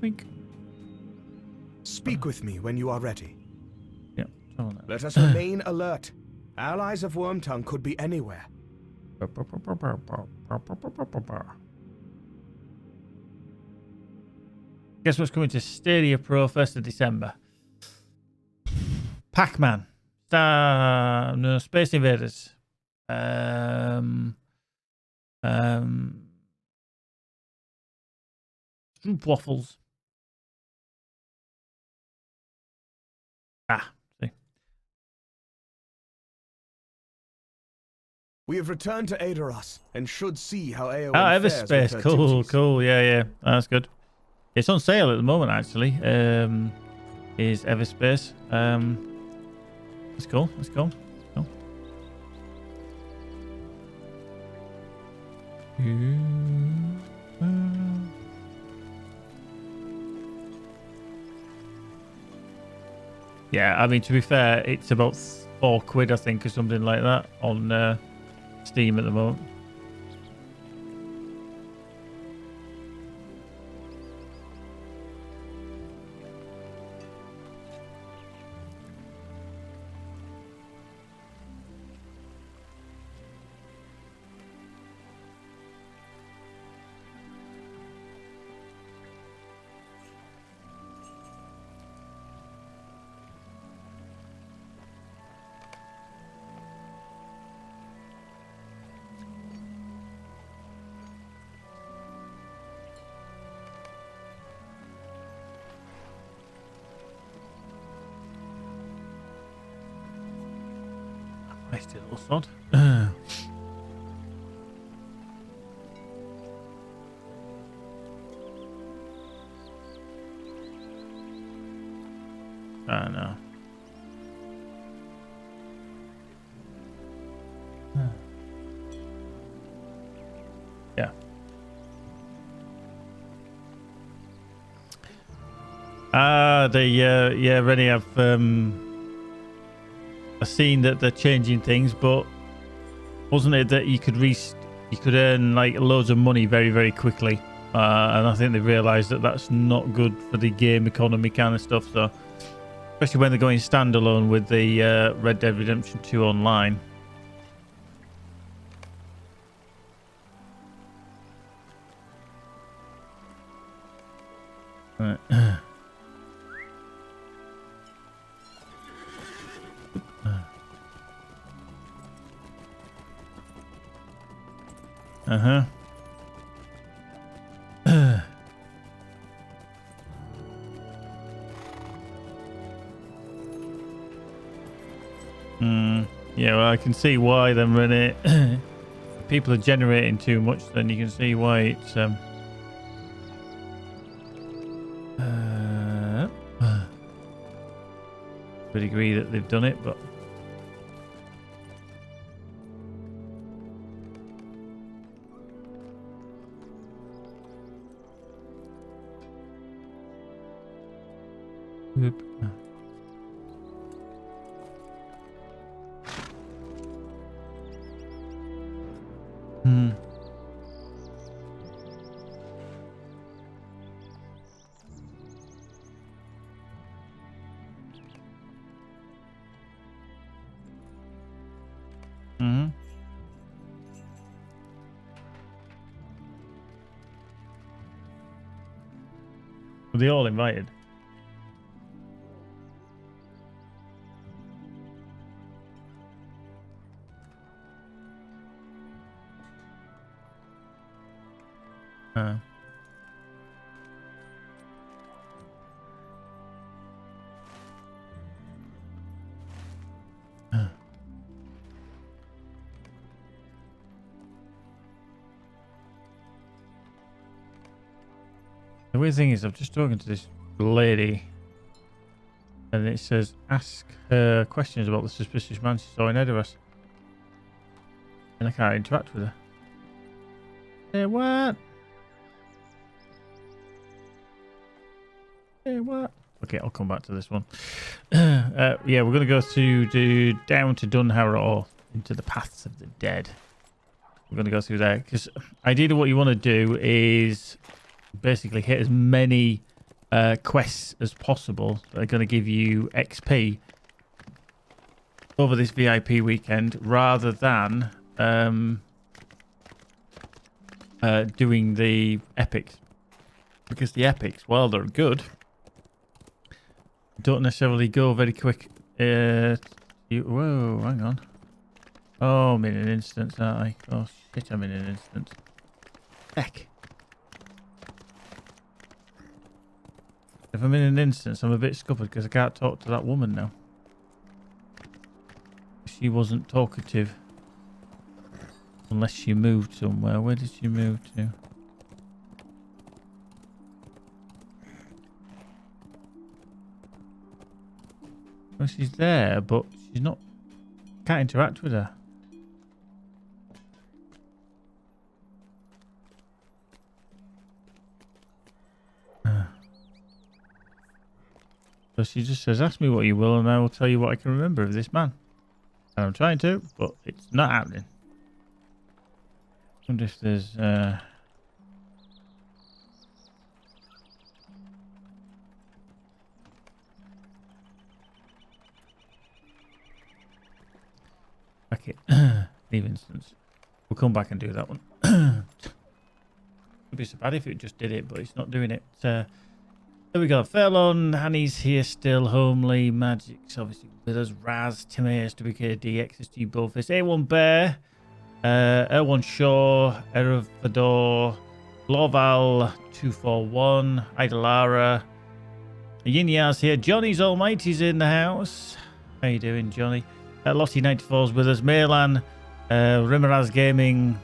Wink. Speak with me when you are ready. Yeah. On that. Let us remain alert. Allies of Wormtongue could be anywhere. Guess what's coming to Stadia Pro 1st of December? Pac-Man. No, Space Invaders. Waffles. Ah, see. We have returned to Aedoras and should see how Eowyn Ah, fares with Everspace. her Cool, duties. cool. Yeah, yeah. That's good. It's on sale at the moment, actually. Is Everspace. Let's go. Let's go. Go. Yeah, I mean, to be fair, it's about £4, I think, or something like that on Steam at the moment. Nice little sod. I know. Yeah. Yeah, Rennie, I've seen that they're changing things, but wasn't it that you could earn like loads of money very, very quickly? And I think they realised that that's not good for the game economy kind of stuff. So, especially when they're going standalone with the Red Dead Redemption 2 online. Right. Uh-huh. Yeah, well, I can see why then when it people are generating too much, then you can see why it's would agree that they've done it, but Whoop. Were they all invited? The weird thing is, I'm just talking to this lady, and it says, ask her questions about the suspicious man she saw in Edoras. And I can't interact with her. Hey, what? Hey, what? Okay, I'll come back to this one. Yeah, we're going to go down to Dunharrow, into the Paths of the Dead. We're going to go through there, because ideally what you want to do is basically hit as many quests as possible that are going to give you XP over this VIP weekend, rather than doing the epics, because the epics, while they're good, don't necessarily go very quick. Whoa, hang on. Oh, I'm in an instance, aren't I? Oh shit, I'm in an instance. Heck. If I'm in an instance, I'm a bit scuppered because I can't talk to that woman now. She wasn't talkative. Unless she moved somewhere. Where did she move to? Well, she's there, but she's not... Can't interact with her. So she just says, ask me what you will and I will tell you what I can remember of this man. And I'm trying to, but it's not happening. I wonder if there's... Back it. Leave instance. We'll come back and do that one. It'd be so bad if it just did it, but it's not doing it. There we go. Fairlawn, Hanny's here still. Homely, Magic's obviously with us. Raz, Timaeus, WKD, XSG, Bullfist, A1 Bear, Erwan Shaw, Eravador, Loval, 241, Idalara, Yinyar's here. Johnny's Almighty's in the house. How you doing, Johnny? Lottie 94's with us. Maylan, Rimaraz Gaming,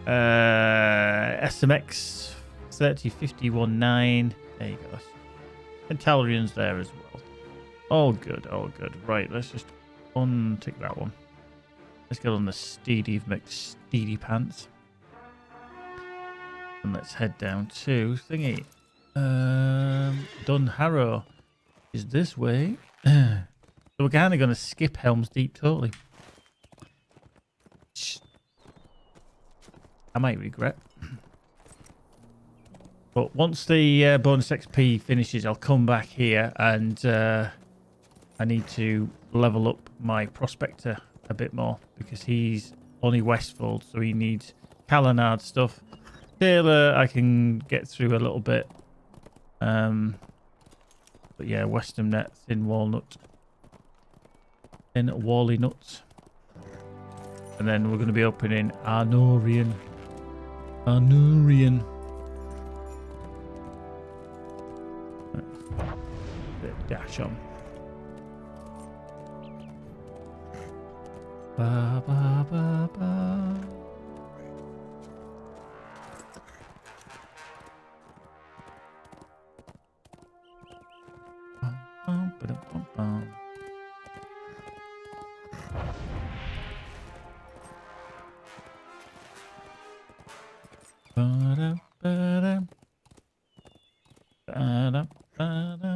SMX 30519. There you go. And Talrian's there as well. All good, all good. Right, let's just untick that one. Let's get on the Steedy McSteedy pants. And let's head down to thingy. Dunharrow is this way. So we're kind of going to skip Helm's Deep totally. I might regret. But once the bonus XP finishes, I'll come back here and I need to level up my Prospector a bit more because he's only Westfold, so he needs Calenard stuff. Taylor, I can get through a little bit. But yeah, Western Net, Thin Walnut. Thin Wally Nuts. And then we're going to be opening Arnorian. Dash on. Ba ba ba ba. Bum, bum, bum, bum. Ba-da, ba-da. Ba-da, ba-da.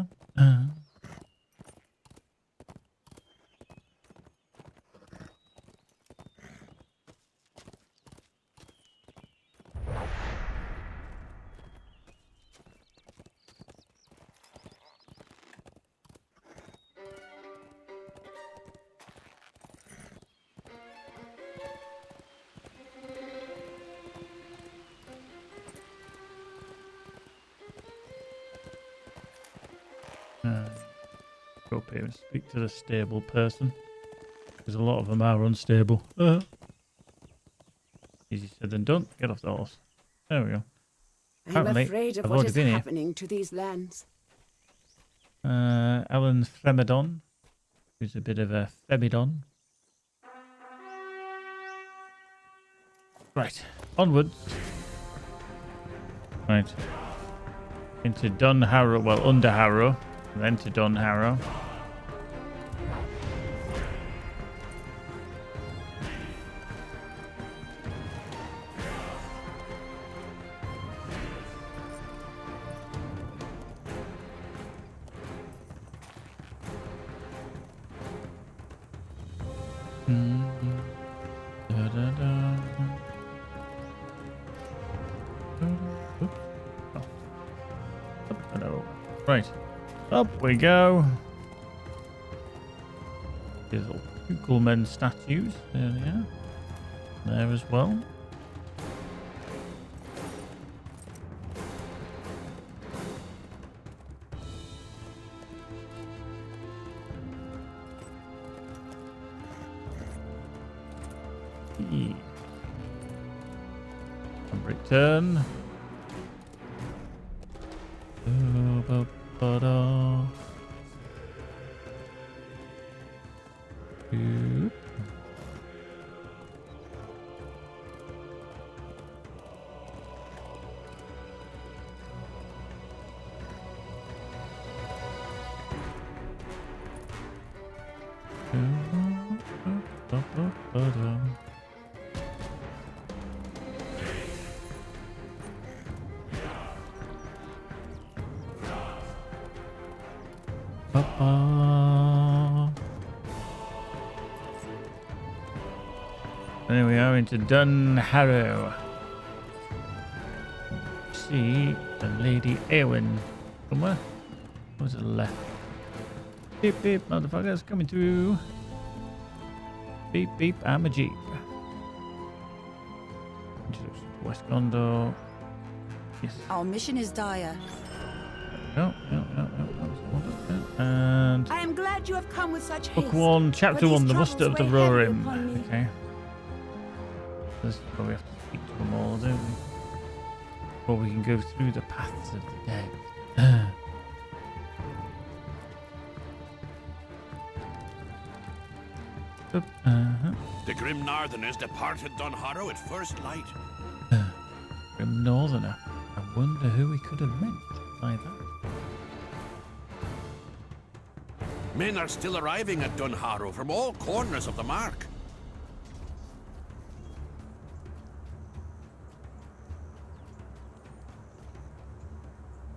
Go up here and speak to the stable person. Because a lot of them are unstable. Easy said than done. Get off the horse. There we go. I'm Apparently, afraid of I've what already is been here. happening to these lands. Alan Fremedon, who's a bit of a Femidon. Right, onwards. Right. Into Dunharrow, well, under Harrow, and then to Dunharrow. Right, up we go. These little Kugelmen statues, there they are. There as well. And return. Dum. There we are into Dunharrow. See the Lady Eowyn somewhere. Go to the left. Beep beep, motherfuckers coming through. Beep beep, I'm a Jeep. Introduction to West Gondor. Yes. Our mission is dire. No. And I am glad you have come with such haste. book 1, chapter for these 1, the muster of troubles the weigh heavy Rohirrim. upon me. Okay. This is where we have to speak to them all, don't we? Before we can go through the paths of the dead. The grim northerners departed Dunharrow at first light. Grim Northerner. I wonder who he could have meant by that. Men are still arriving at Dunharrow from all corners of the Mark.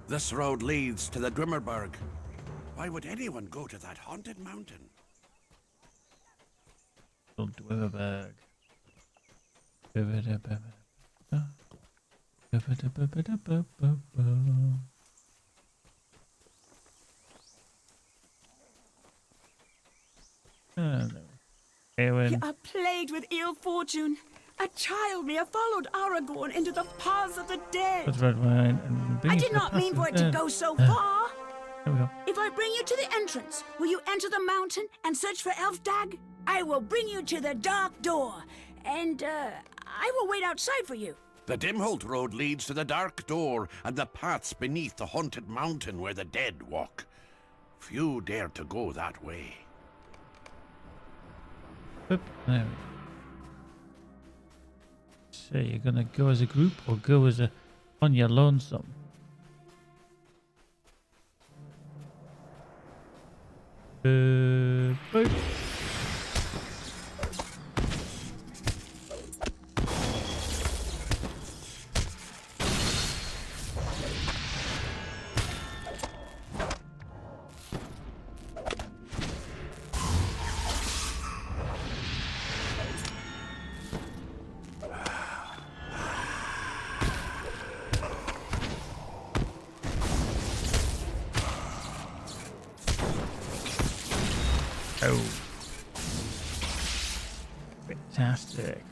This road leads to the Grimmerberg. Why would anyone go to that haunted mountain? Dwimmerberg. Eowyn. You are plagued with ill fortune. A child may have followed Aragorn into the paths of the dead. That's red wine and bring I you did to the not mean path for of it to dead. go so far. There we go. If I bring you to the entrance, will you enter the mountain and search for Elfdag? I will bring you to the dark door, and I will wait outside for you. The Dimholt Road leads to the Dark Door and the paths beneath the haunted mountain where the dead walk. Few dare to go that way. Oop, there we go. So you're gonna go as a group or go as a on your lonesome? Boop. Oh. Fantastic.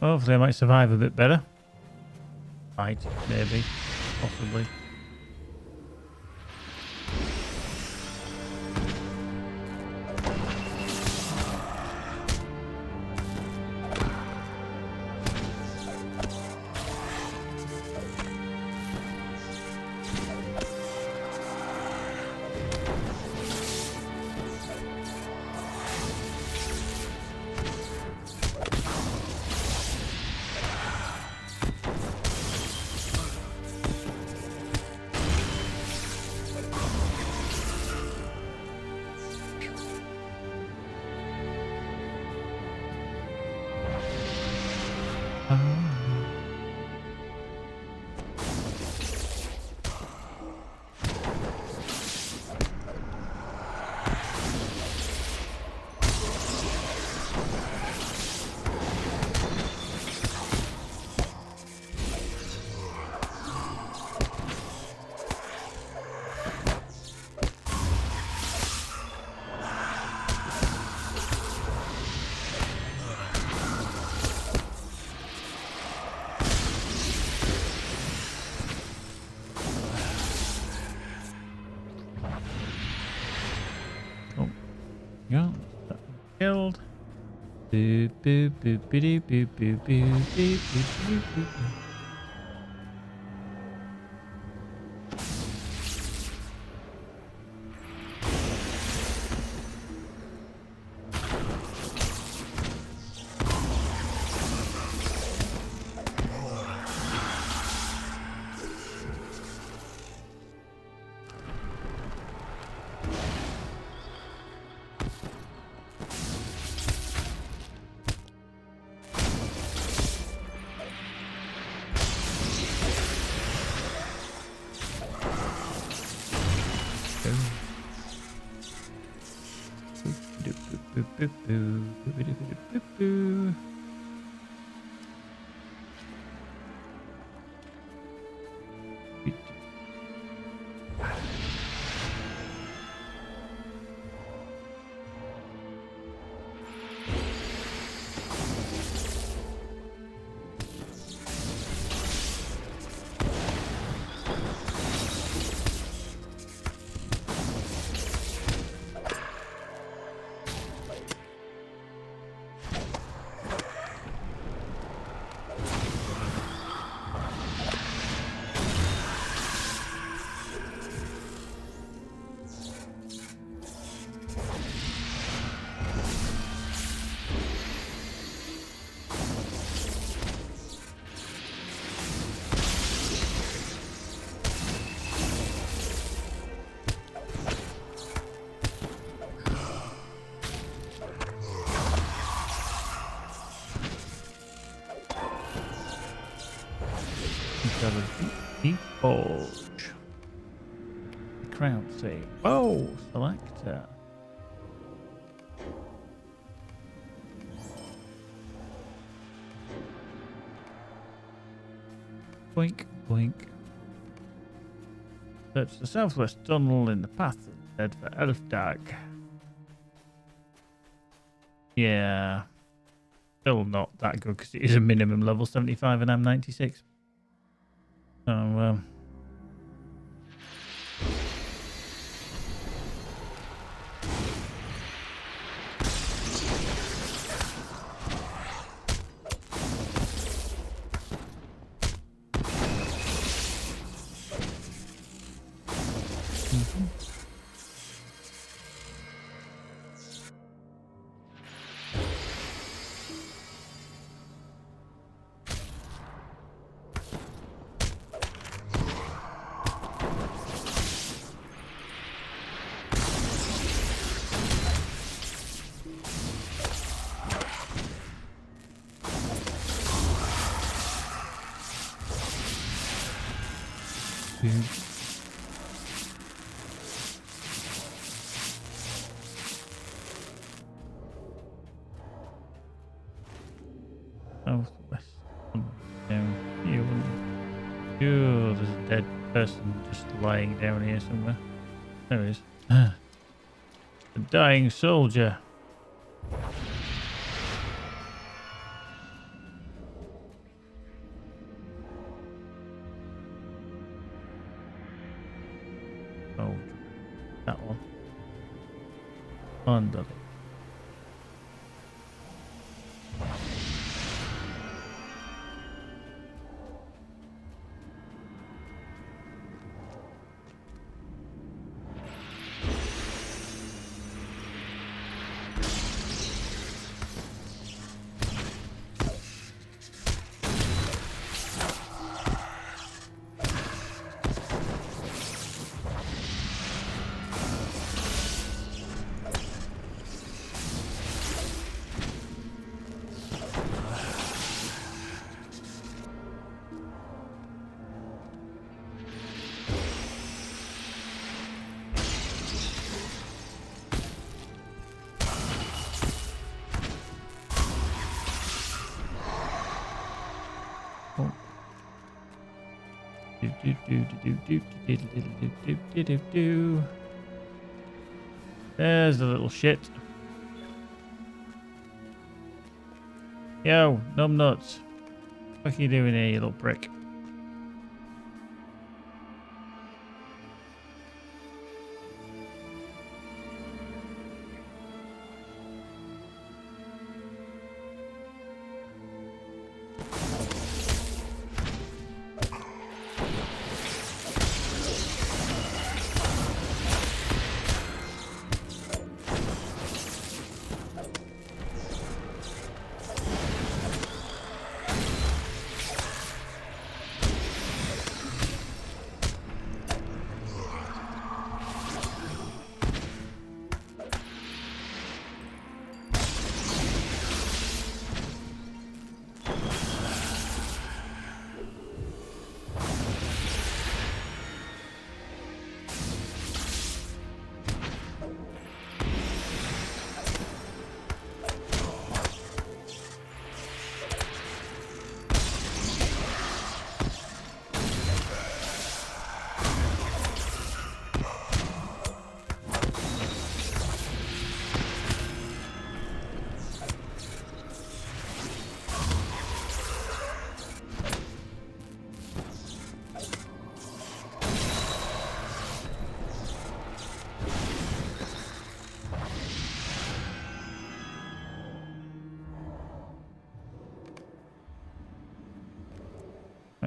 Hopefully I might survive a bit better. Might, maybe, possibly. Yeah, killed. Boop boop boop boop boop boop boop boop boop boop. Deep Bulge. Crown save. Oh, selector. Boink, boink. Search the southwest tunnel in the path that led for Elfdag. Yeah. Still not that good because it is a minimum level 75 and I'm 96. So, southwest down here. Oh, there's a dead person just lying down here somewhere. There he is. A dying soldier. Oh, that one. Unbelievable. There's the little shit. Yo, numbnuts. What are you doing here, you little prick?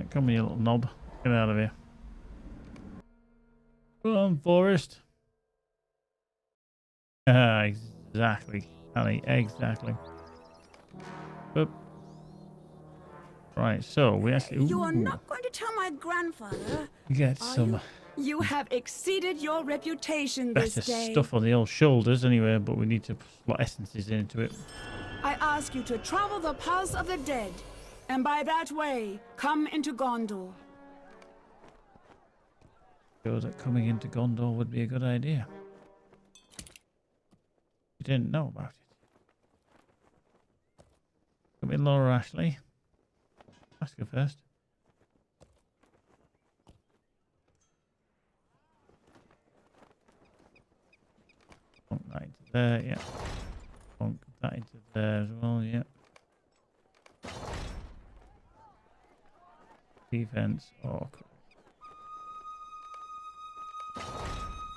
Right, come here, little knob. Get out of here. Go on, Forest. Exactly, Annie, exactly. Oop. Right, so we actually... You are ooh, not going to tell my grandfather, we get are some you? You have exceeded your reputation this better day. stuff on the old shoulders anyway, but we need to put essences into it. I ask you to travel the paths of the dead, and by that way, come into Gondor. Sure that coming into Gondor would be a good idea. You didn't know about it. Come in, Laura Ashley. Ask her first. Plonk that into there, yeah. Plonk that into there as well, yeah. Defense. Oh, cool.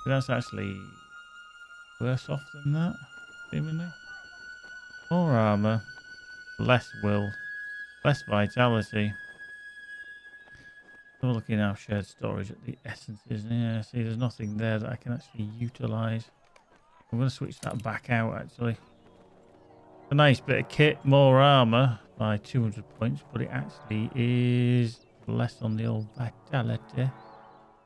That's actually worse off than that, seemingly. More armor, less will, less vitality. We're looking at our shared storage at the essences. Yeah, see, there's nothing there that I can actually utilize. I'm going to switch that back out, actually. A nice bit of kit, more armor by 200 points, but it actually is less on the old vitality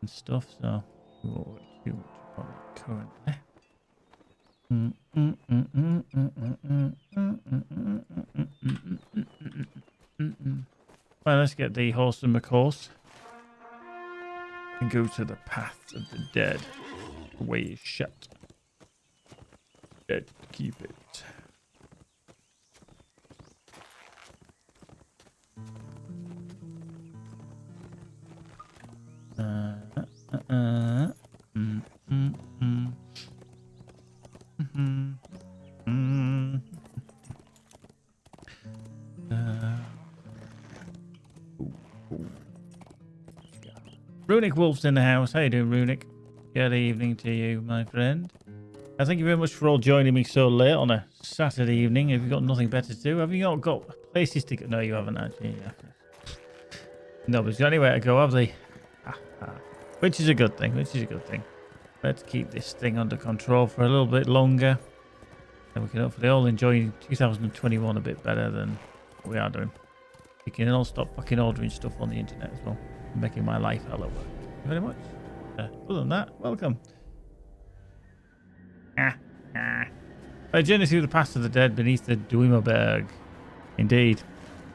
and stuff, so oh, too much on it currently. Well, let's get the horse and McHorse and go to the path of the dead. The way is shut. Dead, keep it. Runic Wolf's in the house. How you doing, Runic? Good evening to you, my friend. Thank you very much for all joining me so late on a Saturday evening. Have you got nothing better to do? Have you not got places to go? No, you haven't actually. Yeah. Nobody's got anywhere to go, have they? Which is a good thing. Which is a good thing. Let's keep this thing under control for a little bit longer. And we can hopefully all enjoy 2021 a bit better than we are doing. We can all stop fucking ordering stuff on the internet as well. Making my life hella work. Thank you very much. Other than that, welcome. I journey through the past of the dead beneath the Duimerberg. Indeed.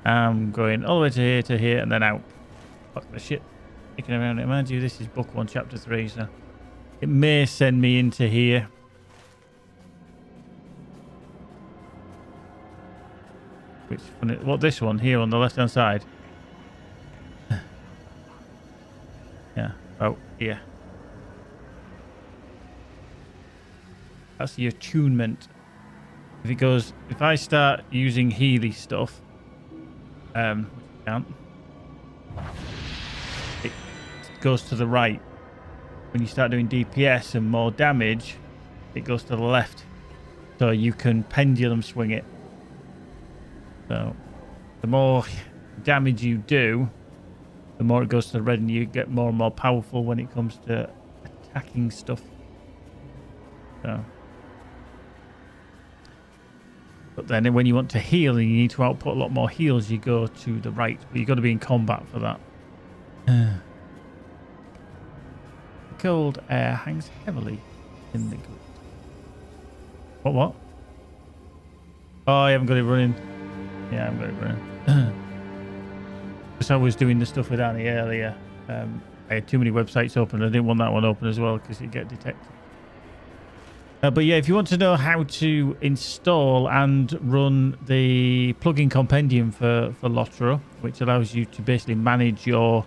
I'm going all the way to here and then out. Fuck the shit. Thinking around it. Mind you, this is book 1, chapter 3, so it may send me into here. Which one? What, this one here on the left hand side? Yeah. Oh, yeah. That's the attunement. If I start using Healy stuff, can't. It goes to the right. When you start doing DPS and more damage, it goes to the left. So you can pendulum swing it. So the more damage you do, the more it goes to the red, and you get more and more powerful when it comes to attacking stuff. So, but then when you want to heal and you need to output a lot more heals, you go to the right. But you've got to be in combat for that. The cold air hangs heavily in the grate. What? Oh, I haven't got it running. Yeah, I haven't got it running. Because I was doing the stuff with Annie earlier. I had too many websites open. I didn't want that one open as well because it'd get detected. But yeah, if you want to know how to install and run the plugin compendium for LOTRO, which allows you to basically manage your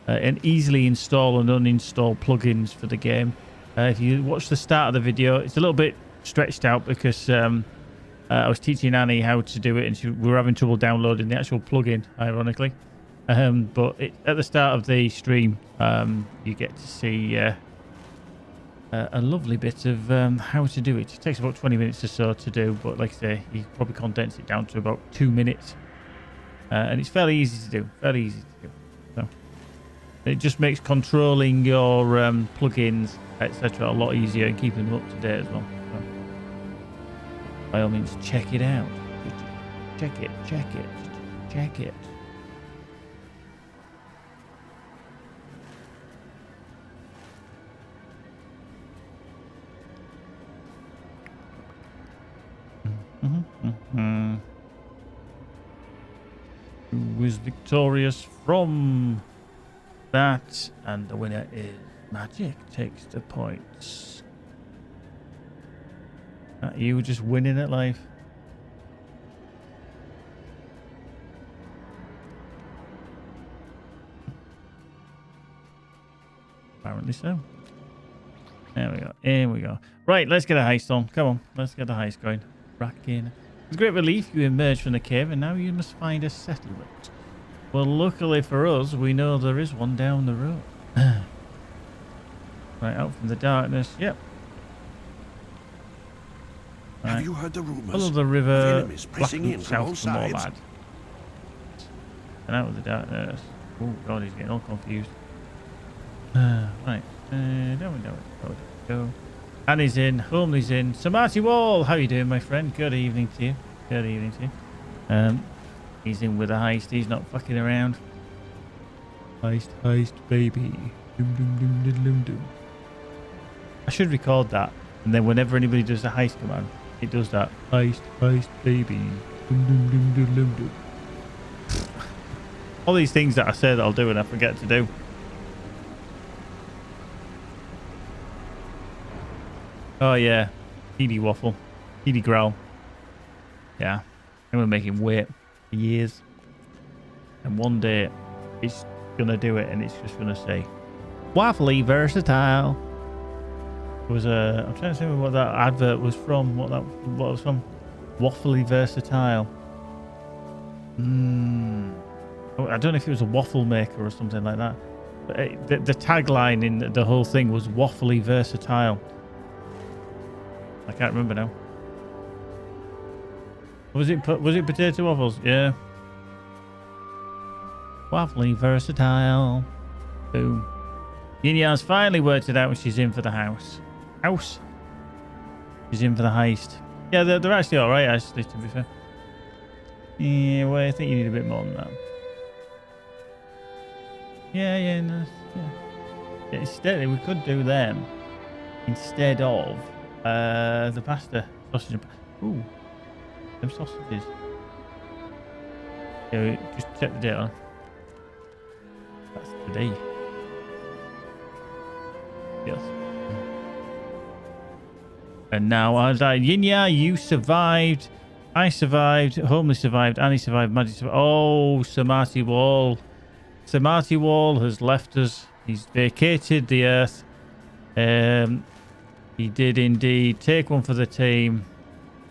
and easily install and uninstall plugins for the game. If you watch the start of the video, it's a little bit stretched out because I was teaching Annie how to do it, and we were having trouble downloading the actual plugin, ironically. But at the start of the stream, you get to see a lovely bit of how to do it. It takes about 20 minutes or so to do, but like I say, you probably condense it down to about 2 minutes. And it's fairly easy to do. Fairly easy to do. So It just makes controlling your plugins, etc., a lot easier and keeping them up to date as well. So, by all means, check it out. Check it. Check it. Who is victorious from that? And the winner is Magic. Takes the points. You were just winning at life. Apparently so. There we go. Here we go. Right, let's get a heist on. Come on, let's get the heist going. Rack in. With great relief, you emerge from the cave, and now you must find a settlement. Well, luckily for us, we know there is one down the road. Right, out from the darkness. Yep. Right. Have you heard the rumors? Follow the of river. enemies pressing in from all South for more sides? bad. And out of the darkness. Oh god, he's getting all confused. Right. Go. Annie's in. Homely's in. Samarty Wall, how you doing, my friend? Good evening to you. Good evening to you. He's in with a heist. He's not fucking around. Heist, baby. Doom, doom, doom, doom, doom, doom. I should record that, and then whenever anybody does the heist command, it does that. Heist, baby. Doom, doom, doom, doom, doom, doom. All these things that I say that I'll do and I forget to do. Oh yeah, Edie waffle, Edie growl. Yeah, I'm gonna make him wait for years, and one day it's gonna do it, and it's just gonna say, "Waffly versatile." It was I'm trying to think what that advert was from. What it was from? Waffly versatile. I don't know if it was a waffle maker or something like that. But the tagline in the whole thing was "Waffly versatile." I can't remember now. Was it potato waffles? Yeah. Waffly versatile. Boom. Yin-Yan's finally worked it out and she's in for the house. She's in for the heist. Yeah, they're actually alright, actually, to be fair. Yeah, well, I think you need a bit more than that. Yeah, no, yeah. Instead, we could do them instead of the pasta sausage. Ooh, them sausages. Yeah, just check the date on. That's today. Yes. And now I died. Yinya, you survived. I survived. Homely survived. Annie survived. Magic survived. Oh, Samarty Wall. Samarty Wall has left us. He's vacated the earth. He did indeed take one for the team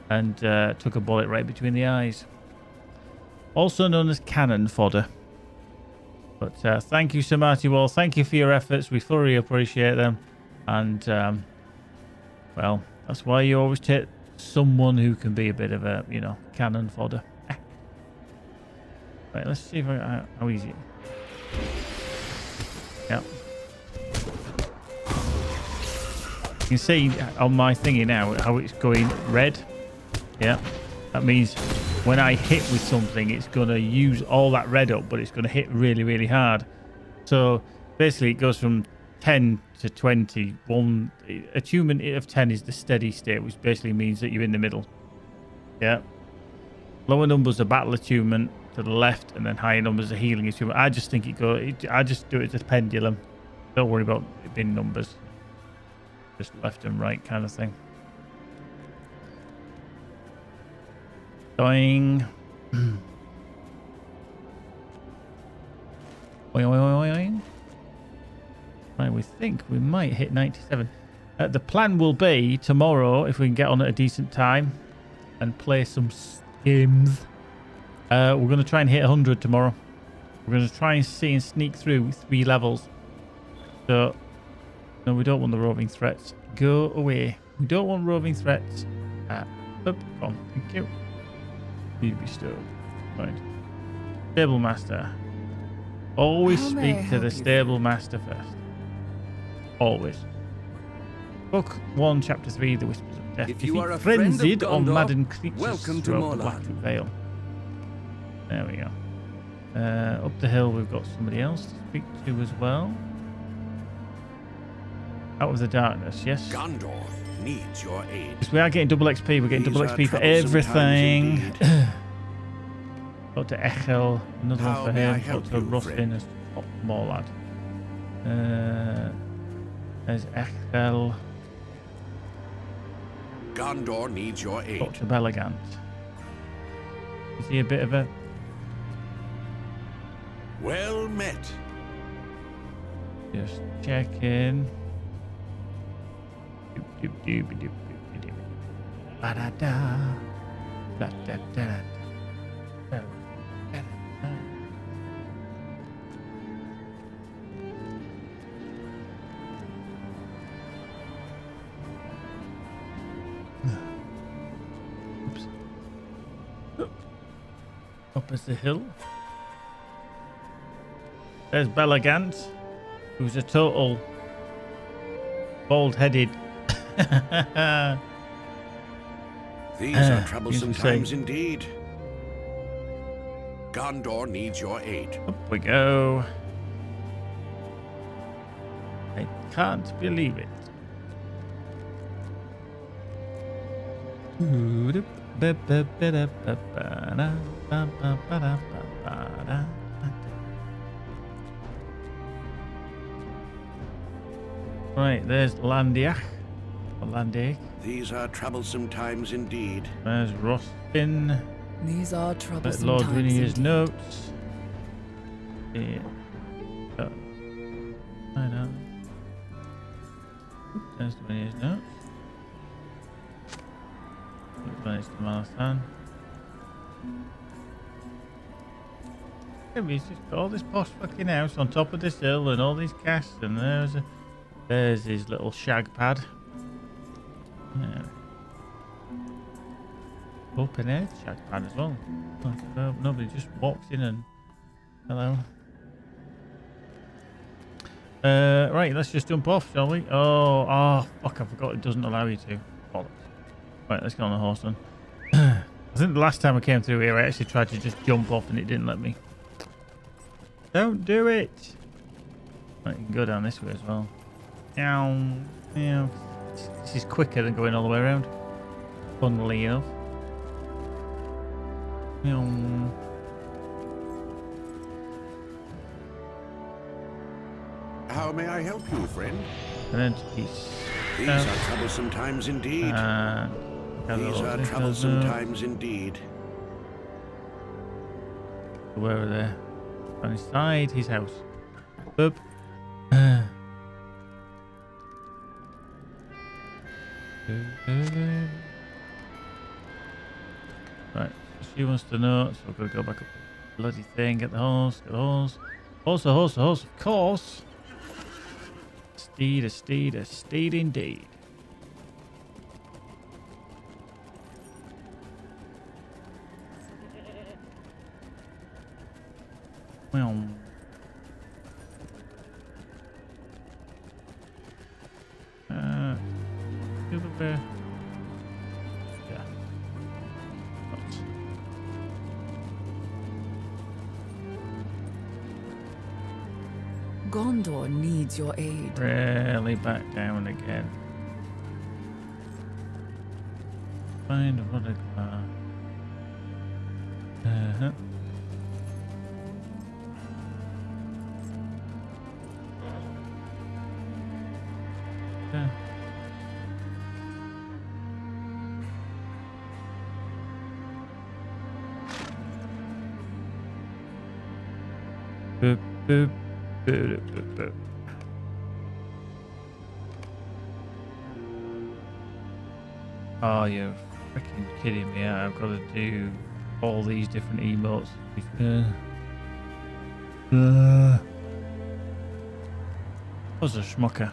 and took a bullet right between the eyes. Also known as cannon fodder. But thank you, Samarty Wall. Thank you for your efforts. We thoroughly appreciate them. And, well, that's why you always take someone who can be a bit of a, cannon fodder. Right, let's see if how easy. Yeah. You can see on my thingy now how it's going red. Yeah. That means when I hit with something, it's going to use all that red up, but it's going to hit really, really hard. So basically it goes from 10 to 20. Attunement of 10 is the steady state, which basically means that you're in the middle. Yeah. Lower numbers are battle attunement to the left, and then higher numbers are healing attunement. I just think I just do it as a pendulum. Don't worry about it being numbers. Just left and right kind of thing. Doing. Right, we think we might hit 97. The plan will be tomorrow, if we can get on at a decent time and play some games. We're going to try and hit 100 tomorrow. We're going to try and see and sneak through 3 levels. So, no, we don't want the roving threats. Go away. We don't want roving threats. Up, on. Thank you. BB stove. Right. Table master. Always How may I speak to help the you, stable master first. Always. Book 1, Chapter 3, The Whispers of Death. If you Defeat are a friend of frenzied or Gondor, maddened creatures welcome to throughout the Morland. Black Vale. There we go. Up the hill, we've got somebody else to speak to as well. Out of the darkness, yes. Gondor needs your aid. Because we are getting double XP. We're getting These double are XP for troublesome everything. times indeed. Dr. Echel, another How one for may I him. help Dr. you, Ruffin friend? as more lad. There's Echel. Gondor needs your aid. Dr. Bellegant. Is he a bit of a... Well met. Just checking. Ba-da-da. Da-da-da-da. Oops. Up is the hill. There's Bellegant, who's a total bald-headed. These are you troublesome can say- times indeed. Gondor needs your aid. Up we go. I can't believe it. Right, there's Landiach. Or Landiach. These are troublesome times indeed. There's Rostin. These are Let troublesome Lord times reading his indeed. notes. Yeah. I know. There's reading his notes. Looks to Malastan. He's just got all this posh fucking house on top of this hill and all these casts, and there's his little shag pad. Yeah. Open air shag pad as well. Like, nobody just walks in and hello. Right, let's just jump off, shall we? Oh, fuck! I forgot it doesn't allow you to. Bollocks. Right, let's get on the horse then. I think the last time I came through here, I actually tried to just jump off and it didn't let me. Don't do it! Right, you can go down this way as well. Meow, meow. This is quicker than going all the way around. Funnily enough. Meow. How may I help you, friend? And then to peace. These are troublesome times indeed. These are troublesome times indeed. Where are they? On his side, his house. Boop. Right, she wants to know, so we've got to go back up the bloody thing, get the horse, Horse, of course. A steed indeed. Well. Silver bear. Yeah. Right. Gondor needs your aid. Really back down again. Find a rudder glass. Uh-huh. Yeah. Boop, boop, boop, boop, boop. Oh, you're freaking kidding me. I've got to do all these different emotes. Was a schmucker.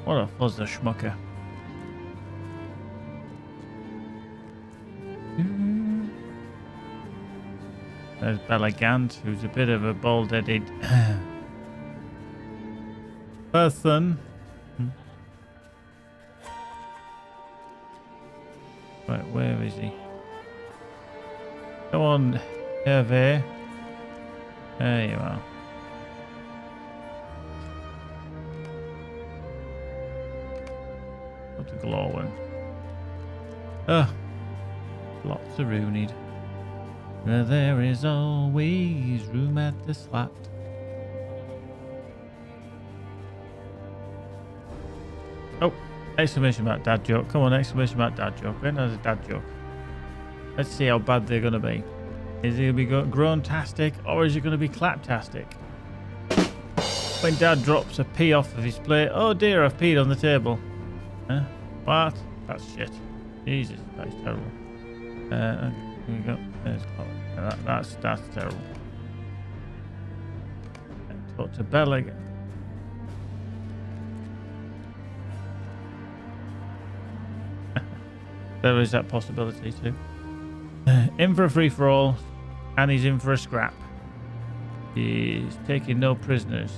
What a fuzzer schmucker. There's Belagant, who's a bit of a bald-headed person. Right, where is he? Come on, Hervé. There you are. What's a glowing? Lots of ruined. There is always room at the slot. Oh, exclamation mark dad joke. Come on, exclamation mark dad joke. When there's a dad joke. Let's see how bad they're going to be. Is it going to be grown-tastic or is it going to be clap-tastic? When dad drops a pee off of his plate. Oh dear, I've peed on the table. Huh? What? That's shit. Jesus, that's terrible. Okay, here we go. There's that's terrible. Talk to Bella again. There is that possibility too. In for a free-for-all, and he's in for a scrap. He's taking no prisoners.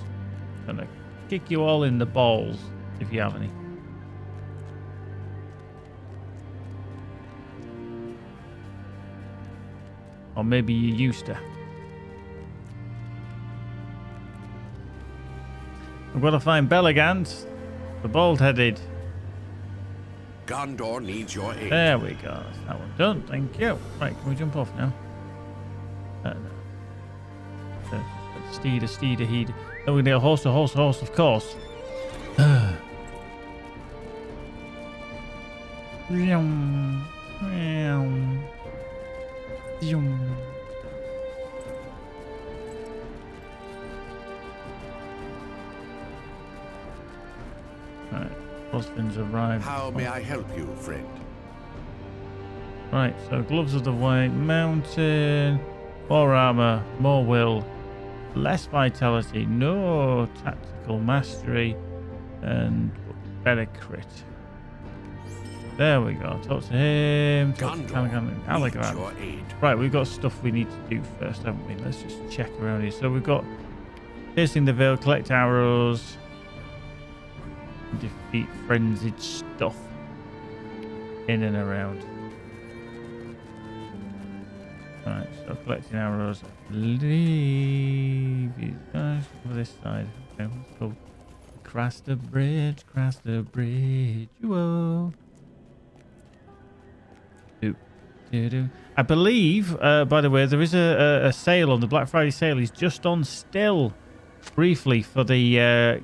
Gonna kick you all in the balls if you have any. Or maybe you used to. I'm gonna find Belagant, the bald-headed. Gondor needs your aid. There we go. That's that one done. Thank you. Right, can we jump off now? No. A steed, a heed. Then we need a horse, of course. Zoom. Zoom. Right, Rosvin's arrived. How may I help you, friend? Right, so Gloves of the White Mountain, more armor, more will, less vitality, no tactical mastery, and better crit. There we go. Talk to him. Your aid. Right, we've got stuff we need to do first, haven't we? Let's just check around here. So we've got piercing the veil, collect arrows, defeat frenzied stuff in and around. Right, so collecting arrows. Leave you guys over this side. Okay, let's go. Cross the bridge, cross the bridge. Whoa. I believe, by the way, there is a sale on the Black Friday sale. Is just on still, briefly, for the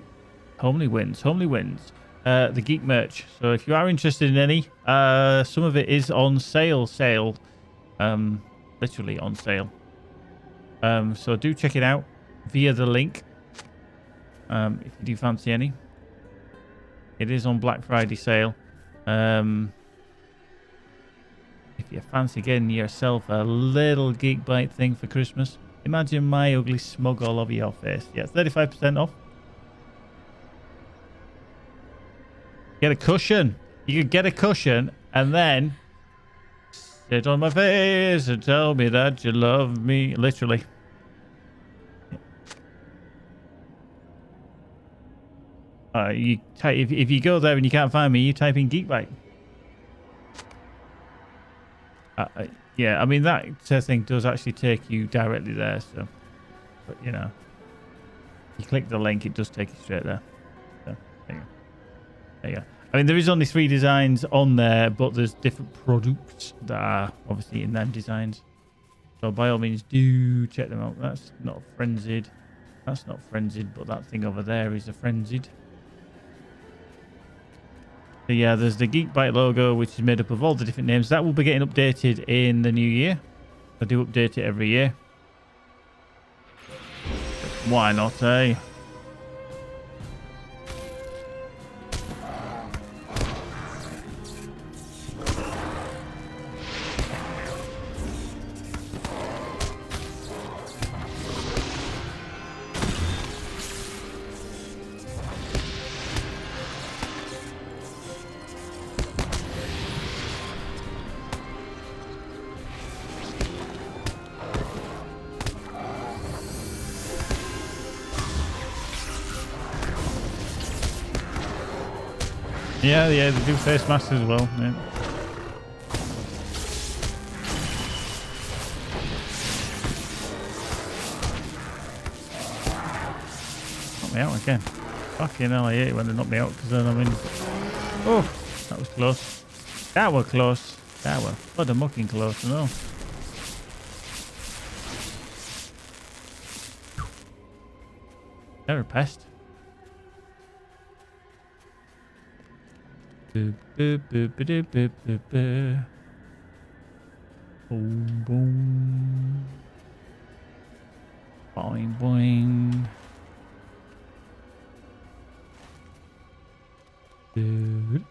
Homely Wins, the Geek merch. So if you are interested in any, some of it is on sale, literally on sale. So do check it out via the link if you do fancy any. It is on Black Friday sale. If you fancy getting yourself a little Geek Bite thing for Christmas, imagine my ugly smug all over your face. Yeah, 35% off. Get a cushion. You could get a cushion and then sit on my face and tell me that you love me. Literally. If you go there and you can't find me, you type in Geek Bite. Yeah, I mean, that thing does actually take you directly there, so, but you know, you click the link, it does take you straight there. So there you go. There you go. I mean, there is only 3 designs on there, but there's different products that are obviously in them designs. So by all means, do check them out. That's not frenzied. That's not frenzied, but that thing over there is a frenzied. So yeah, there's the Geek Bite logo, which is made up of all the different names. That will be getting updated in the new year. I do update it every year. Why not, eh? Yeah, they do face masks as well. Yeah. Knock me out again. Fucking hell, I hate it when they knock me out because then I'm in. Oh, that was close. That were close. That were bloody mucking close, you know. They're a pest. Boop, boop, boop, boop, boop, boop, boop. Boom, boom. Boing, boing. Dude.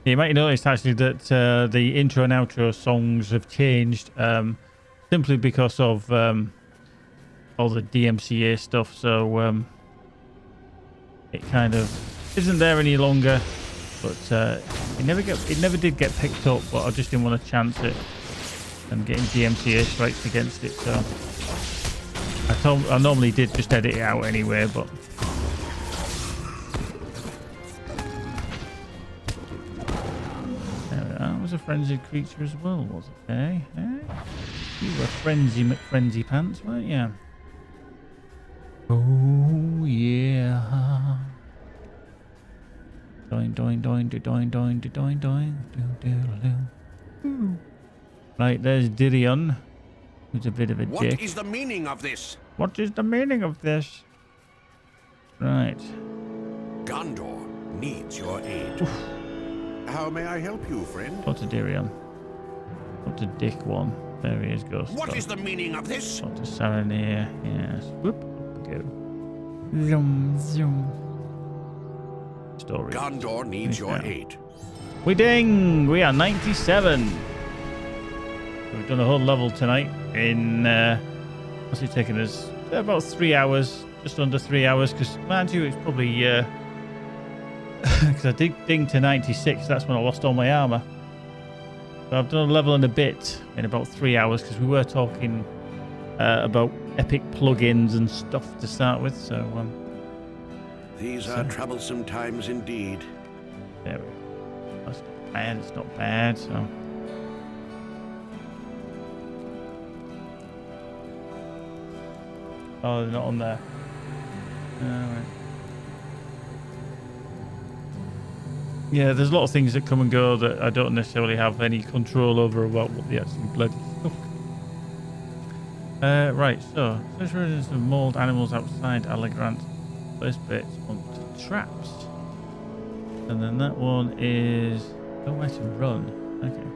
You might notice actually that the intro and outro songs have changed simply because of all the DMCA stuff. So it kind of isn't there any longer, but it never did get picked up. But I just didn't want to chance it and getting DMCA strikes against it. So I normally did just edit it out anyway, but. Was a frenzied creature as well, was it? Eh? You were frenzy McFrenzy pants, weren't you? Oh yeah. Doing, doing, doing, doing, doing, doing, doing. Right, there's Dirion, who's a bit of a dick. What is the meaning of this? What is the meaning of this? Right. Gondor needs your aid. How may I help you, friend? Dr. Dirion. Dr. Dick one. There he is, Ghost. What is the meaning of this? Dr. Saranir. Yes. Whoop. Up we go. Zoom, zoom. Story. Gondor needs your aid. We ding! We are 97. We've done a whole level tonight in, what's it taken us? About 3 hours. Just under 3 hours, because, mind you, it's probably, because I did ding to 96, that's when I lost all my armor. So I've done a level and a bit in about 3 hours, because we were talking about epic plugins and stuff to start with. So these are troublesome times indeed. There we go. That's not bad. It's not bad. So oh, they're not on there. Right. Yeah, there's a lot of things that come and go that I don't necessarily have any control over about what the actual bloody stuff. Right, so search for evidence of mauled animals outside Allegrant. Place bits onto traps. And then that one is nowhere to run. Okay.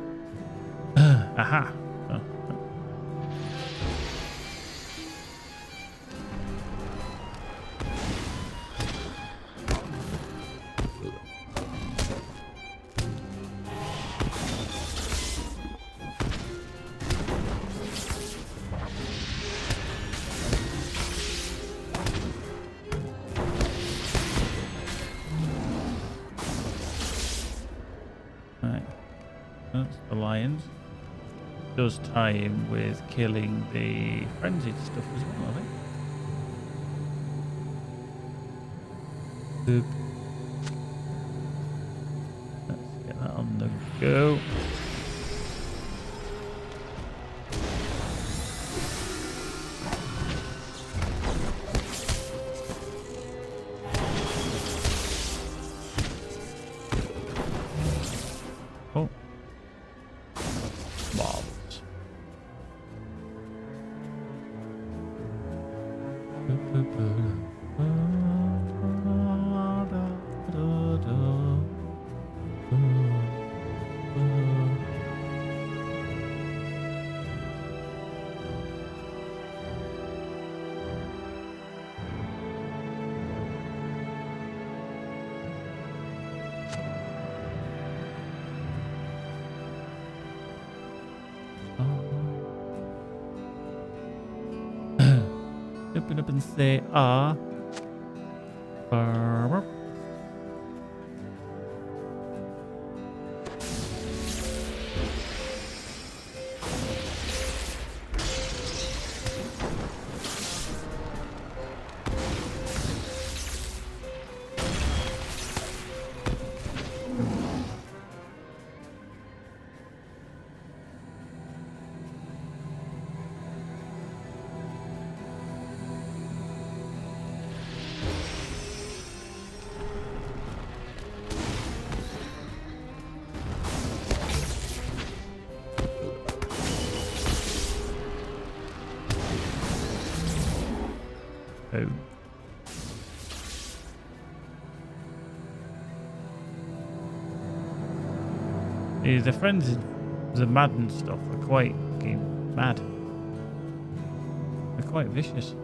Aha. Oh. That's the lions. Does tie in with killing the frenzied stuff as well, I think. Boop. Let's get that on the go. Oh. Marbles. open up and say ah. Oh. Yeah, the friends, the mad and stuff, are quite fucking mad. They're quite vicious.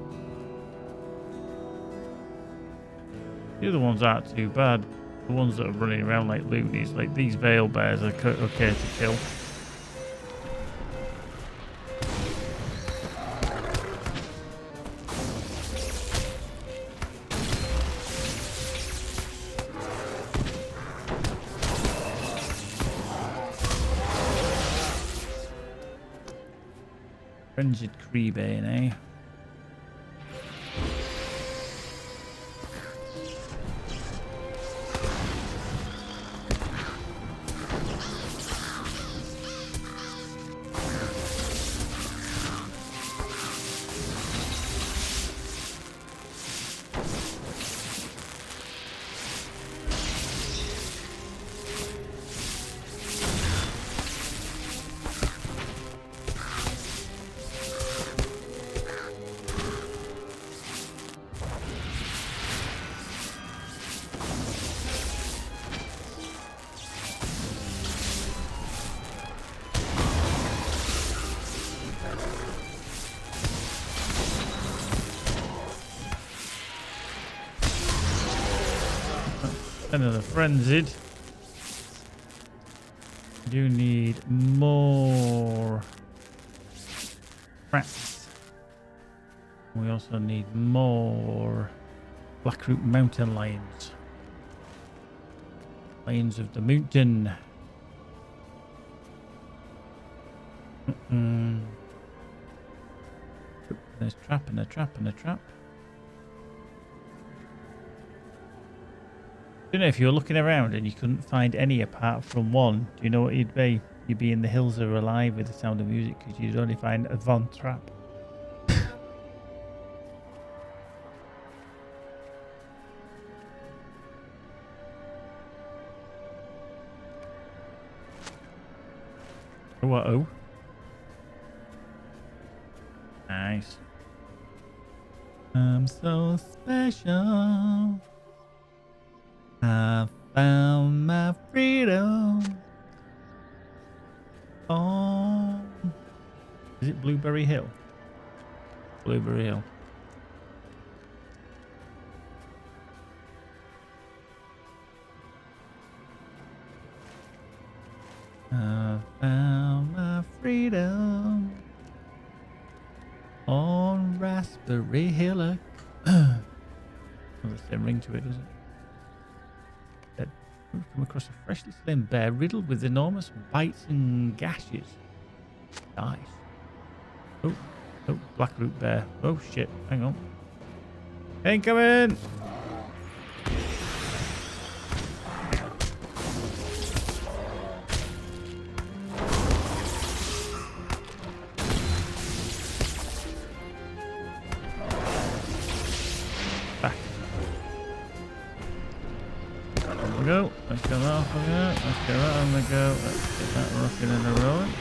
The other ones aren't too bad. The ones that are running around like loonies, like these veil bears, are okay to kill. Frenzied Creebane, eh? Another frenzied. Do need more rats. We also need more Blackroot mountain lions. Lions of the mountain. There's a trap and a trap and a trap. I don't know if you were looking around and you couldn't find any apart from one. Do you know what you'd be? You'd be in the hills are alive with the sound of music because you'd only find a Von trap. Oh. Nice. I'm so special. I found my freedom. Oh, is it Blueberry Hill? Blueberry Hill. I found my freedom on Raspberry Hillock. Well, there's a ring to it, doesn't it? We've come across a freshly slain bear riddled with enormous bites and gashes. Nice. Oh, Blackroot bear. Oh shit, hang on. Incoming! Go. Let's get that off of here. Let's get that on the go. Let's get that rocking and rolling.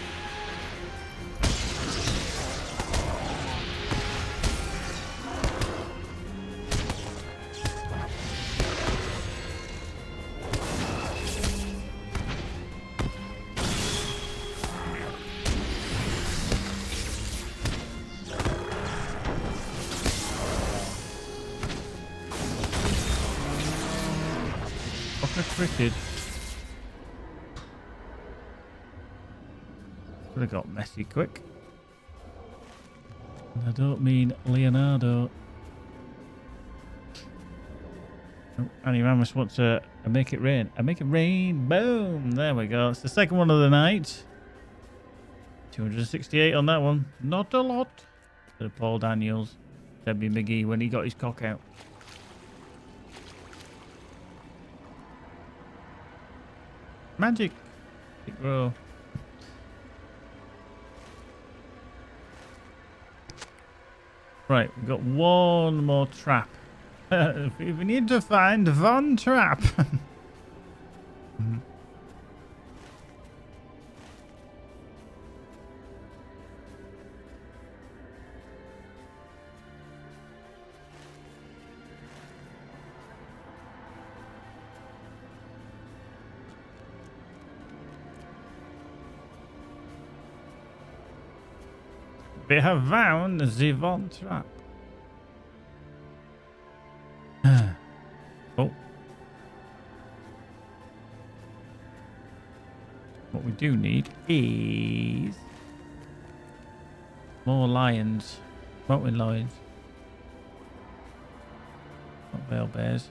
Cricket. Could have got messy quick. And I don't mean Leonardo. Oh, Annie Ramos wants to make it rain. I make it rain. Boom. There we go. It's the second one of the night. 268 on that one. Not a lot. To Paul Daniels. Debbie McGee when he got his cock out. Magic. Big row. Right, we've got one more trap. We need to find one trap. We have found the one trap. Oh. What we do need is more lions. Mountain lions. Not whale bears.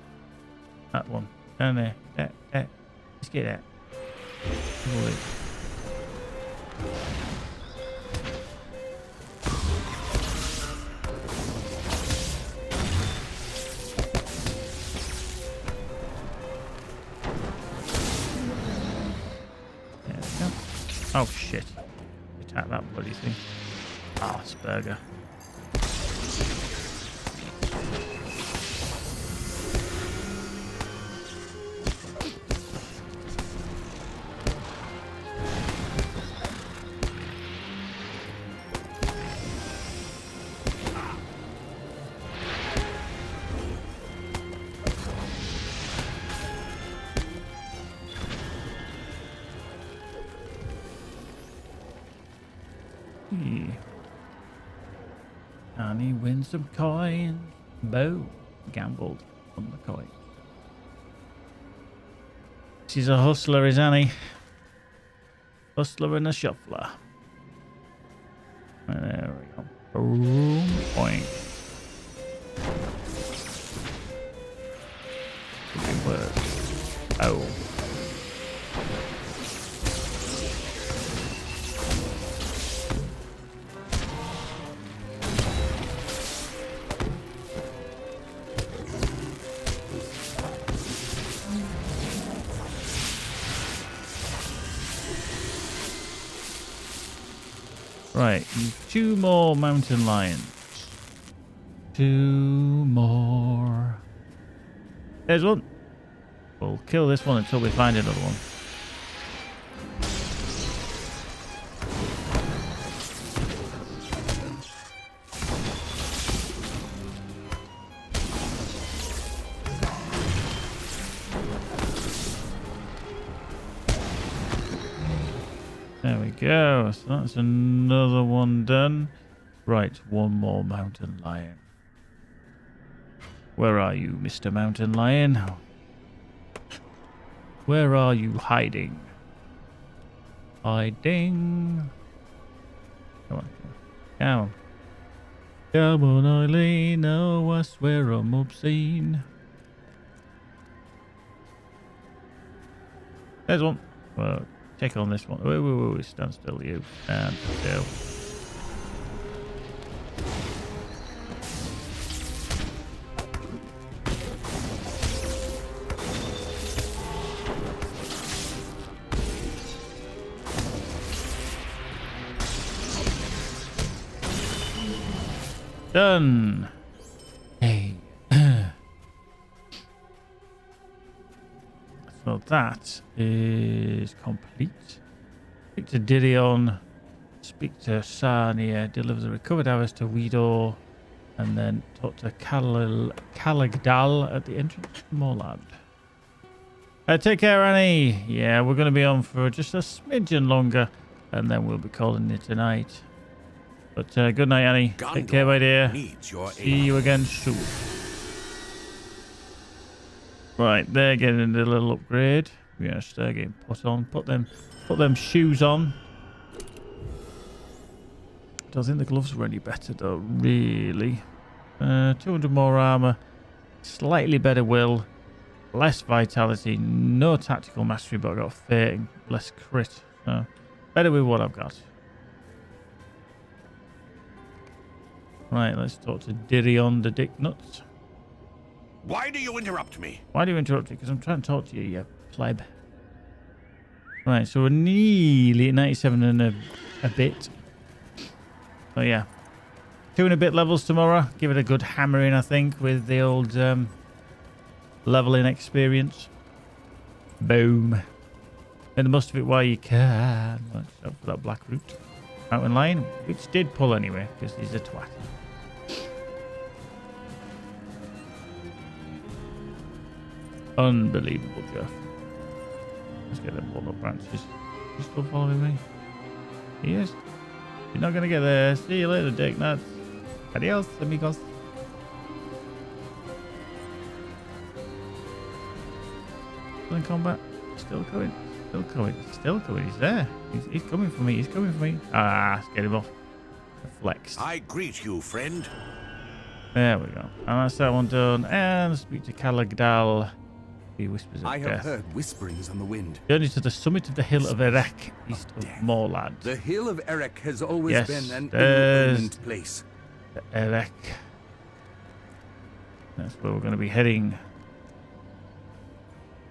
That one. Down there. There. Let's get that. Oh, wait. Oh shit. Attack that bloody thing. Ah, Asperger. And he wins some coins. Boom. Gambled on the coin. She's a hustler, is Annie? Hustler and a shuffler. There we go. Boom. Point. Good work. Oh. Right, 2 more mountain lions. 2 more. There's one. We'll kill this one until we find another one. There we go. So that's another one done. Right, 1 more mountain lion. Where are you, Mr. Mountain Lion? Where are you hiding? Hiding. Come on. Come on. Come on, Eileen. Oh, I swear I'm obscene. There's one. Well, check on this one. Wait. Stand still, you. Stand still. Done. Hey. So that is complete. Speak to Dirion. Speak to Sarnia. Deliver the recovered hours to Weedor. And then talk to Calagdal at the entrance to Morland. Take care, Annie. Yeah, we're going to be on for just a smidgen longer. And then we'll be calling it tonight. But good night, Annie. Take care, my dear. See you again soon. Right, they're getting a little upgrade. Yes, they're getting put on. Put them shoes on. Don't think the gloves were any better though, really. 200 more armor. Slightly better will. less vitality, no tactical mastery, but I got fate and less crit. So better with what I've got. Right, let's talk to Dirion the Dick Nuts. Why do you interrupt me? Why do you interrupt me? Because I'm trying to talk to you, you pleb. Right, so we're nearly at 97 and a bit. Oh yeah. 2 and a bit levels tomorrow. Give it a good hammering, I think, with the old leveling experience. Boom. And the most of it while you can. Watch out for that black root. Mountain lion, which did pull anyway, because he's a twat. Unbelievable, Jeff. Let's get them walnut branches. You still following me? He is. You're not going to get there. See you later, Dick Nuts. Adios, amigos. Still in combat. Still coming. Still coming. Still coming. He's there. He's coming for me. He's coming for me. Ah, let's get him off. Flexed. I greet you, friend. There we go. And that's that one done. And speak to Calagdal. He whispers of I have death. heard whisperings on the wind. Journey to the summit of the hill of Erech, east of Morlad. The hill of Erech has always Yes, been an there's eminent place. The Erech. That's where we're going to be heading.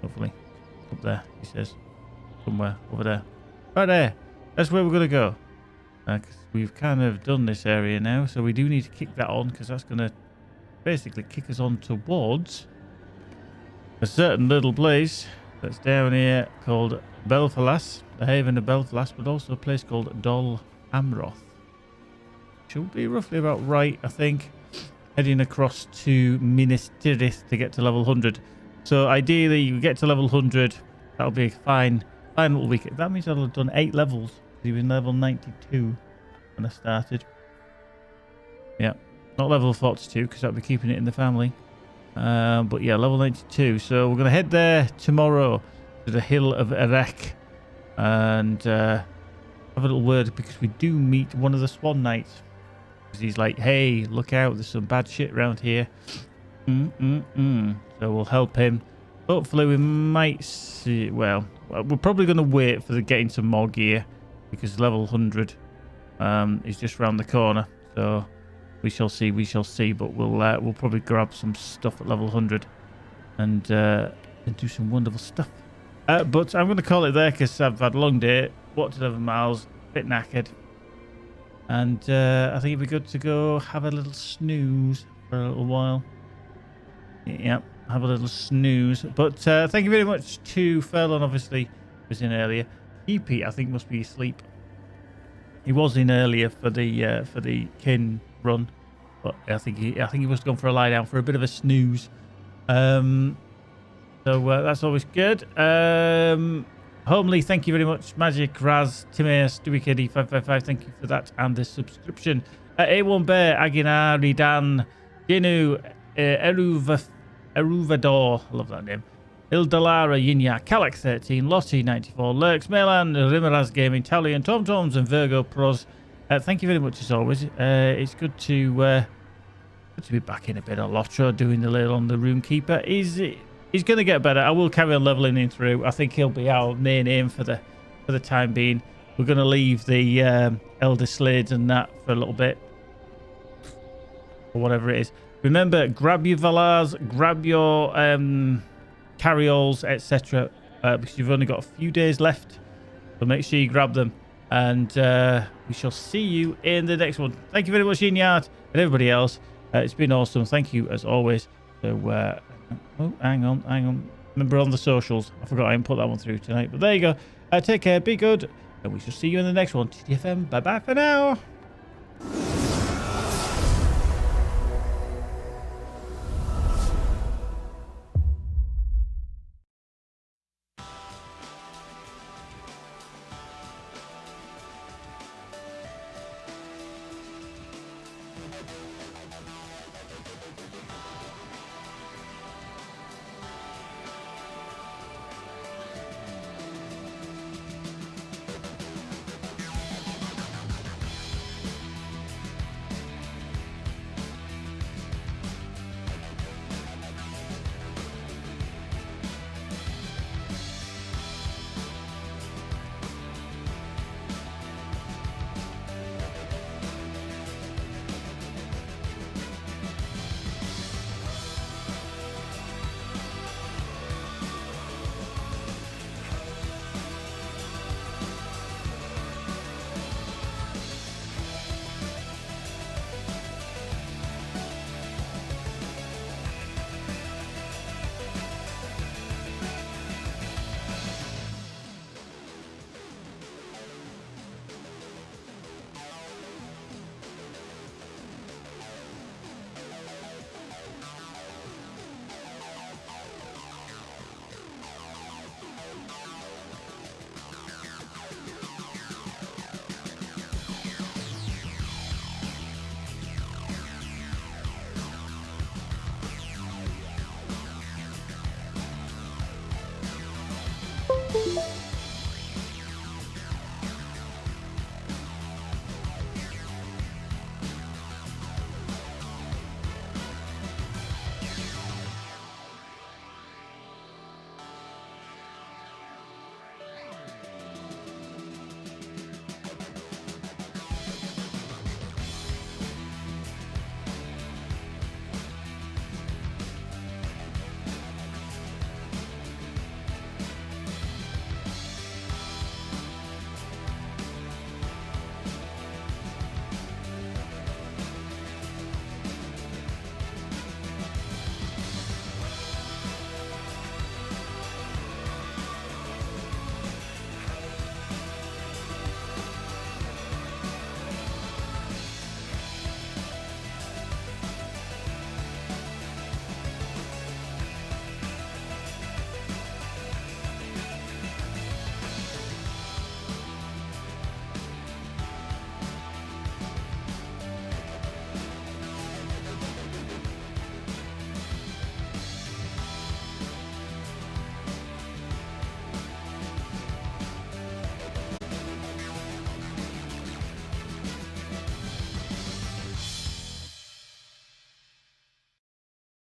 Hopefully. Up there, he says. Somewhere over there. Right there. That's where we're going to go. Because we've kind of done this area now. So we do need to kick that on. Because that's going to basically kick us on towards a certain little place that's down here called Belfalas. The haven of Belfalas. But also a place called Dol Amroth. Should be roughly about right, I think. Heading across to Minas Tirith to get to level 100. So ideally, you get to level 100. That'll be a fine little week. That means I'll have done 8 levels. He was level 92 when I started. Yeah, not level 42 because I'll be keeping it in the family. But yeah, level 92. So we're going to head there tomorrow to the Hill of Erech and have a little word because we do meet one of the Swan Knights. He's like, hey, look out, there's some bad shit around here. So we'll help him. Hopefully we might see, well, we're probably going to wait for the getting some more gear because level 100 is just around the corner. So we shall see, but we'll probably grab some stuff at level 100 and do some wonderful stuff. But I'm going to call it there because I've had a long day, walked 11 miles, a bit knackered. And I think it'd be good to go have a little snooze for a little while. Yep, have a little snooze. But thank you very much to Furlon, obviously, was in earlier. EP, I think, must be asleep. He was in earlier for the kin run, but I think he was going for a lie down for a bit of a snooze. So that's always good. Homely, thank you very much. Magic, Raz, Timaeus, Dewey 555, thank you for that and the subscription. A1 Bear, Aguinar, Ridan, Genu, Eruvador, I love that name. Ildalara, Yinya, Kalak 13, Lottie 94, Lurks, Melan, Rimaraz Gaming, Talion, Tom Toms, and Virgo Pros. Thank you very much as always. It's good to be back in a bit of LOTRO, doing the little on the RUNE-KEEPER. He's going to get better. I will carry on leveling him through. I think he'll be our main aim for the time being. We're going to leave the Elder Slades and that for a little bit. Or whatever it is. Remember, grab your Valars, grab your carrioles, etc. Because you've only got a few days left. So make sure you grab them. And we shall see you in the next one. Thank you very much, Inyard, and everybody else. It's been awesome. Thank you as always. So... oh, hang on. Remember on the socials. I forgot I didn't put that one through tonight. But there you go. Take care. Be good. And we shall see you in the next one. TTFM. Bye-bye for now.